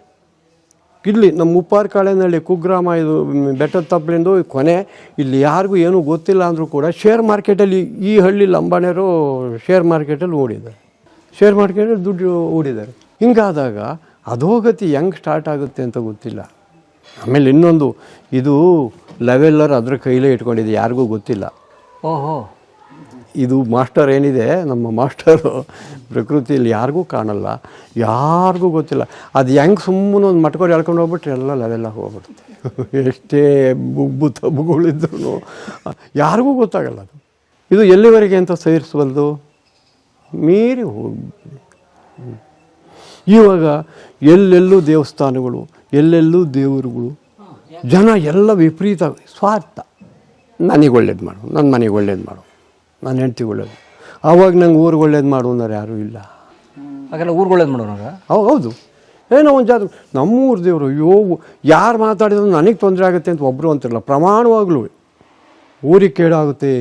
A: ಇಲ್ಲಿ ನಮ್ಮ ಉಪ್ಪಾರ ಕಾಳೆನಹಳ್ಳಿ ಕುಗ್ರಾಮ, ಇದು ಬೆಟ್ಟದ ತಪ್ಪಲಿಂದು ಕೊನೆ, ಇಲ್ಲಿ ಯಾರಿಗೂ ಏನೂ ಗೊತ್ತಿಲ್ಲ ಅಂದರೂ ಕೂಡ ಶೇರ್ ಮಾರ್ಕೆಟಲ್ಲಿ ಈ ಹಳ್ಳಿ ಲಂಬಾಣಿಯರು ಶೇರ್ ಮಾರ್ಕೆಟಲ್ಲಿ ಹೂಡಿದ್ದಾರೆ, ಶೇರ್ ಮಾರ್ಕೆಟಲ್ಲಿ ದುಡ್ಡು ಹೂಡಿದ್ದಾರೆ. ಹಿಂಗಾದಾಗ ಅಧೋಗತಿ ಹೆಂಗೆ ಸ್ಟಾರ್ಟ್ ಆಗುತ್ತೆ ಅಂತ ಗೊತ್ತಿಲ್ಲ. ಆಮೇಲೆ ಇನ್ನೊಂದು, ಇದು ಲೆವೆಲ್ಲರ್ ಅದ್ರ ಕೈಲೇ ಇಟ್ಕೊಂಡಿದೆ, ಯಾರಿಗೂ ಗೊತ್ತಿಲ್ಲ.
B: ಓಹೋ,
A: ಇದು ಮಾಸ್ಟರ್ ಏನಿದೆ, ನಮ್ಮ ಮಾಸ್ಟರು ಪ್ರಕೃತಿಯಲ್ಲಿ ಯಾರಿಗೂ ಕಾಣಲ್ಲ, ಯಾರಿಗೂ ಗೊತ್ತಿಲ್ಲ. ಅದು ಹೆಂಗೆ ಸುಮ್ಮನೆ ಒಂದು ಮಟ್ಕೋರಿ ಎಳ್ಕೊಂಡು ಹೋಗ್ಬಿಟ್ರೆ ಎಲ್ಲ ಲೆವೆಲ್ಲಾಗಿ ಹೋಗ್ಬಿಡುತ್ತೆ. ಎಷ್ಟೇ ಬುಗ್ಬು ತಬ್ಬುಗಳಿದ್ರು ಯಾರಿಗೂ ಗೊತ್ತಾಗಲ್ಲ ಅದು. ಇದು ಎಲ್ಲಿವರೆಗೆ ಅಂತ ಸೇರಿಸಬಲ್ದು, ಮೀರಿ ಹೋಗಿ. ಇವಾಗ ಎಲ್ಲೆಲ್ಲೂ ದೇವಸ್ಥಾನಗಳು, ಎಲ್ಲೆಲ್ಲೂ ದೇವರುಗಳು, ಜನ ಎಲ್ಲ ವಿಪರೀತ ಸ್ವಾರ್ಥ. ನನಗೆ ಒಳ್ಳೇದು ಮಾಡು, ನನ್ನ ಮನೆಗೆ ಒಳ್ಳೇದು ಮಾಡು, ನನ್ನ ಹೆಂಡ್ತಿಗೆ ಒಳ್ಳೇದು. ಆವಾಗ ನಂಗೆ ಊರಿಗೆ ಒಳ್ಳೇದು ಮಾಡು ಅನ್ನೋರು ಯಾರೂ ಇಲ್ಲ.
B: ಹಾಗೆಲ್ಲ ಊರಿಗೆ ಒಳ್ಳೇದು ಮಾಡೋಣ.
A: ಹೌದು, ಏನೋ ಒಂದು ಜಾತ್ರೆ ನಮ್ಮೂರು ದೇವರು. ಅಯ್ಯೋ, ಯಾರು ಮಾತಾಡಿದ್ರು ನನಗೆ ತೊಂದರೆ ಆಗುತ್ತೆ ಅಂತ ಒಬ್ಬರು ಅಂತಿರಲ್ಲ, ಪ್ರಮಾಣವಾಗಲೂ ಊರಿಗೆ ಕೇಡಾಗುತ್ತೆ,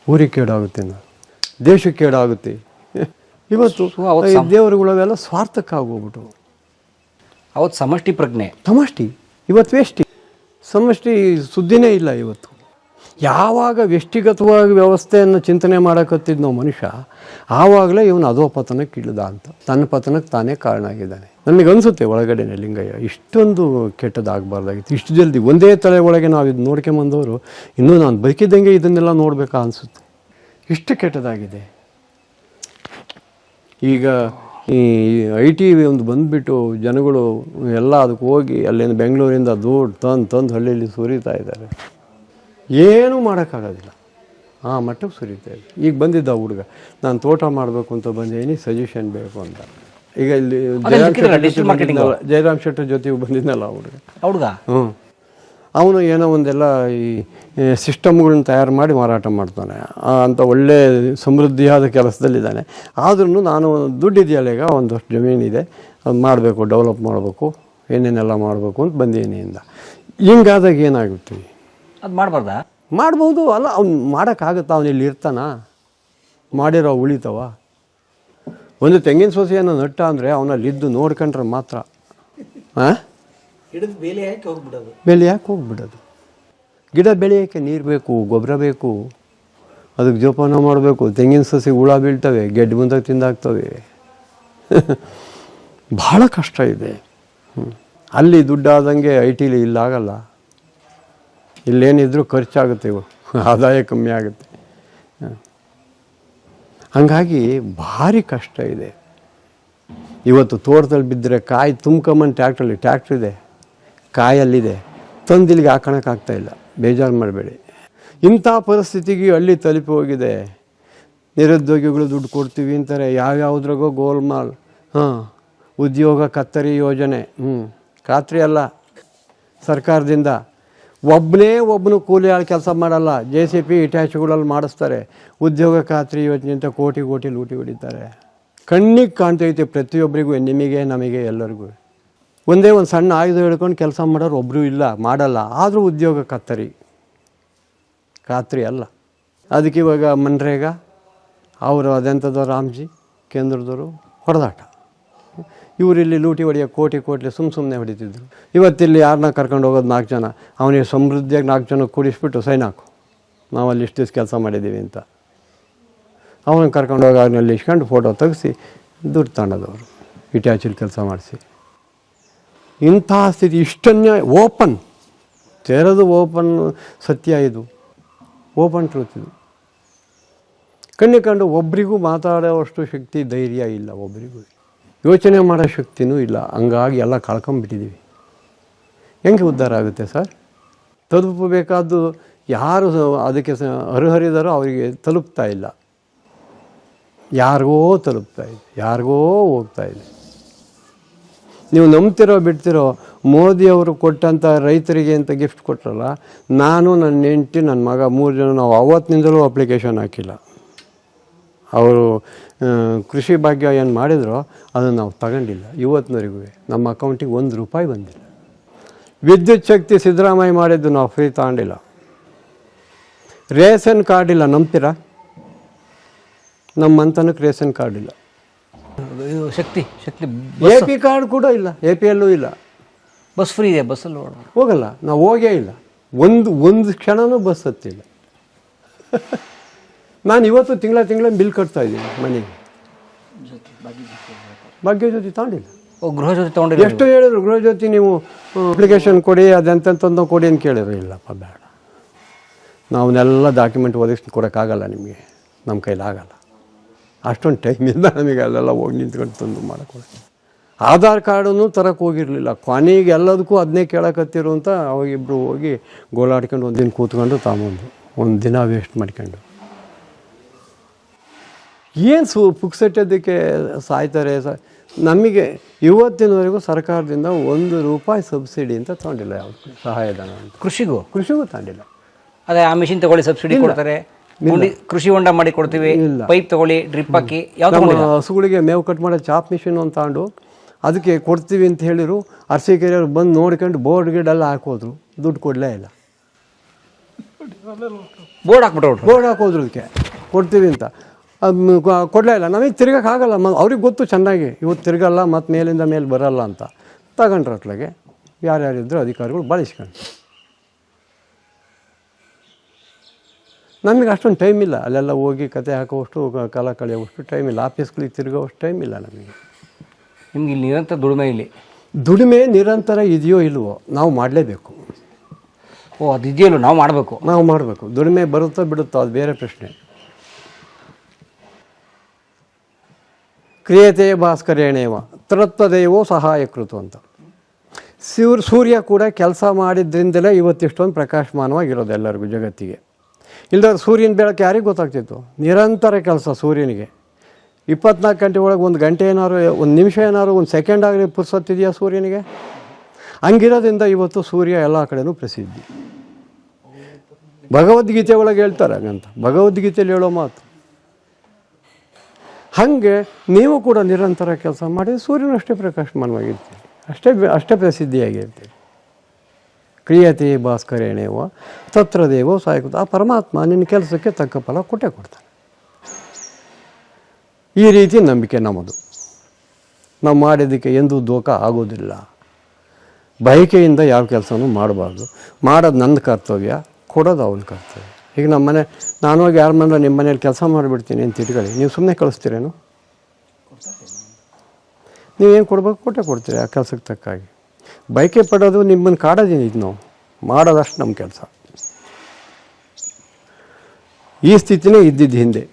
A: ಊರಿಗೆ ಕೇಡಾಗುತ್ತೆ, ದೇಶಕ್ಕೆ ಕೇಡಾಗುತ್ತೆ. ಇವತ್ತು ದೇವರುಗಳೆಲ್ಲ ಸ್ವಾರ್ಥಕ್ಕಾಗೋಗ್ಬಿಟ್ಟು.
B: ಅವತ್ತು ಸಮಷ್ಟಿ ಪ್ರಜ್ಞೆ,
A: ಸಮಷ್ಟಿ ಇವತ್ತು ವೇಷ್ಟಿ, ಸಮಷ್ಟಿ ಸುದ್ದಿನೇ ಇಲ್ಲ ಇವತ್ತು. ಯಾವಾಗ ವ್ಯಕ್ತಿಗತವಾಗಿ ವ್ಯವಸ್ಥೆಯನ್ನು ಚಿಂತನೆ ಮಾಡೋಕತ್ತಿದ್ದ ನಾವು ಮನುಷ್ಯ, ಆವಾಗಲೇ ಇವನು ಅಧೋಪತನಕ್ಕೆ ಇಳಿದ ಅಂತ, ತನ್ನ ಪತನಕ್ಕೆ ತಾನೇ ಕಾರಣ ಆಗಿದ್ದಾನೆ. ನನಗನ್ಸುತ್ತೆ ಒಳಗಡೆನೆ ಲಿಂಗಯ್ಯ ಇಷ್ಟೊಂದು ಕೆಟ್ಟದಾಗಬಾರ್ದಾಗಿತ್ತು. ಇಷ್ಟು ಜಲ್ದಿ ಒಂದೇ ತಲೆ ಒಳಗೆ ನಾವು ಇದು ನೋಡ್ಕೊಂಬಂದವರು ಇನ್ನೂ ನಾನು ಬದುಕಿದ್ದಂಗೆ ಇದನ್ನೆಲ್ಲ ನೋಡಬೇಕಾ ಅನಿಸುತ್ತೆ. ಇಷ್ಟು ಕೆಟ್ಟದಾಗಿದೆ. ಈಗ ಈ IT ಒಂದು ಬಂದುಬಿಟ್ಟು ಜನಗಳು ಎಲ್ಲ ಅದಕ್ಕೆ ಹೋಗಿ ಅಲ್ಲಿಂದ ಬೆಂಗಳೂರಿಂದ ದುಡ್ಡು ತಂದು ಹಳ್ಳಿಯಲ್ಲಿ ಸುರಿತಾ ಇದ್ದಾರೆ. ಏನೂ ಮಾಡೋಕ್ಕಾಗೋದಿಲ್ಲ, ಆ ಮಟ್ಟಕ್ಕೆ ಸುರಿತಾ ಇದೆ. ಈಗ ಬಂದಿದ್ದ ಹುಡುಗ, ನಾನು ತೋಟ ಮಾಡಬೇಕು ಅಂತ ಬಂದೇನಿ, ಸಜೆಷನ್ ಬೇಕು ಅಂತ. ಈಗ ಇಲ್ಲಿ ಜಯರಾಮ್ ಶೆಟ್ಟರ್ ಜೊತೆಗೆ ಬಂದಿದ್ನಲ್ಲ ಹುಡುಗ, ಅವನು ಏನೋ ಒಂದೆಲ್ಲ ಈ ಸಿಸ್ಟಮ್ಗಳನ್ನ ತಯಾರು ಮಾಡಿ ಮಾರಾಟ ಮಾಡ್ತಾನೆ ಅಂತ, ಒಳ್ಳೆ ಸಮೃದ್ಧಿಯಾದ ಕೆಲಸದಲ್ಲಿದ್ದಾನೆ. ಆದ್ರೂ ನಾನು ದುಡ್ಡಿದೆಯಲ್ಲ, ಈಗ ಒಂದಷ್ಟು ಜಮೀನಿದೆ, ಅದು ಮಾಡಬೇಕು, ಡೆವಲಪ್ ಮಾಡಬೇಕು, ಏನೇನೆಲ್ಲ ಮಾಡಬೇಕು ಅಂತ ಬಂದೀನಿ ಇಂದ. ಹಿಂಗಾದಾಗ ಏನಾಗುತ್ತೆ?
B: ಅದು ಮಾಡಬಾರ್ದಾ?
A: ಮಾಡ್ಬೋದು ಅಲ್ಲ, ಅವ್ನು ಮಾಡೋಕ್ಕಾಗತ್ತಾ? ಅವನು ಇಲ್ಲಿ ಇರ್ತಾನ? ಮಾಡಿರೋ ಉಳಿತವ? ಒಂದು ತೆಂಗಿನ ಸೊಸೆಯನ್ನು ನಟ್ಟ ಅಂದರೆ ಅವನಲ್ಲಿದ್ದು ನೋಡ್ಕೊಂಡ್ರೆ ಮಾತ್ರ ಬೆಲೆ ಯಾಕೆ ಹೋಗ್ಬಿಡೋದು? ಗಿಡ ಬೆಳೆಯೋಕ್ಕೆ ನೀರು ಬೇಕು, ಗೊಬ್ಬರ ಬೇಕು, ಅದಕ್ಕೆ ಜೋಪಾನ ಮಾಡಬೇಕು. ತೆಂಗಿನ ಸಸಿಗೆ ಹುಳ ಬೀಳ್ತವೆ, ಗೆಡ್ಡೆ ಮುಂದಾಗ ತಿಂದಾಗ್ತವೆ. ಭಾಳ ಕಷ್ಟ ಇದೆ. ಅಲ್ಲಿ ದುಡ್ಡಾದಂಗೆ IT ಇಲ್ಲಾಗಲ್ಲ. ಇಲ್ಲೇನಿದ್ರೂ ಖರ್ಚಾಗುತ್ತೆ, ಆದಾಯ ಕಮ್ಮಿ ಆಗುತ್ತೆ. ಹಾಗಾಗಿ ಭಾರಿ ಕಷ್ಟ ಇದೆ. ಇವತ್ತು ತೋಟದಲ್ಲಿ ಬಿದ್ದರೆ ಕಾಯಿ ತುಂಬ್ಕೊಂಬಂದು ಟ್ಯಾಕ್ಟ್ರ್ ಇದೆ, ಕಾಯಲ್ಲಿದೆ, ತಂದಿಲ್ಲಿಗೆ ಹಾಕೋಣಕ್ಕಾಗ್ತಾಯಿಲ್ಲ. ಬೇಜಾರು ಮಾಡಬೇಡಿ. ಇಂಥ ಪರಿಸ್ಥಿತಿಗೆ ಹಳ್ಳಿ ತಲುಪಿ ಹೋಗಿದೆ. ನಿರುದ್ಯೋಗಿಗಳು ದುಡ್ಡು ಕೊಡ್ತೀವಿ ಅಂತಾರೆ, ಯಾವ್ಯಾವುದ್ರಾಗೋ ಗೋಲ್ಮಾಲ್. ಉದ್ಯೋಗ ಖಾತ್ರಿ ಯೋಜನೆ, ಖಾತ್ರಿ ಅಲ್ಲ, ಸರ್ಕಾರದಿಂದ. ಒಬ್ಬನು ಕೂಲಿ ಆಳು ಕೆಲಸ ಮಾಡಲ್ಲ, JCP ಇಟ್ಯಾಚ್ಗಳಲ್ಲಿ ಮಾಡಿಸ್ತಾರೆ. ಉದ್ಯೋಗ ಖಾತ್ರಿ ಯೋಜನೆ ಅಂತ ಕೋಟಿ ಲೂಟಿ ಹೊಡಿತಾರೆ. ಕಣ್ಣಿಗೆ ಕಾಣ್ತೈತೆ ಪ್ರತಿಯೊಬ್ಬರಿಗೂ, ನಿಮಗೆ ನಮಗೆ ಎಲ್ಲರಿಗೂ. ಒಂದೇ ಒಂದು ಸಣ್ಣ ಆಯುಧ ಹಿಡ್ಕೊಂಡು ಕೆಲಸ ಮಾಡೋರು ಒಬ್ಬರು ಇಲ್ಲ, ಮಾಡಲ್ಲ. ಆದರೂ ಉದ್ಯೋಗ ಖಾತ್ರಿ ಅಲ್ಲ. ಅದಕ್ಕೆ ಇವಾಗ ಮನ್ರೇಗಾ ಅವರು ಅದೆಂಥದ್ದು ರಾಮ್ಜಿ ಕೇಂದ್ರದವರು ಹೊಡೆದಾಟ. ಇವರಿಲ್ಲಿ ಲೂಟಿ ಹೊಡೆಯೋ ಕೋಟಿ ಸುಮ್ಮನೆ ಹೊಡಿತಿದ್ರು. ಇವತ್ತಿಲ್ಲಿ ಯಾರನ್ನ ಕರ್ಕೊಂಡು ಹೋಗೋದು 4 ಜನ, ಅವನಿಗೆ ಸಮೃದ್ಧಿಯಾಗಿ 4 ಜನ ಕೂಡಿಸ್ಬಿಟ್ಟು ಸೈನ್ ಹಾಕು, ನಾವಲ್ಲಿ ಇಷ್ಟು ದಿವಸ ಕೆಲಸ ಮಾಡಿದ್ದೀವಿ ಅಂತ. ಅವನ ಕರ್ಕೊಂಡು ಹೋಗೋನಲ್ಲಿ ಇಸ್ಕೊಂಡು ಫೋಟೋ ತೆಗೆಸಿ ದುಡ್ಡು ತಗೊಂಡದವರು, ಇಟ್ಯಾಚಲ್ಲಿ ಕೆಲಸ ಮಾಡಿಸಿ. ಇಂಥ ಸ್ಥಿತಿ, ಇಷ್ಟನ್ಯಾಯ ಓಪನ್ ತೆರೆದು ಓಪನ್ ಸತ್ಯ ಇದು, ಓಪನ್ ಟ್ರೂತ್ ಇದು. ಕಂಡು ಒಬ್ರಿಗೂ ಮಾತಾಡೋವಷ್ಟು ಶಕ್ತಿ, ಧೈರ್ಯ ಇಲ್ಲ, ಒಬ್ರಿಗೂ ಯೋಚನೆ ಮಾಡೋ ಶಕ್ತಿನೂ ಇಲ್ಲ. ಹಂಗಾಗಿ ಎಲ್ಲ ಕಳ್ಕೊಂಬಿಟ್ಟಿದ್ದೀವಿ. ಹೆಂಗೆ ಉದ್ಧಾರ ಆಗುತ್ತೆ ಸರ್? ತಲುಪಬೇಕಾದ್ದು ಯಾರು ಅದಕ್ಕೆ ಅರ್ಹರಿದಾರೋ ಅವರಿಗೆ ತಲುಪ್ತಾ ಇಲ್ಲ, ಯಾರಿಗೋ ತಲುಪ್ತಾ ಇದೆ, ಯಾರಿಗೋ ಹೋಗ್ತಾ ಇದೆ. ನೀವು ನಂಬ್ತಿರೋ ಬಿಡ್ತಿರೋ, ಮೋದಿಯವರು ಕೊಟ್ಟಂಥ ರೈತರಿಗೆ ಅಂತ ಗಿಫ್ಟ್ ಕೊಟ್ಟರಲ್ಲ, ನಾನು ನನ್ನ ಹೆಂಡತಿ ನನ್ನ ಮಗ 3 ಜನ ನಾವು ಅವತ್ತಿನಿಂದಲೂ ಅಪ್ಲಿಕೇಶನ್ ಹಾಕಿಲ್ಲ. ಅವರು ಕೃಷಿ ಭಾಗ್ಯ ಏನು ಮಾಡಿದ್ರೋ ಅದನ್ನು ನಾವು ತಗೊಂಡಿಲ್ಲ. ಇವತ್ತಿನವರೆಗೂ ನಮ್ಮ ಅಕೌಂಟಿಗೆ ₹1 ಬಂದಿಲ್ಲ. ವಿದ್ಯುತ್ ಶಕ್ತಿ ಸಿದ್ದರಾಮಯ್ಯ ಮಾಡಿದ್ದು ನಾವು ಫ್ರೀ ತಗೊಂಡಿಲ್ಲ. ರೇಷನ್ ಕಾರ್ಡ್ ಇಲ್ಲ, ನಂಬ್ತೀರಾ? ನಮ್ಮ ಮಂತನಕ್ಕೆ ರೇಷನ್ ಕಾರ್ಡ್ ಇಲ್ಲ.
B: ಶಕ್ತಿ
A: AP ಕಾರ್ಡ್ ಕೂಡ ಇಲ್ಲ, APLೂ ಇಲ್ಲ.
B: ಬಸ್ ಫ್ರೀ ಇದೆ, ಬಸ್ಸಲ್ಲಿ
A: ಹೋಗಲ್ಲ, ನಾವು ಹೋಗೇ ಇಲ್ಲ. ಒಂದು ಕ್ಷಣನೂ ಬಸ್ ಹತ್ತಿಲ್ಲ. ನಾನು ಇವತ್ತು ತಿಂಗಳ ಬಿಲ್ ಕಟ್ತಾ ಇದ್ದೀನಿ ಮನೆಗೆ. ಭಾಗ್ಯ ಜ್ಯೋತಿ ತಗೊಂಡಿಲ್ಲ.
B: ಗೃಹ ಜ್ಯೋತಿ ತೊಗೊಂಡಿಲ್ಲ.
A: ಎಷ್ಟು ಹೇಳಿದ್ರು ಗೃಹ ಜ್ಯೋತಿ ನೀವು ಅಪ್ಲಿಕೇಶನ್ ಕೊಡಿ, ಅದೆಂತಂತಂದು ಕೊಡಿ ಅಂತ ಕೇಳಿದ್ರು. ಇಲ್ಲಪ್ಪ ಬೇಡ, ನಾವನ್ನೆಲ್ಲ ಡಾಕ್ಯುಮೆಂಟ್ ಒದಗಿಸಿ ಕೊಡೋಕ್ಕಾಗಲ್ಲ ನಿಮಗೆ, ನಮ್ಮ ಕೈಲಾಗಲ್ಲ, ಅಷ್ಟೊಂದು ಟೈಮ್ ಇಲ್ಲ ನಮಗೆ ಅಲ್ಲೆಲ್ಲ ಹೋಗಿ ನಿಂತ್ಕೊಂಡು ತಂದು ಮಾಡೋಕ್ಕೆ. ಆಧಾರ್ ಕಾರ್ಡನ್ನು ತರಕ್ಕೆ ಹೋಗಿರಲಿಲ್ಲ. ಕೊನೆಗೆ ಎಲ್ಲದಕ್ಕೂ ಅದನ್ನೇ ಕೇಳಕತ್ತಿರು ಅಂತ ಅವಾಗಿಬ್ಬರು ಹೋಗಿ ಗೋಳಾಡ್ಕೊಂಡು ಒಂದಿನ ಕೂತ್ಕೊಂಡು ತಗೊಂಡು ಒಂದು ದಿನ ವೇಸ್ಟ್ ಮಾಡ್ಕೊಂಡು ಏನು ಪುಕ್ಸಟ್ಟೋದಕ್ಕೆ ಸಾಯ್ತಾರೆ. ನಮಗೆ ಇವತ್ತಿನವರೆಗೂ ಸರ್ಕಾರದಿಂದ ₹1 ಸಬ್ಸಿಡಿ ಅಂತ ತೊಗೊಂಡಿಲ್ಲ, ಯಾವುದು ಸಹಾಯಧನ ಅಂತ. ಕೃಷಿಗೂ ತಗೊಂಡಿಲ್ಲ.
B: ಅದೇ ಆ ಮಿಷಿನ್ ತಗೊಳ್ಳಿ ಸಬ್ಸಿಡಿ ಕೊಡ್ತಾರೆ, ಕೃಷಿ ಹೊಂಡ ಮಾಡಿ ಕೊಡ್ತೀವಿ, ಪೈಪ್ ತಗೊಳ್ಳಿ, ಡ್ರಿಪ್ ಹಾಕಿ.
A: ನಮ್ಮ ಹಸುಗಳಿಗೆ ಮೇವು ಕಟ್ ಮಾಡೋ ಚಾಪ್ ಮಿಷಿನ್ ಅಂತ ತಗೊಂಡು ಅದಕ್ಕೆ ಕೊಡ್ತೀವಿ ಅಂತ ಹೇಳಿರು. ಅರಸೀಕೆರೆಯವ್ರು ಬಂದು ನೋಡ್ಕೊಂಡು ಬೋರ್ಡ್ ಗಿಡೆಲ್ಲ ಹಾಕೋದ್ರು, ದುಡ್ಡು ಕೊಡಲೇ ಇಲ್ಲ.
B: ಬೋರ್ಡ್ ಹಾಕೋದ್ರು ಅದಕ್ಕೆ ಕೊಡ್ತೀವಿ ಅಂತ, ಅದು ಕೊಡಲೇ ಇಲ್ಲ. ನಮಗೆ ತಿರ್ಗೋಕ್ಕಾಗಲ್ಲ, ಅವ್ರಿಗೆ ಗೊತ್ತು ಚೆನ್ನಾಗಿ ಇವತ್ತು ತಿರ್ಗಲ್ಲ ಮತ್ತು ಮೇಲಿಂದ ಮೇಲೆ ಬರಲ್ಲ ಅಂತ. ತಗೊಂಡ್ರು ಅಟ್ಲಾಗೆ ಯಾರ್ಯಾರಿದ್ರು ಅಧಿಕಾರಿಗಳು ಬಳಸ್ಕೊಂಡು. ನಮಗೆ ಅಷ್ಟೊಂದು ಟೈಮ್ ಇಲ್ಲ, ಅಲ್ಲೆಲ್ಲ ಹೋಗಿ ಕತೆ ಹಾಕೋವಷ್ಟು ಕಾಲ ಕಳೆಯೋವಷ್ಟು ಟೈಮ್ ಇಲ್ಲ, ಆಫೀಸ್ಗಳಿಗೆ ತಿರುಗೋವಷ್ಟು ಟೈಮ್ ಇಲ್ಲ ನಮಗೆ. ನಿಮ್ಗೆ ಇಲ್ಲಿ ನಿರಂತರ ದುಡಿಮೆ,
A: ದುಡಿಮೆ ನಿರಂತರ ಇದೆಯೋ ಇಲ್ವೋ ನಾವು ಮಾಡಲೇಬೇಕು.
B: ಅದು ಇದೆಯಲ್ಲೋ ನಾವು ಮಾಡಬೇಕು. ದುಡಿಮೆ ಬರುತ್ತೋ ಬಿಡುತ್ತೋ ಅದು ಬೇರೆ ಪ್ರಶ್ನೆ. ಕ್ರಿಯತೆ ಭಾಸ್ಕರೇಣೇವ ತೃತ್ವದೇವೋ ಸಹಾಯಕೃತು ಅಂತ. ಸೂರ್ಯ ಕೂಡ ಕೆಲಸ ಮಾಡಿದ್ರಿಂದಲೇ ಇವತ್ತಿಷ್ಟೊಂದು ಪ್ರಕಾಶಮಾನವಾಗಿರೋದು ಎಲ್ಲರಿಗೂ ಜಗತ್ತಿಗೆ. ಇಲ್ಲದ್ರೆ ಸೂರ್ಯನ ಬೆಳಕು ಯಾರಿಗೆ ಗೊತ್ತಾಗ್ತಿತ್ತು? ನಿರಂತರ ಕೆಲಸ ಸೂರ್ಯನಿಗೆ. 24 ಗಂಟೆ ಒಳಗೆ 1 ಗಂಟೆ ಏನಾದ್ರು, 1 ನಿಮಿಷ ಏನಾದ್ರು, 1 ಸೆಕೆಂಡ್ ಆಗಲಿ ಪುರ್ಸೊತ್ತಿದೆಯಾ ಸೂರ್ಯನಿಗೆ? ಹಂಗಿರೋದ್ರಿಂದ ಇವತ್ತು ಸೂರ್ಯ ಎಲ್ಲ ಕಡೆನೂ ಪ್ರಸಿದ್ಧಿ. ಭಗವದ್ಗೀತೆ ಒಳಗೆ ಹೇಳ್ತಾರೆ ಹಂಗಂತ, ಭಗವದ್ಗೀತೆಯಲ್ಲಿ ಹೇಳೋ ಮಾತು. ಹಾಗೆ ನೀವು ಕೂಡ ನಿರಂತರ ಕೆಲಸ ಮಾಡಿ ಸೂರ್ಯನ ಅಷ್ಟೇ ಪ್ರಕಾಶಮಾನವಾಗಿರ್ತೀರಿ, ಅಷ್ಟೇ ಪ್ರಸಿದ್ಧಿಯಾಗಿರ್ತೀರಿ. ಕ್ರಿಯತೆ ಭಾಸ್ಕರೇಣೇವ ತತ್ರ ದೇವೋ ಸಹಾಯಕೃತ. ಆ ಪರಮಾತ್ಮ ನಿನ್ನ ಕೆಲಸಕ್ಕೆ ತಕ್ಕ ಫಲ ಕೊಡ್ತಾನೆ. ಈ ರೀತಿ ನಂಬಿಕೆ ನಮ್ಮದು. ನಾವು ಮಾಡಿದ್ದಕ್ಕೆ ಎಂದೂ ದೋಖ ಆಗೋದಿಲ್ಲ. ಬಯಕೆಯಿಂದ ಯಾವ ಕೆಲಸನೂ ಮಾಡಬಾರ್ದು. ಮಾಡೋದು ನನ್ನ ಕರ್ತವ್ಯ, ಕೊಡೋದು ಅವನ ಕರ್ತವ್ಯ. ಈಗ ನಮ್ಮ ಮನೆ ನಾನು ಹೋಗಿ ಯಾರ ಮನೆ ನಿಮ್ಮ ಮನೇಲಿ ಕೆಲಸ ಮಾಡಿಬಿಡ್ತೀನಿ ಅಂತ ಇಟ್ಕೊಳ್ಳಿ, ನೀವು ಸುಮ್ಮನೆ ಕಳಿಸ್ತೀರೇನು? ನೀವೇನು ಕೊಡ್ಬೇಕು ಕೊಡ್ತೀರಿ ಆ ಕೆಲಸಕ್ಕೆ ತಕ್ಕಾಗಿ. ಬಯಕೆ ಪಡೋದು ನಿಮ್ಮನ್ನು ಕಾಡೋದೇನಿದ್ದು, ನಾವು ಮಾಡೋದಷ್ಟು ನಮ್ಮ ಕೆಲಸ. ಈ ಸ್ಥಿತಿನೇ ಇದ್ದಿದ್ದು ಹಿಂದೆ.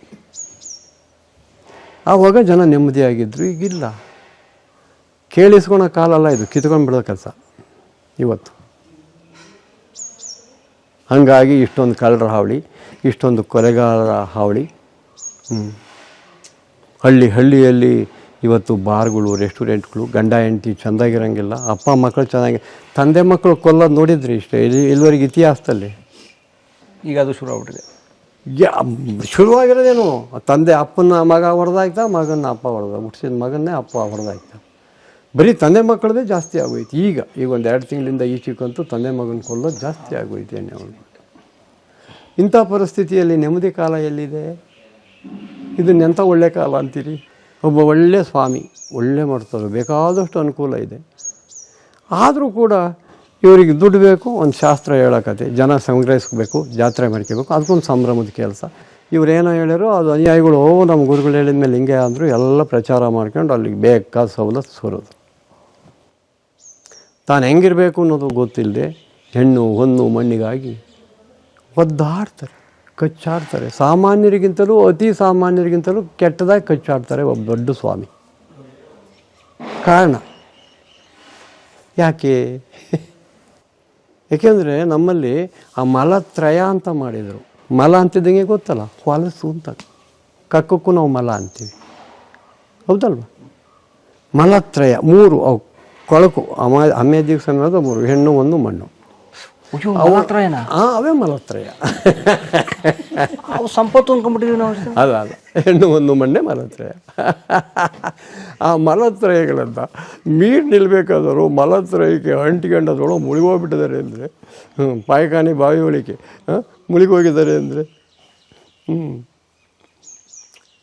B: ಆವಾಗ ಜನ ನೆಮ್ಮದಿಯಾಗಿದ್ದರು, ಈಗಿಲ್ಲ. ಕೇಳಿಸ್ಕೊಳೋ ಕಾಲಲ್ಲ ಇದು, ಕಿತ್ಕೊಂಡು ಬಿಡೋ ಕೆಲಸ ಇವತ್ತು. ಹಾಗಾಗಿ ಇಷ್ಟೊಂದು ಕಳ್ಳರ ಹಾವಳಿ, ಇಷ್ಟೊಂದು ಕೊಲೆಗಾರರ ಹಾವಳಿ. ಹಳ್ಳಿಯಲ್ಲಿ ಇವತ್ತು ಬಾರ್ಗಳು, ರೆಸ್ಟೋರೆಂಟ್ಗಳು, ಗಂಡ ಹೆಂಡತಿ ಚೆಂದಾಗಿರೋಂಗಿಲ್ಲ, ಅಪ್ಪ ಮಕ್ಕಳು ಚೆನ್ನಾಗಿ, ತಂದೆ ಮಕ್ಕಳು ಕೊಲ್ಲೋದು ನೋಡಿದ್ರಿ ಇಷ್ಟೇ ಇಲ್ಲಿವರೆಗೆ ಇತಿಹಾಸದಲ್ಲಿ. ಈಗ ಅದು ಶುರು ಆಗ್ಬಿಟ್ಟಿದೆ.
A: ಶುರುವಾಗಿರೋದೇನು, ತಂದೆ ಅಪ್ಪನ ಮಗ ಹೊಡೆದಾಯ್ತಾ, ಮಗನ ಅಪ್ಪ ಹುಟ್ಟಿಸಿದ ಮಗನ್ನೇ ಅಪ್ಪ ಹೊಡೆದಾಯ್ತಾ. ಬರೀ ತಂದೆ ಮಕ್ಕಳದೇ ಜಾಸ್ತಿ ಆಗೋಯ್ತು. ಈಗ ಒಂದು 2 ತಿಂಗಳಿಂದ ಈಚೆಗಂತೂ ತಂದೆ ಮಗನ ಕೊಲ್ಲೋದು ಜಾಸ್ತಿ ಆಗೋಯ್ತೇನೆ ಅವನು. ಇಂಥ ಪರಿಸ್ಥಿತಿಯಲ್ಲಿ ನೆಮ್ಮದಿ ಕಾಲ ಎಲ್ಲಿದೆ? ಇದನ್ನೆಂಥ ಒಳ್ಳೆ ಕಾಲ ಅಂತೀರಿ? ಒಬ್ಬ ಒಳ್ಳೆ ಸ್ವಾಮಿ, ಒಳ್ಳೆ ಮಾಡ್ತಾರೆ, ಬೇಕಾದಷ್ಟು ಅನುಕೂಲ ಇದೆ. ಆದರೂ ಕೂಡ ಇವರಿಗೆ ದುಡ್ಡು ಬೇಕು, ಒಂದು ಶಾಸ್ತ್ರ ಹೇಳೋಕತೆ, ಜನ ಸಂಗ್ರಹಿಸ್ಬೇಕು, ಜಾತ್ರೆ ಮಾಡ್ಕೋಬೇಕು, ಅದಕ್ಕೊಂದು ಸಂಭ್ರಮದ ಕೆಲಸ. ಇವರೇನೋ ಹೇಳ್ಯಾರೋ ಅದು ಅನುಯಾಯಿಗಳು ನಮ್ಮ ಗುರುಗಳು ಹೇಳಿದ ಮೇಲೆ ಹಿಂಗೆ ಅಂದರು ಎಲ್ಲ ಪ್ರಚಾರ ಮಾಡ್ಕೊಂಡು ಅಲ್ಲಿಗೆ ಬೇಕಾದ ಸವಲತ್ತು ಸೋರೋದು. ತಾನು ಹೆಂಗಿರಬೇಕು ಅನ್ನೋದು ಗೊತ್ತಿಲ್ಲದೆ ಹೆಣ್ಣು ಹೊನ್ನು ಮಣ್ಣಿಗಾಗಿ ಒದ್ದಾಡ್ತಾರೆ, ಕಚ್ಚಾಡ್ತಾರೆ. ಸಾಮಾನ್ಯರಿಗಿಂತಲೂ ಅತಿ ಸಾಮಾನ್ಯರಿಗಿಂತಲೂ ಕೆಟ್ಟದಾಗಿ ಕಚ್ಚಾಡ್ತಾರೆ ಒಬ್ಬ ದೊಡ್ಡ ಸ್ವಾಮಿ. ಕಾರಣ ಯಾಕೆ? ಏಕೆಂದರೆ ನಮ್ಮಲ್ಲಿ ಆ ಮಲತ್ರಯ ಅಂತ ಮಾಡಿದರು. ಮಲ ಅಂತಿದ್ದಂಗೆ ಗೊತ್ತಲ್ಲ, ಹೊಲಸು ಅಂತ. ಕಕ್ಕಕ್ಕೂ ನಾವು ಮಲ ಅಂತೀವಿ, ಹೌದಲ್ವ? ಮಲತ್ರಯ 3 ಅವು ಕೊಳಕು ಅಮೇದಿಗೆ ಸಮಯದ 3 ಹೆಣ್ಣು 1 ಮಣ್ಣು.
B: ಮಲತ್ರಯನ
A: ಅವೇ ಮಲತ್ರಯ.
B: ಅವು ಸಂಪತ್ತು ಅನ್ಕೊಂಡ್ಬಿಟ್ಟಿದ್ವಿ ನಾವು.
A: ಅದ ಹೆಣ್ಣು 1 ಮಣ್ಣೆ ಮಲತ್ರಯ. ಆ ಮಲತ್ರಯಗಳಂತ ಮೀರು ನಿಲ್ಬೇಕಾದವರು ಮಲತ್ರಯಕ್ಕೆ ಅಂಟಿಕೊಂಡದೊಳಗೆ ಮುಳುಗೋಗ್ಬಿಟ್ಟಿದ್ದಾರೆ ಅಂದರೆ, ಪಾಯ್ಖಾನೆ ಬಾವಿ ಒಳಿಕೆ ಮುಳುಗೋಗಿದ್ದಾರೆ ಅಂದರೆ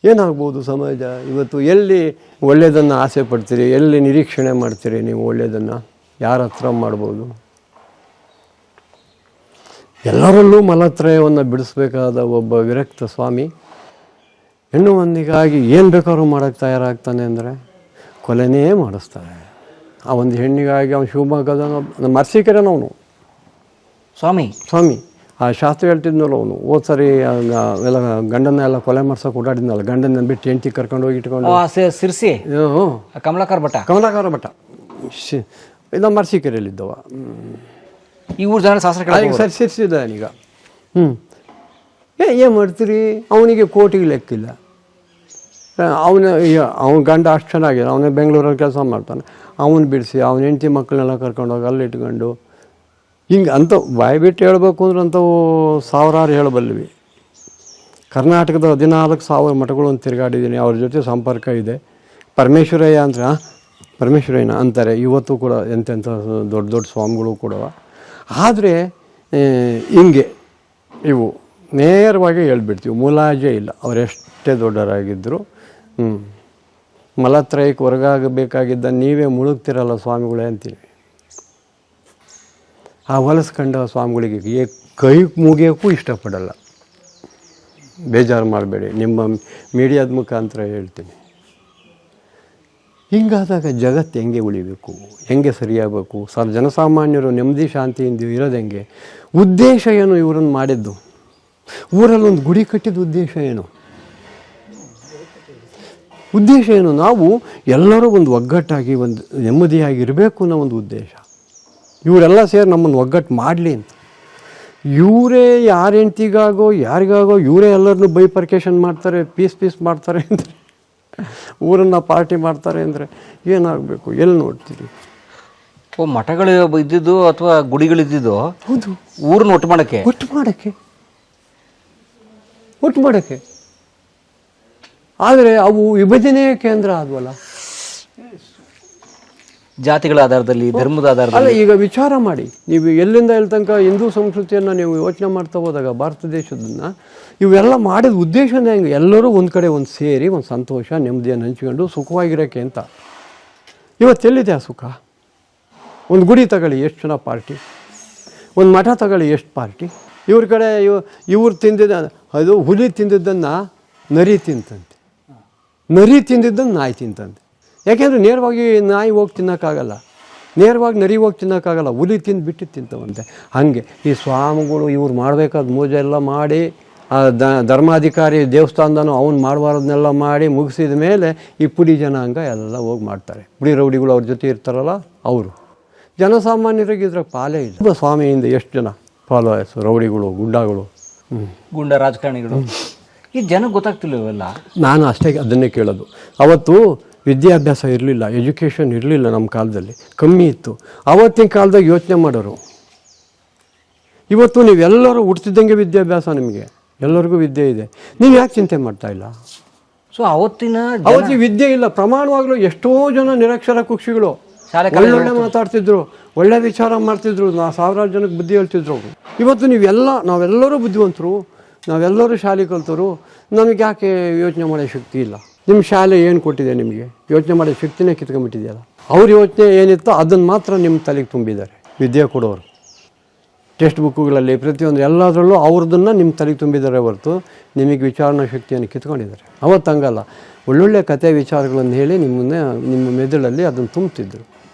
A: ಏನಾಗ್ಬೋದು ಸಮಾಜ ಇವತ್ತು? ಎಲ್ಲಿ ಒಳ್ಳೆಯದನ್ನು ಆಸೆ ಪಡ್ತೀರಿ, ಎಲ್ಲಿ ನಿರೀಕ್ಷಣೆ ಮಾಡ್ತೀರಿ ನೀವು ಒಳ್ಳೆಯದನ್ನು? ಯಾರ ಹತ್ರ ಮಾಡ್ಬೋದು? ಎಲ್ಲರಲ್ಲೂ ಮಲತ್ರಯವನ್ನು ಬಿಡಿಸ್ಬೇಕಾದ ಒಬ್ಬ ವಿರಕ್ತ ಸ್ವಾಮಿ ಹೆಣ್ಣು ಮಂದಿಗಾಗಿ ಏನು ಬೇಕಾದ್ರೂ ಮಾಡೋಕ್ಕೆ ತಯಾರಾಗ್ತಾನೆ ಅಂದರೆ ಕೊಲೆನೇ ಮಾಡಿಸ್ತಾರೆ. ಆ ಒಂದು ಹೆಣ್ಣಿಗಾಗಿ ಅವನು ಶಿವಮೊಗ್ಗದ ಮರ್ಸಿಕೆರೆನವನು ಸ್ವಾಮಿ ಆ ಶಾಸ್ತ್ರ ಹೇಳ್ತಿದ್ನಲ್ಲ ಅವನು. ಹೋದ ಸರಿ ಎಲ್ಲ ಗಂಡನ್ನೆಲ್ಲ ಕೊಲೆ ಮಾಡ್ಸೋಕೆ ಓಡಾಡಿದ್ನಲ್ಲ, ಗಂಡನ ಬಿಟ್ಟು ಹೆಂಡತಿ ಕರ್ಕೊಂಡು ಹೋಗಿ ಇಟ್ಕೊಂಡು
B: ಸಿರ್ಸಿ ಕಮಲಾಕರ ಭಟ್ಟ ಇದು ಮರ್ಸಿಕೆರೆಯಲ್ಲಿದ್ದವ. ಈ ಊರು ಜನ ಶಾಸ್ತ್ರ
A: ಸರಿ ಸೇರಿಸಿದ್ದಾನೀಗ. ಏನು ಮಾಡ್ತೀರಿ? ಅವನಿಗೆ ಕೋಟಿಗೆ ಲೆಕ್ಕಿಲ್ಲ. ಅವನ ಗಂಡ ಅಷ್ಟು ಚೆನ್ನಾಗಿದೆ, ಅವನೇ ಬೆಂಗಳೂರಲ್ಲಿ ಕೆಲಸ ಮಾಡ್ತಾನೆ. ಅವನು ಬಿಡಿಸಿ ಅವನ ಹೆಂಡತಿ ಮಕ್ಕಳನ್ನೆಲ್ಲ ಕರ್ಕೊಂಡೋಗಿ ಅಲ್ಲಿ ಇಟ್ಕೊಂಡು ಹಿಂಗೆ ಅಂಥ ಬಾಯಿ ಬಿಟ್ಟು ಹೇಳ್ಬೇಕು ಅಂದ್ರೆ ಅಂಥವು ಸಾವಿರಾರು ಹೇಳಬಲ್ವಿ. ಕರ್ನಾಟಕದ 14,000 ಮಠಗಳನ್ನು ತಿರುಗಾಡಿದ್ದೀನಿ, ಅವ್ರ ಜೊತೆ ಸಂಪರ್ಕ ಇದೆ. ಪರಮೇಶ್ವರಯ್ಯನ ಅಂತಾರೆ ಇವತ್ತು ಕೂಡ, ಎಂತೆಂಥ ದೊಡ್ಡ ದೊಡ್ಡ ಸ್ವಾಮಿಗಳು ಕೂಡ. ಆದರೆ ಹಿಂಗೆ ಇವು ನೇರವಾಗಿ ಹೇಳ್ಬಿಡ್ತೀವಿ, ಮುಲಾಜೆ ಇಲ್ಲ. ಅವರೆಷ್ಟೇ ದೊಡ್ಡವರಾಗಿದ್ದರು ಮಲತ್ರಯಕ್ಕೆ ಹೊರಗಾಗಬೇಕಾಗಿದ್ದ ನೀವೇ ಮುಳುಗ್ತಿರಲ್ಲ ಸ್ವಾಮಿಗಳೇ ಅಂತೀವಿ. ಆ ಹೊಲಸ್ಕಂಡ ಸ್ವಾಮಿಗಳಿಗೆ ಕೈ ಮುಗಿಯೋಕ್ಕೂ ಇಷ್ಟಪಡಲ್ಲ. ಬೇಜಾರು ಮಾಡಬೇಡಿ, ನಿಮ್ಮ ಮೀಡಿಯಾದ ಮುಖಾಂತರ ಹೇಳ್ತೀನಿ. ಹಿಂಗಾದಾಗ ಜಗತ್ತು ಹೆಂಗೆ ಉಳಿಬೇಕು, ಹೆಂಗೆ ಸರಿಯಾಗಬೇಕು? ಜನಸಾಮಾನ್ಯರು ನೆಮ್ಮದಿ ಶಾಂತಿಯಿಂದ ಇರೋದು ಹೆಂಗೆ? ಉದ್ದೇಶ ಏನು ಇವರನ್ನು ಮಾಡಿದ್ದು? ಊರಲ್ಲೊಂದು ಗುಡಿ ಕಟ್ಟಿದ ಉದ್ದೇಶ ಏನು? ನಾವು ಎಲ್ಲರೂ ಒಂದು ಒಗ್ಗಟ್ಟಾಗಿ ಒಂದು ನೆಮ್ಮದಿಯಾಗಿ ಇರಬೇಕು ಅನ್ನೋ ಒಂದು ಉದ್ದೇಶ. ಇವರೆಲ್ಲ ಸೇರಿ ನಮ್ಮನ್ನು ಒಗ್ಗಟ್ಟು ಮಾಡಲಿ ಅಂತ. ಇವರೇ ಯಾರ ಹೆಂಡ್ತಿಗಾಗೋ ಯಾರಿಗಾಗೋ ಇವರೇ ಎಲ್ಲರನ್ನೂ ಬೈಪರ್ಕೇಷನ್ ಮಾಡ್ತಾರೆ, ಪೀಸ್ ಮಾಡ್ತಾರೆ ಅಂದರೆ, ಊರನ್ನು ಪಾರ್ಟಿ ಮಾಡ್ತಾರೆ ಅಂದರೆ ಏನಾಗಬೇಕು? ಎಲ್ಲಿ ನೋಡ್ತೀರಿ?
B: ಮಠಗಳು ಇದ್ದಿದ್ದು ಅಥವಾ ಗುಡಿಗಳಿದ್ದಿದ್ದು
A: ಹೌದು,
B: ಊರನ್ನ ಒಟ್ಟು
A: ಮಾಡೋಕ್ಕೆ. ಆದರೆ ಅವು ವಿಭಜನೆಯ ಕೇಂದ್ರ ಆದ್ವಲ್ಲ,
B: ಜಾತಿಗಳ ಆಧಾರದಲ್ಲಿ, ಧರ್ಮದ ಆಧಾರದಲ್ಲಿ.
A: ಅಲ್ಲ, ಈಗ ವಿಚಾರ ಮಾಡಿ ನೀವು ಎಲ್ಲಿಂದ ಎಲ್ಲಿ ತನಕ ಹಿಂದೂ ಸಂಸ್ಕೃತಿಯನ್ನು ನೀವು ಯೋಚನೆ ಮಾಡ್ತಾ ಹೋದಾಗ ಭಾರತ ದೇಶದನ್ನು ಇವೆಲ್ಲ ಮಾಡಿದ ಉದ್ದೇಶನೇ ಹೆಂಗೆ? ಎಲ್ಲರೂ ಒಂದು ಕಡೆ ಒಂದು ಸೇರಿ ಒಂದು ಸಂತೋಷ ನೆಮ್ಮದಿಯನ್ನು ಹಂಚ್ಕೊಂಡು ಸುಖವಾಗಿರೋಕ್ಕೆ ಅಂತ. ಇವತ್ತೆಲ್ಲಿದೆ ಆ ಸುಖ? ಒಂದು ಗುಡಿ ತಗೊಳ್ಳಿ ಎಷ್ಟು ಜನ ಪಾರ್ಟಿ, ಒಂದು ಮಠ ತಗೊಳ್ಳಿ ಎಷ್ಟು ಪಾರ್ಟಿ. ಇವ್ರ ಕಡೆ ಇವ್ರು ಅದು ಹುಲಿ ತಿಂದಿದ್ದನ್ನು ನರಿ ತಿಂತಂತೆ, ನರಿ ತಿಂದಿದ್ದನ್ನು ನಾಯಿ ತಿಂತಂತೆ. ಯಾಕೆಂದರೆ ನೇರವಾಗಿ ನಾಯಿ ಹೋಗಿ ತಿನ್ನೋಕ್ಕಾಗಲ್ಲ, ನೇರವಾಗಿ ನರಿ ಹೋಗಿ ತಿನ್ನೋಕ್ಕಾಗಲ್ಲ, ಹುಲಿ ತಿಂದುಬಿಟ್ಟು ತಿಂತವಂತೆ. ಹಾಗೆ ಈ ಸ್ವಾಮಿಗಳು ಇವ್ರು ಮಾಡಬೇಕಾದ ಮೂಜೆ ಎಲ್ಲ ಮಾಡಿ, ಧರ್ಮಾಧಿಕಾರಿ ದೇವಸ್ಥಾನದೂ ಅವ್ನು ಮಾಡಬಾರ್ದನ್ನೆಲ್ಲ ಮಾಡಿ ಮುಗಿಸಿದ ಮೇಲೆ ಈ ಪುಡಿ ಜನಾಂಗ ಎಲ್ಲ ಹೋಗಿ ಮಾಡ್ತಾರೆ. ಪುಡಿ ರೌಡಿಗಳು ಅವ್ರ ಜೊತೆ ಇರ್ತಾರಲ್ಲ ಅವರು. ಜನಸಾಮಾನ್ಯರಿಗೆ ಇದ್ರ ಪಾಲೇ ಇಲ್ಲ. ಸ್ವಾಮಿಯಿಂದ ಎಷ್ಟು ಜನ ಫಾಲೋವರ್ಸ್, ರೌಡಿಗಳು, ಗುಂಡ
B: ರಾಜಕಾರಣಿಗಳು. ಈ ಜನಕ್ಕೆ ಗೊತ್ತಾಗ್ತಿಲ್ಲ ಇವೆಲ್ಲ.
A: ನಾನು ಅಷ್ಟೇ ಅದನ್ನೇ ಕೇಳೋದು. ಅವತ್ತು ವಿದ್ಯಾಭ್ಯಾಸ ಇರಲಿಲ್ಲ, ಎಜುಕೇಷನ್ ಇರಲಿಲ್ಲ, ನಮ್ಮ ಕಾಲದಲ್ಲಿ ಕಮ್ಮಿ ಇತ್ತು. ಆವತ್ತಿನ ಕಾಲದಾಗ ಯೋಚನೆ ಮಾಡೋರು. ಇವತ್ತು ನೀವೆಲ್ಲರೂ ಹುಡ್ತಿದ್ದಂಗೆ ವಿದ್ಯಾಭ್ಯಾಸ, ನಿಮಗೆ ಎಲ್ಲರಿಗೂ ವಿದ್ಯೆ ಇದೆ, ನೀವು ಯಾಕೆ ಚಿಂತೆ ಮಾಡ್ತಾ ಇಲ್ಲ?
B: ಸೊ ಅವತ್ತಿನ
A: ವಿದ್ಯೆ ಇಲ್ಲ. ಪ್ರಮಾಣವಾಗಲೂ ಎಷ್ಟೋ ಜನ ನಿರಕ್ಷರ ಕುಕ್ಷಿಗಳು ಒಳ್ಳೊಳ್ಳೆ ಮಾತಾಡ್ತಿದ್ರು, ಒಳ್ಳೆ ವಿಚಾರ ಮಾಡ್ತಿದ್ರು, ಸಾವಿರಾರು ಜನಕ್ಕೆ ಬುದ್ಧಿ ಹೇಳ್ತಿದ್ರು. ಇವತ್ತು ನಾವೆಲ್ಲರೂ ಬುದ್ಧಿವಂತರು, ನಾವೆಲ್ಲರೂ ಶಾಲೆ ಕಲ್ತರು, ನಮಗೆ ಯಾಕೆ ಯೋಚನೆ ಮಾಡೋ ಶಕ್ತಿ ಇಲ್ಲ? ನಿಮ್ಮ ಶಾಲೆ ಏನು ಕೊಟ್ಟಿದೆ? ನಿಮಗೆ ಯೋಚನೆ ಮಾಡೋ ಶಕ್ತಿನೇ ಕಿತ್ಕೊಂಡ್ಬಿಟ್ಟಿದೆಯಲ್ಲ. ಅವ್ರ ಯೋಚನೆ ಏನಿತ್ತೋ ಅದನ್ನು ಮಾತ್ರ ನಿಮ್ಮ ತಲೆಗೆ ತುಂಬಿದ್ದಾರೆ ವಿದ್ಯೆ ಕೊಡೋರು. ಟೆಕ್ಸ್ಟ್ ಬುಕ್ಕುಗಳಲ್ಲಿ ಪ್ರತಿಯೊಂದು ಎಲ್ಲದರಲ್ಲೂ ಅವ್ರದ್ದನ್ನು ನಿಮ್ಮ ತಲೆಗೆ ತುಂಬಿದ್ದಾರೆ ಹೊರತು ನಿಮಗೆ ವಿಚಾರಣಾ ಶಕ್ತಿಯನ್ನು ಕಿತ್ಕೊಂಡಿದ್ದಾರೆ. ಅವತ್ತು ಹಂಗಲ್ಲ, ಒಳ್ಳೊಳ್ಳೆ ಕತೆ ವಿಚಾರಗಳನ್ನು ಹೇಳಿ ನಿಮ್ಮ ಮೆದುಳಲ್ಲಿ ಅದನ್ನು ತುಂಬ್ತಿದ್ರು.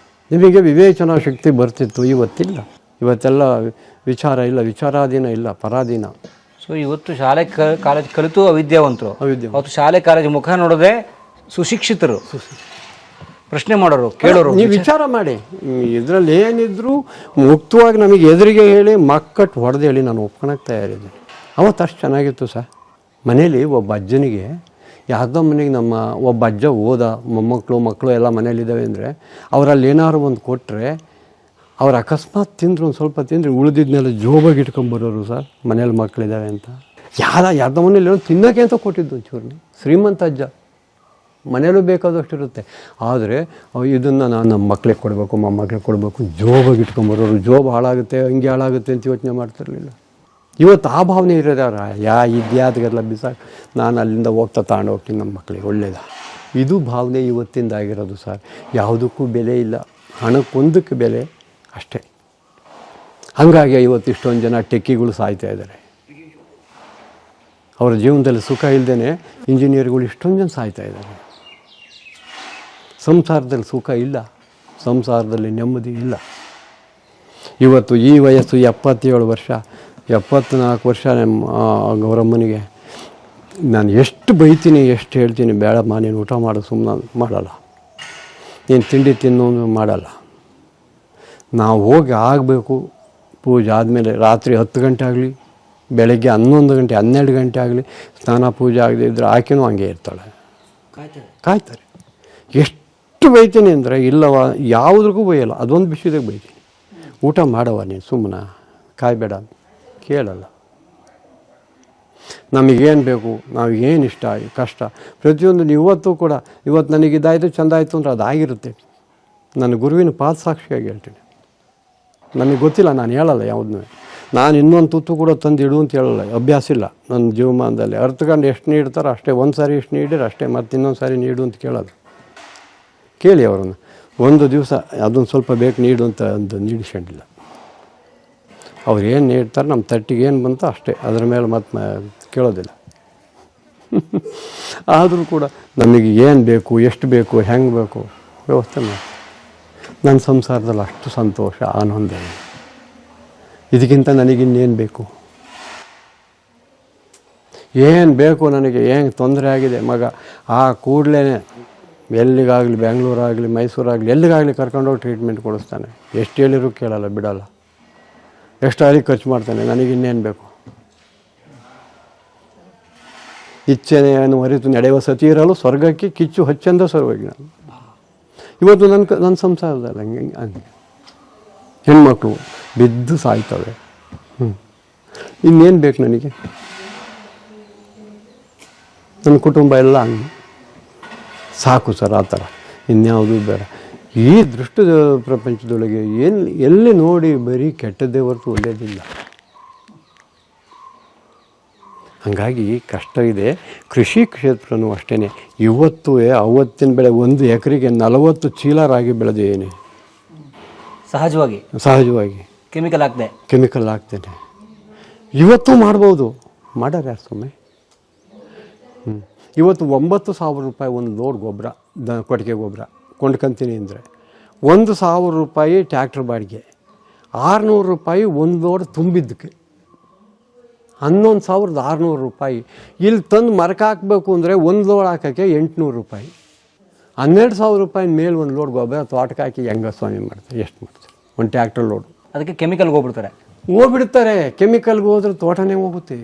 A: ನಿಮಗೆ ವಿವೇಚನಾ ಶಕ್ತಿ ಬರ್ತಿತ್ತು. ಇವತ್ತಿಲ್ಲ. ಇವತ್ತೆಲ್ಲ ವಿಚಾರ ಇಲ್ಲ, ವಿಚಾರಾಧೀನ ಇಲ್ಲ, ಪರಾಧೀನ.
B: ಸೊ ಇವತ್ತು ಶಾಲೆ ಕಾಲೇಜ್ ಕಲಿತು ಅವಿದ್ಯಾವಂತರು, ಅವತ್ತು ಶಾಲೆ ಕಾಲೇಜ್ ಮುಖ ನೋಡೋದೇ ಸುಶಿಕ್ಷಿತರು, ಪ್ರಶ್ನೆ ಮಾಡೋರು, ಕೇಳೋರು.
A: ನೀವು ವಿಚಾರ ಮಾಡಿ, ಇದರಲ್ಲಿ ಏನಿದ್ರು ಮುಕ್ತವಾಗಿ ನಮಗೆ ಎದುರಿಗೆ ಹೇಳಿ ಮಕ್ಕಟ್ಟು ಹೊಡೆದು ಹೇಳಿ ನಾನು ಒಪ್ಕೊಳಕ್ಕೆ ತಯಾರಿದ್ದೆ. ಅವತ್ತು ಅಷ್ಟು ಚೆನ್ನಾಗಿತ್ತು ಸರ್. ಮನೇಲಿ ಒಬ್ಬ ಅಜ್ಜನಿಗೆ ಯಾವುದೋ ಮನೆಗೆ ನಮ್ಮ ಒಬ್ಬ ಅಜ್ಜ ಹೋದ, ಮೊಮ್ಮಕ್ಕಳು ಮಕ್ಕಳು ಎಲ್ಲ ಮನೇಲಿದ್ದಾವೆ ಅಂದರೆ ಅವರಲ್ಲಿ ಏನಾದ್ರು ಒಂದು ಕೊಟ್ಟರೆ ಅವ್ರು ಅಕಸ್ಮಾತ್ ತಿಂದರು, ಒಂದು ಸ್ವಲ್ಪ ತಿಂದರೆ ಉಳಿದಿದ್ನೆಲ್ಲ ಜೋಬಾಗಿ ಇಟ್ಕೊಂಬರೋರು ಸರ್, ಮನೇಲಿ ಮಕ್ಕಳಿದ್ದಾವೆ ಅಂತ. ಯಾರ್ದೋ ಮನೇಲಿ ತಿನ್ನೋಕೆ ಅಂತ ಕೊಟ್ಟಿದ್ದು ಚೂರ್ನಿ, ಶ್ರೀಮಂತ ಅಜ್ಜ, ಮನೇಲೂ ಬೇಕಾದಷ್ಟು ಇರುತ್ತೆ. ಆದರೆ ಇದನ್ನು ನಾನು ನಮ್ಮ ಮಕ್ಕಳಿಗೆ ಕೊಡಬೇಕು, ಮೊಮ್ಮಕ್ಕಳಿಗೆ ಕೊಡಬೇಕು, ಜೋಬಾಗಿ ಇಟ್ಕೊಂಬರೋರು. ಜೋಬ್ ಹಾಳಾಗುತ್ತೆ, ಹಂಗೆ ಹಾಳಾಗುತ್ತೆ ಅಂತ ಯೋಚನೆ ಮಾಡ್ತಿರಲಿಲ್ಲ. ಇವತ್ತು ಆ ಭಾವನೆ ಇರೋದಾರ ಇದ್ಯಾದಗೆಲ್ಲ ಬಿಸಾಕಿ ನಾನು ಅಲ್ಲಿಂದ ಹೋಗ್ತಾ ತಗೊಂಡು ಹೋಗ್ತೀನಿ ನಮ್ಮ ಮಕ್ಕಳಿಗೆ, ಒಳ್ಳೇದ. ಇದು ಭಾವನೆ ಇವತ್ತಿಂದ ಆಗಿರೋದು ಸರ್. ಯಾವುದಕ್ಕೂ ಬೆಲೆ ಇಲ್ಲ, ಹಣಕ್ಕೊಂದಕ್ಕೆ ಬೆಲೆ ಅಷ್ಟೇ. ಹಾಗಾಗಿ ಇವತ್ತು ಇಷ್ಟೊಂದು ಜನ ಟೆಕ್ಕಿಗಳು ಸಾಯ್ತಾ ಇದ್ದಾರೆ. ಅವರ ಜೀವನದಲ್ಲಿ ಸುಖ ಇಲ್ಲದೇ ಇಂಜಿನಿಯರ್ಗಳು ಇಷ್ಟೊಂದು ಜನ ಸಾಯ್ತಾ ಇದ್ದಾರೆ. ಸಂಸಾರದಲ್ಲಿ ಸುಖ ಇಲ್ಲ, ಸಂಸಾರದಲ್ಲಿ ನೆಮ್ಮದಿ ಇಲ್ಲ. ಇವತ್ತು ಈ ವಯಸ್ಸು 77 ವರ್ಷ, 74 ವರ್ಷ ಗೌರಮ್ಮನಿಗೆ ನಾನು ಎಷ್ಟು ಬೈತೀನಿ, ಎಷ್ಟು ಹೇಳ್ತೀನಿ, ಬೇಡಮ್ಮ ನೀನು ಊಟ ಮಾಡು, ಸುಮ್ಮನೆ ಮಾಡಲ್ಲ, ನೀನು ತಿಂಡಿ ತಿನ್ನೋದು ಮಾಡಲ್ಲ. ನಾವು ಹೋಗಿ ಆಗಬೇಕು ಪೂಜೆ ಆದಮೇಲೆ, ರಾತ್ರಿ 10 ಗಂಟೆ ಆಗಲಿ, ಬೆಳಗ್ಗೆ 11 ಗಂಟೆ 12 ಗಂಟೆ ಆಗಲಿ, ಸ್ನಾನ ಪೂಜೆ ಆಗದೆ ಇದ್ದರೆ ಆಕೆನೂ ಹಂಗೆ ಇರ್ತಾಳೆ, ಕಾಯ್ತಾರೆ. ಎಷ್ಟು ಬೈತೀನಿ ಅಂದರೆ ಇಲ್ಲವ, ಯಾವುದ್ರಿಗೂ ಬೈಯಲ್ಲ, ಅದೊಂದು ವಿಷಯದಾಗ ಬೈತೀನಿ. ಊಟ ಮಾಡವ ನೀನು, ಸುಮ್ಮನೆ ಕಾಯಬೇಡ, ಕೇಳಲ್ಲ. ನಮಗೇನು ಬೇಕು, ನಾವಿಗೇನು ಇಷ್ಟ ಕಷ್ಟ ಪ್ರತಿಯೊಂದು ಇವತ್ತು ಕೂಡ, ಇವತ್ತು ನನಗಿದಾಯಿತು ಚೆಂದ ಆಯಿತು ಅಂದ್ರೆ ಅದಾಗಿರುತ್ತೆ. ನನ್ನ ಗುರುವಿನ ಪಾದ ಸಾಕ್ಷಿಯಾಗಿ ಹೇಳ್ತೀನಿ. ನನಗೆ ಗೊತ್ತಿಲ್ಲ, ನಾನು ಹೇಳಲ್ಲ ಯಾವುದನ್ನೂ. ನಾನು ಇನ್ನೊಂದು ತುತ್ತು ಕೂಡ ತಂದು ಇಡು ಅಂತ ಹೇಳಲ್ಲ, ಅಭ್ಯಾಸ ಇಲ್ಲ ನನ್ನ ಜೀವಮಾನದಲ್ಲಿ. ಅರ್ಥಕೊಂಡು ಎಷ್ಟು ನೀಡ್ತಾರೋ ಅಷ್ಟೇ, ಒಂದು ಸಾರಿ ಎಷ್ಟು ನೀಡಿದ್ರೆ ಅಷ್ಟೇ, ಮತ್ತು ಇನ್ನೊಂದು ಸಾರಿ ನೀಡು ಅಂತ ಕೇಳೋದು. ಕೇಳಿ ಅವರನ್ನು, ಒಂದು ದಿವಸ ಅದೊಂದು ಸ್ವಲ್ಪ ಬೇಕು ನೀಡು ಅಂತ ಒಂದು ನೀಡಿಸ್ಕೊಂಡಿಲ್ಲ. ಅವ್ರು ಏನು ನೀಡ್ತಾರೆ, ನಮ್ಮ ತಟ್ಟಿಗೆ ಏನು ಬಂತೋ ಅಷ್ಟೇ, ಅದರ ಮೇಲೆ ಮತ್ತೆ ಕೇಳೋದಿಲ್ಲ. ಆದರೂ ಕೂಡ ನಮಗೆ ಏನು ಬೇಕು, ಎಷ್ಟು ಬೇಕು, ಹೆಂಗೆ ಬೇಕು ವ್ಯವಸ್ಥೆ ಮಾಡಿ. ನನ್ನ ಸಂಸಾರದಲ್ಲಿ ಅಷ್ಟು ಸಂತೋಷ, ಆನಂದ. ಇದಕ್ಕಿಂತ ನನಗಿನ್ನೇನು ಬೇಕು? ಏನು ಬೇಕು ನನಗೆ? ಏನು ತೊಂದರೆ ಆಗಿದೆ ಮಗ, ಆ ಕೂಡಲೇ ಎಲ್ಲಿಗಾಗಲಿ, ಬೆಂಗಳೂರಾಗಲಿ, ಮೈಸೂರಾಗಲಿ, ಎಲ್ಲಿಗಾಗಲಿ ಕರ್ಕೊಂಡೋಗಿ ಟ್ರೀಟ್ಮೆಂಟ್ ಕೊಡಿಸ್ತಾನೆ. ಎಷ್ಟು ಹೇಳಿರೂ ಕೇಳಲ್ಲ, ಬಿಡಲ್ಲ. ಎಷ್ಟು ಅಲ್ಲಿ ಖರ್ಚು ಮಾಡ್ತಾನೆ. ನನಗಿನ್ನೇನು ಬೇಕು? ಇಚ್ಛೆಯನ್ನು ಅರಿತು ನಡೆಯುವ ಸತಿ ಇರಲು ಸ್ವರ್ಗಕ್ಕೆ ಕಿಚ್ಚು ಹಚ್ಚಂದ ಸರ್ವಜ್ಞ. ಇವತ್ತು ನನ್ನ ಸಂಸಾರದಲ್ಲಿ ಹಂಗೆ ಹೆಣ್ಮಕ್ಳು ಬಿದ್ದು ಸಾಯ್ತವೆ. ಇನ್ನೇನು ಬೇಕು ನನಗೆ? ನನ್ನ ಕುಟುಂಬ ಎಲ್ಲ ಹಂಗೆ ಸಾಕು ಸರ್, ಆ ಥರ. ಇನ್ಯಾವುದೂ ಬೇಡ. ಈ ದೃಷ್ಟ ಪ್ರಪಂಚದೊಳಗೆ ಎಲ್ಲಿ ನೋಡಿ ಬರೀ ಕೆಟ್ಟದ್ದೇ ಹೊರತು ಒಳ್ಳೆಯದಿಲ್ಲ. ಹಾಗಾಗಿ ಕಷ್ಟ ಇದೆ. ಕೃಷಿ ಕ್ಷೇತ್ರನೂ ಅಷ್ಟೇ. ಇವತ್ತು ಅವತ್ತಿನ ಬೆಳೆ 1 ಎಕರೆಗೆ 40 ಚೀಲ ರಾಗಿ ಬೆಳೆದೇನೆ, ಸಹಜವಾಗಿ ಕೆಮಿಕಲ್ ಹಾಕ್ತೇನೆ. ಇವತ್ತು ಮಾಡ್ಬೋದು, ಮಾಡ್ಯಾರ ಯಾರು ಸುಮ್ಮನೆ? ಇವತ್ತು 9,000 ರೂಪಾಯಿ ಒಂದು ಲೋಡ್ ಗೊಬ್ಬರ, ಕೊಟ್ಟಿಗೆ ಗೊಬ್ಬರ ಕೊಂಡ್ಕೊಂತೀನಿ ಅಂದರೆ 1,000 ರೂಪಾಯಿ ಟ್ಯಾಕ್ಟ್ರ್ ಬಾಡಿಗೆ, 600 ರೂಪಾಯಿ ಒಂದು ಲೋಡ್ ತುಂಬಿದ್ದಕ್ಕೆ, 11,600 ರೂಪಾಯಿ. ಇಲ್ಲಿ ತಂದು ಮರಕ್ಕೆ ಹಾಕಬೇಕು ಅಂದರೆ ಒಂದು ಲೋಡ್ ಹಾಕೋಕ್ಕೆ 800 ರೂಪಾಯಿ. 12,000 ರೂಪಾಯಿ ಮೇಲೆ ಒಂದು ಲೋಡ್ ಗೊಬ್ಬರ ತೋಟಕ್ಕೆ ಹಾಕಿ ಹೆಂಗ ಸ್ವಾಮಿ ಮಾಡ್ತಾರೆ? ಎಷ್ಟು ಮಾಡ್ತಾರೆ? ಒಂದು ಟ್ಯಾಕ್ಟರ್ ಲೋಡು.
B: ಅದಕ್ಕೆ ಕೆಮಿಕಲ್ಗೆ
A: ಹೋಗ್ಬಿಡ್ತಾರೆ. ಕೆಮಿಕಲ್ಗೆ ಹೋದ್ರೆ ತೋಟನೇ ಹೋಗುತ್ತೆ,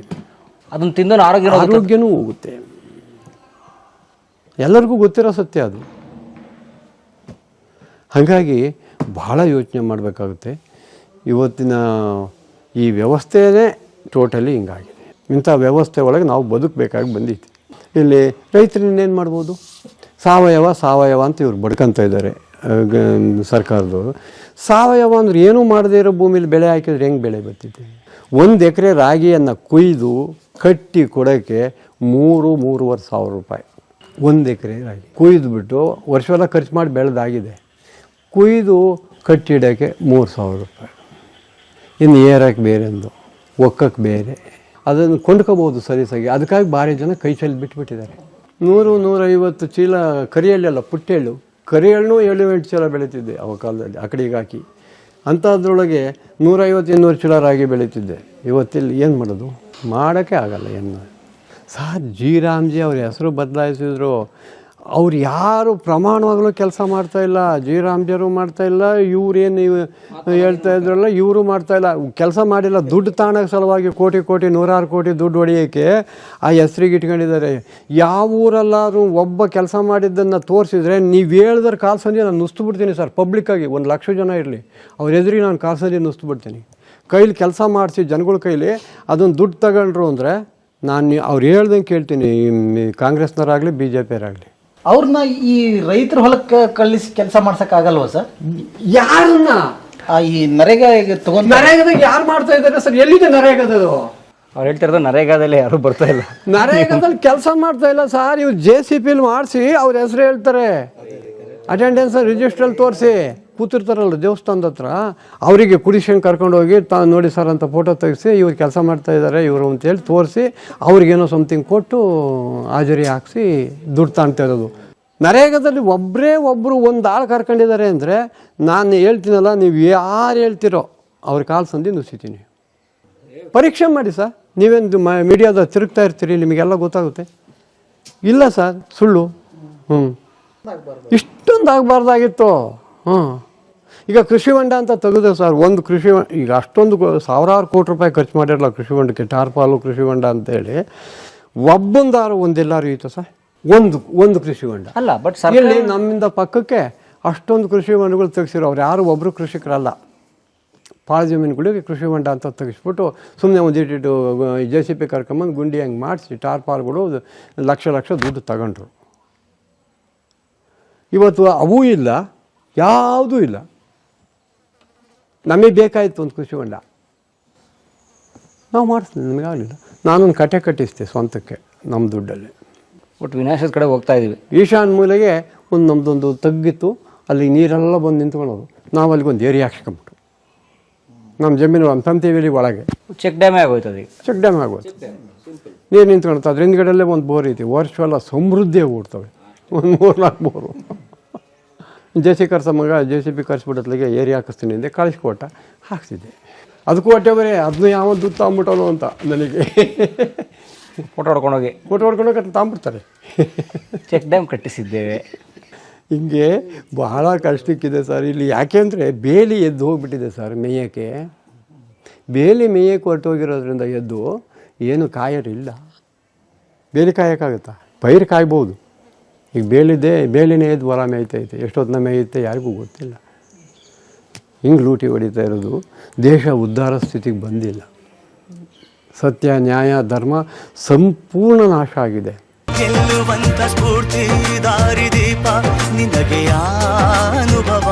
B: ಅದನ್ನು ತಿಂದು ಆರೋಗ್ಯನೂ
A: ಹೋಗುತ್ತೆ. ಎಲ್ಲರಿಗೂ ಗೊತ್ತಿರೋ ಸತ್ಯ ಅದು. ಹಾಗಾಗಿ ಭಾಳ ಯೋಚನೆ ಮಾಡಬೇಕಾಗುತ್ತೆ. ಇವತ್ತಿನ ಈ ವ್ಯವಸ್ಥೆಯೇ ಟೋಟಲಿ ಹಿಂಗಾಗಿದೆ. ಇಂಥ ವ್ಯವಸ್ಥೆ ಒಳಗೆ ನಾವು ಬದುಕಬೇಕಾಗಿ ಬಂದಿತ್ತು. ಇಲ್ಲಿ ರೈತರು ಇನ್ನೇನು ಮಾಡ್ಬೋದು? ಸಾವಯವ ಅಂತ ಇವ್ರು ಬಡ್ಕೊತ ಇದ್ದಾರೆ ಸರ್ಕಾರದವರು. ಸಾವಯವ ಅಂದ್ರೆ ಏನೂ ಮಾಡದೇ ಇರೋ ಭೂಮಿಲಿ ಬೆಳೆ ಹಾಕಿದ್ರೆ ಹೆಂಗೆ ಬೆಳೆ ಬರ್ತಿದೆ? 1 ಎಕರೆ ರಾಗಿಯನ್ನು ಕೊಯ್ದು ಕಟ್ಟಿ ಕೊಡೋಕ್ಕೆ 3,000-3,500 ಸಾವಿರ ರೂಪಾಯಿ. 1 ಎಕರೆ ರಾಗಿ ಕೊಯ್ದುಬಿಟ್ಟು ವರ್ಷವೆಲ್ಲ ಖರ್ಚು ಮಾಡಿ ಬೆಳೆದಾಗಿದೆ, ಕೊಯ್ದು ಕಟ್ಟಿಡೋಕ್ಕೆ 3,000 ರೂಪಾಯಿ. ಇನ್ನು ಏರಕ್ಕೆ ಬೇರೆ, ಒಕ್ಕಕ್ಕೆ ಬೇರೆ. ಅದನ್ನು ಕೊಂಡ್ಕೋಬೋದು ಸರಿಸಾಗಿ. ಅದಕ್ಕಾಗಿ ಭಾರಿ ಜನ ಕೈ ಚೆಲ್ಲಿ ಬಿಟ್ಬಿಟ್ಟಿದ್ದಾರೆ. 100-150 ಚೀಲ ಕರಿಯಳ್ಳೆಲ್ಲ, ಪುಟ್ಟೆಳ್ಳು, ಕರಿಯಣ್ಣು 7-8 ಚೀಲ ಬೆಳೀತಿದ್ದೆ ಅವ ಕಾಲದಲ್ಲಿ, ಆ ಕಡೆಗೆ ಹಾಕಿ. ಅಂಥದ್ರೊಳಗೆ 150-200 ಚೀಲ ರಾಗಿ ಬೆಳೀತಿದ್ದೆ. ಇವತ್ತಿಲ್ಲಿ ಏನು ಮಾಡೋದು? ಮಾಡೋಕ್ಕೆ ಆಗಲ್ಲ. ಏನು ಸರ್, ಜಿ ರಾಮ್ಜಿ ಅವ್ರ ಹೆಸರು ಬದಲಾಯಿಸಿದ್ರು, ಅವ್ರು ಯಾರು ಪ್ರಮಾಣವಾಗಲೂ ಕೆಲಸ ಮಾಡ್ತಾ ಇಲ್ಲ. ಜಿ ರಾಮಜರು ಮಾಡ್ತಾ ಇಲ್ಲ, ಇವ್ರೇನು ಹೇಳ್ತಾ ಇದ್ರಲ್ಲ ಇವರು ಮಾಡ್ತಾ ಇಲ್ಲ, ಕೆಲಸ ಮಾಡಿಲ್ಲ. ದುಡ್ಡು ತಾಣಕ್ಕೆ ಸಲುವಾಗಿ ಕೋಟಿ ನೂರಾರು ಕೋಟಿ ದುಡ್ಡು ಹೊಡೆಯೋಕ್ಕೆ ಆ ಹೆಸ್ರಿಗೆ ಇಟ್ಕೊಂಡಿದ್ದಾರೆ. ಯಾವ ಊರಲ್ಲಾದ್ರೂ ಒಬ್ಬ ಕೆಲಸ ಮಾಡಿದ್ದನ್ನು ತೋರಿಸಿದ್ರೆ ನೀವು ಹೇಳಿದ್ರೆ ಕಾಲು ಸಂಜೆ ನಾನು ನುಸ್ತು ಬಿಡ್ತೀನಿ ಸರ್. ಪಬ್ಲಿಕ್ಕಾಗಿ 1,00,000 ಜನ ಇರಲಿ, ಅವ್ರ ಎದುರಿಗೆ ನಾನು ಕಾಲು ಸಂಜೆ ನುಸ್ತು ಬಿಡ್ತೀನಿ. ಕೈಲಿ ಕೆಲಸ ಮಾಡಿಸಿ ಜನಗಳ ಕೈಲಿ ಅದನ್ನು ದುಡ್ಡು ತಗೊಂಡ್ರು ಅಂದರೆ ನಾನು ಅವ್ರು ಹೇಳ್ದಂಗೆ ಕೇಳ್ತೀನಿ, ಕಾಂಗ್ರೆಸ್ನವರಾಗಲಿ BJPಯವರಾಗಲಿ.
C: ಅವ್ರನ್ನ ಈ ರೈತರ ಹೊಲಕ್ಕೆ ಕಳಿಸಿ ಕೆಲಸ ಮಾಡ್ಸೋಕ್ಕಾಗಲ್ವ ಸರ್?
A: ಯಾರನ್ನ
C: ಈ ನರೇಗಾ ತಗೊಂಡು
A: ನರೇಗಾದಾಗ ಯಾರು ಮಾಡ್ತಾ ಇದ್ದಾರೆ ಸರ್? ಎಲ್ಲಿದೆ ನರೇಗಾದದು?
B: ಅವ್ರು ಹೇಳ್ತಿರೋದು ನರೇಗಾದಲ್ಲಿ ಯಾರು ಬರ್ತಾ ಇಲ್ಲ,
A: ನರೇಗಾದಲ್ಲಿ ಕೆಲಸ ಮಾಡ್ತಾ ಇಲ್ಲ ಸರ್. ಇವ್ರು JCPಲಿ ಮಾಡಿಸಿ ಅವ್ರ ಹೆಸರು ಹೇಳ್ತಾರೆ, ಅಟೆಂಡೆನ್ಸ್ ರಿಜಿಸ್ಟ್ರಲ್ಲಿ ತೋರಿಸಿ ಕೂತಿರ್ತಾರಲ್ಲ ದೇವಸ್ಥಾನದ ಹತ್ರ, ಅವರಿಗೆ ಕುಡಿಸ್ಕೊಂಡು ಕರ್ಕೊಂಡೋಗಿ ನೋಡಿ ಸರ್ ಅಂತ ಫೋಟೋ ತೆಗೆಸಿ ಇವ್ರು ಕೆಲಸ ಮಾಡ್ತಾ ಇದ್ದಾರೆ ಇವರು ಅಂತೇಳಿ ತೋರಿಸಿ ಅವ್ರಿಗೇನೋ ಸಮಥಿಂಗ್ ಕೊಟ್ಟು ಹಾಜರಿ ಹಾಕಿಸಿ ದುಡ್ಡು ತಾಣ್ತಾ ಇರೋದು. ನರೇಗಾದಲ್ಲಿ ಒಬ್ಬರು ಒಂದು ಆಳು ಕರ್ಕೊಂಡಿದ್ದಾರೆ ಅಂದರೆ ನಾನು ಹೇಳ್ತೀನಲ್ಲ, ನೀವು ಯಾರು ಹೇಳ್ತಿರೋ ಅವ್ರ ಕಾಲು ಸಂದಿ ನುಸಿತೀನಿ. ಪರೀಕ್ಷೆ ಮಾಡಿ ಸರ್. ನೀವೇನು ಮೀಡಿಯಾದ ತಿರುಗ್ತಾ ಇರ್ತೀರಿ, ನಿಮಗೆಲ್ಲ ಗೊತ್ತಾಗುತ್ತೆ. ಇಲ್ಲ ಸರ್, ಸುಳ್ಳು. ಇಷ್ಟೊಂದು ಆಗಬಾರ್ದಾಗಿತ್ತು. ಈಗ ಕೃಷಿ ಹೊಂಡ ಅಂತ ತೆಗೆದು ಸರ್, ಒಂದು ಕೃಷಿ ಈಗ ಅಷ್ಟೊಂದು ಸಾವಿರಾರು ಕೋಟಿ ರೂಪಾಯಿ ಖರ್ಚು ಮಾಡಿರಲ್ಲ ಕೃಷಿ ಹೊಂಡಕ್ಕೆ, ಟಾರ್ಪಾಲು ಕೃಷಿ ಹೊಂಡ ಅಂತೇಳಿ. ಒಬ್ಬೊಂದಾರು ಒಂದೆಲ್ಲರೂ ಇತ್ತು ಸರ್, ಒಂದು ಕೃಷಿ ಹೊಂಡ
B: ಅಲ್ಲ. ಬಟ್
A: ಇಲ್ಲಿ ನಮ್ಮಿಂದ ಪಕ್ಕಕ್ಕೆ ಅಷ್ಟೊಂದು ಕೃಷಿ ಹೊಂಡಗಳು ತೆಗೆಸಿರೋ ಅವ್ರು ಯಾರು ಒಬ್ಬರು ಕೃಷಿಕರಲ್ಲ. ಪಾಳು ಜಮೀನುಗಳಿಗೆ ಕೃಷಿ ಹೊಂಡ ಅಂತ ತೆಗೆಸ್ಬಿಟ್ಟು ಸುಮ್ಮನೆ ಒಂದಿಟ್ಟು JCP ಕರ್ಕೊಂಬಂದು ಗುಂಡಿ ಹಂಗೆ ಮಾಡಿಸಿ ಟಾರ್ಪಾಲ್ಗಳು ಲಕ್ಷ ದುಡ್ಡು ತಗೊಂಡ್ರು. ಇವತ್ತು ಅವೂ ಇಲ್ಲ, ಯಾವುದೂ ಇಲ್ಲ. ನಮಗೆ ಬೇಕಾಯಿತು ಒಂದು ಕೃಷಿ ಹೊಂಡ, ನಾವು ಮಾಡಿಸ್ತೀವಿ, ನಮಗಾಗಲಿಲ್ಲ. ನಾನೊಂದು ಕಟ್ಟೆ ಕಟ್ಟಿಸ್ತೆ ಸ್ವಂತಕ್ಕೆ ನಮ್ಮ ದುಡ್ಡಲ್ಲಿ.
B: ಒಟ್ಟು ವಿನಾಶದ ಕಡೆ ಹೋಗ್ತಾ ಇದೀವಿ.
A: ಈಶಾನ್ಯ ಮೂಲೆಗೆ ನಮ್ಮದೊಂದು ತಗ್ಗಿತ್ತು, ಅಲ್ಲಿ ನೀರೆಲ್ಲ ಬಂದು ನಿಂತ್ಕೊಳ್ಳೋದು. ನಾವು ಅಲ್ಲಿಗೊಂದು ಏರಿಯಾ ಹಾಕ್ಸ್ಕೊಂಬಿಟ್ಟು ನಮ್ಮ ಜಮೀನು ನಮ್ಮ ತಂತಿವೇಲಿ ಒಳಗೆ
B: ಚೆಕ್ ಡ್ಯಾಮೇ ಆಗೋಯ್ತದೆ.
A: ಚೆಕ್ ಡ್ಯಾಮ್ ಆಗೋದು, ನೀರು ನಿಂತ್ಕೊಳುತ್ತೆ. ಅದ್ರ ಹಿಂದ್ಗಡೆಯಲ್ಲೇ ಒಂದು ಬೋರ್ ಐತಿ, ವರ್ಷವೆಲ್ಲ ಸಮೃದ್ಧಿಯಾಗಿ ಓಡ್ತವೆ, ಒಂದು 3-4 ಬೋರು. JCP ಕರ್ಸ್ಬಿಟ್ಟತ್ಲಿಗೆ ಏರಿಯಾ ಹಾಕಿಸ್ತೀನಿ ಅಂದೆ, ಕಳಿಸ್ಕೊಟ್ಟ, ಹಾಕ್ಸಿದ್ದೆ. ಅದಕ್ಕೂ ಹೊಟ್ಟೆ ಬರೀ ಅದನ್ನು ಯಾವ ದುಡ್ಡು ತಗೊಂಬಿಟ್ಟವನು ಅಂತ ನನಗೆ
B: ಫೋಟೋ ಹೊಡ್ಕೊಂಡೋಗಿ
A: ತಗೊಂಬಿಡ್ತಾರೆ.
B: ಚೆಕ್ ಡ್ಯಾಮ್ ಕಟ್ಟಿಸಿದ್ದೇವೆ.
A: ಹಿಂಗೆ ಬಹಳ ಕಷ್ಟಕ್ಕಿದೆ ಸರ್ ಇಲ್ಲಿ. ಯಾಕೆಂದರೆ ಬೇಲಿ ಎದ್ದು ಹೋಗ್ಬಿಟ್ಟಿದೆ ಸರ್ ಮೇಯಕ್ಕೆ. ಬೇಲಿ ಮೇಯಕ್ಕೆ ಹೊರಟೋಗಿರೋದ್ರಿಂದ ಎದ್ದು ಏನು ಕಾಯೋರಿಲ್ಲ. ಬೇಲಿ ಕಾಯೋಕ್ಕಾಗುತ್ತಾ? ಪೈರು ಕಾಯ್ಬೋದು. ಈಗ ಬೇಲಿನೇ ಎದ್ದು ಹೊರ ಮೇಯ್ತೈತೆ, ಎಷ್ಟೊತ್ತಿನ ಮೇಯುತ್ತೆ ಯಾರಿಗೂ ಗೊತ್ತಿಲ್ಲ. ಹಿಂಗೆ ಲೂಟಿ ಹೊಡಿತಾ ಇರೋದು. ದೇಶ ಉದ್ಧಾರ ಸ್ಥಿತಿಗೆ ಬಂದಿಲ್ಲ. ಸತ್ಯ, ನ್ಯಾಯ, ಧರ್ಮ ಸಂಪೂರ್ಣ ನಾಶ ಆಗಿದೆ.
D: ಗೆಲ್ಲುವಂತ ಸ್ಫೂರ್ತಿ ದಾರಿದೀಪ ನಿನಗೆ ಅನುಭವ.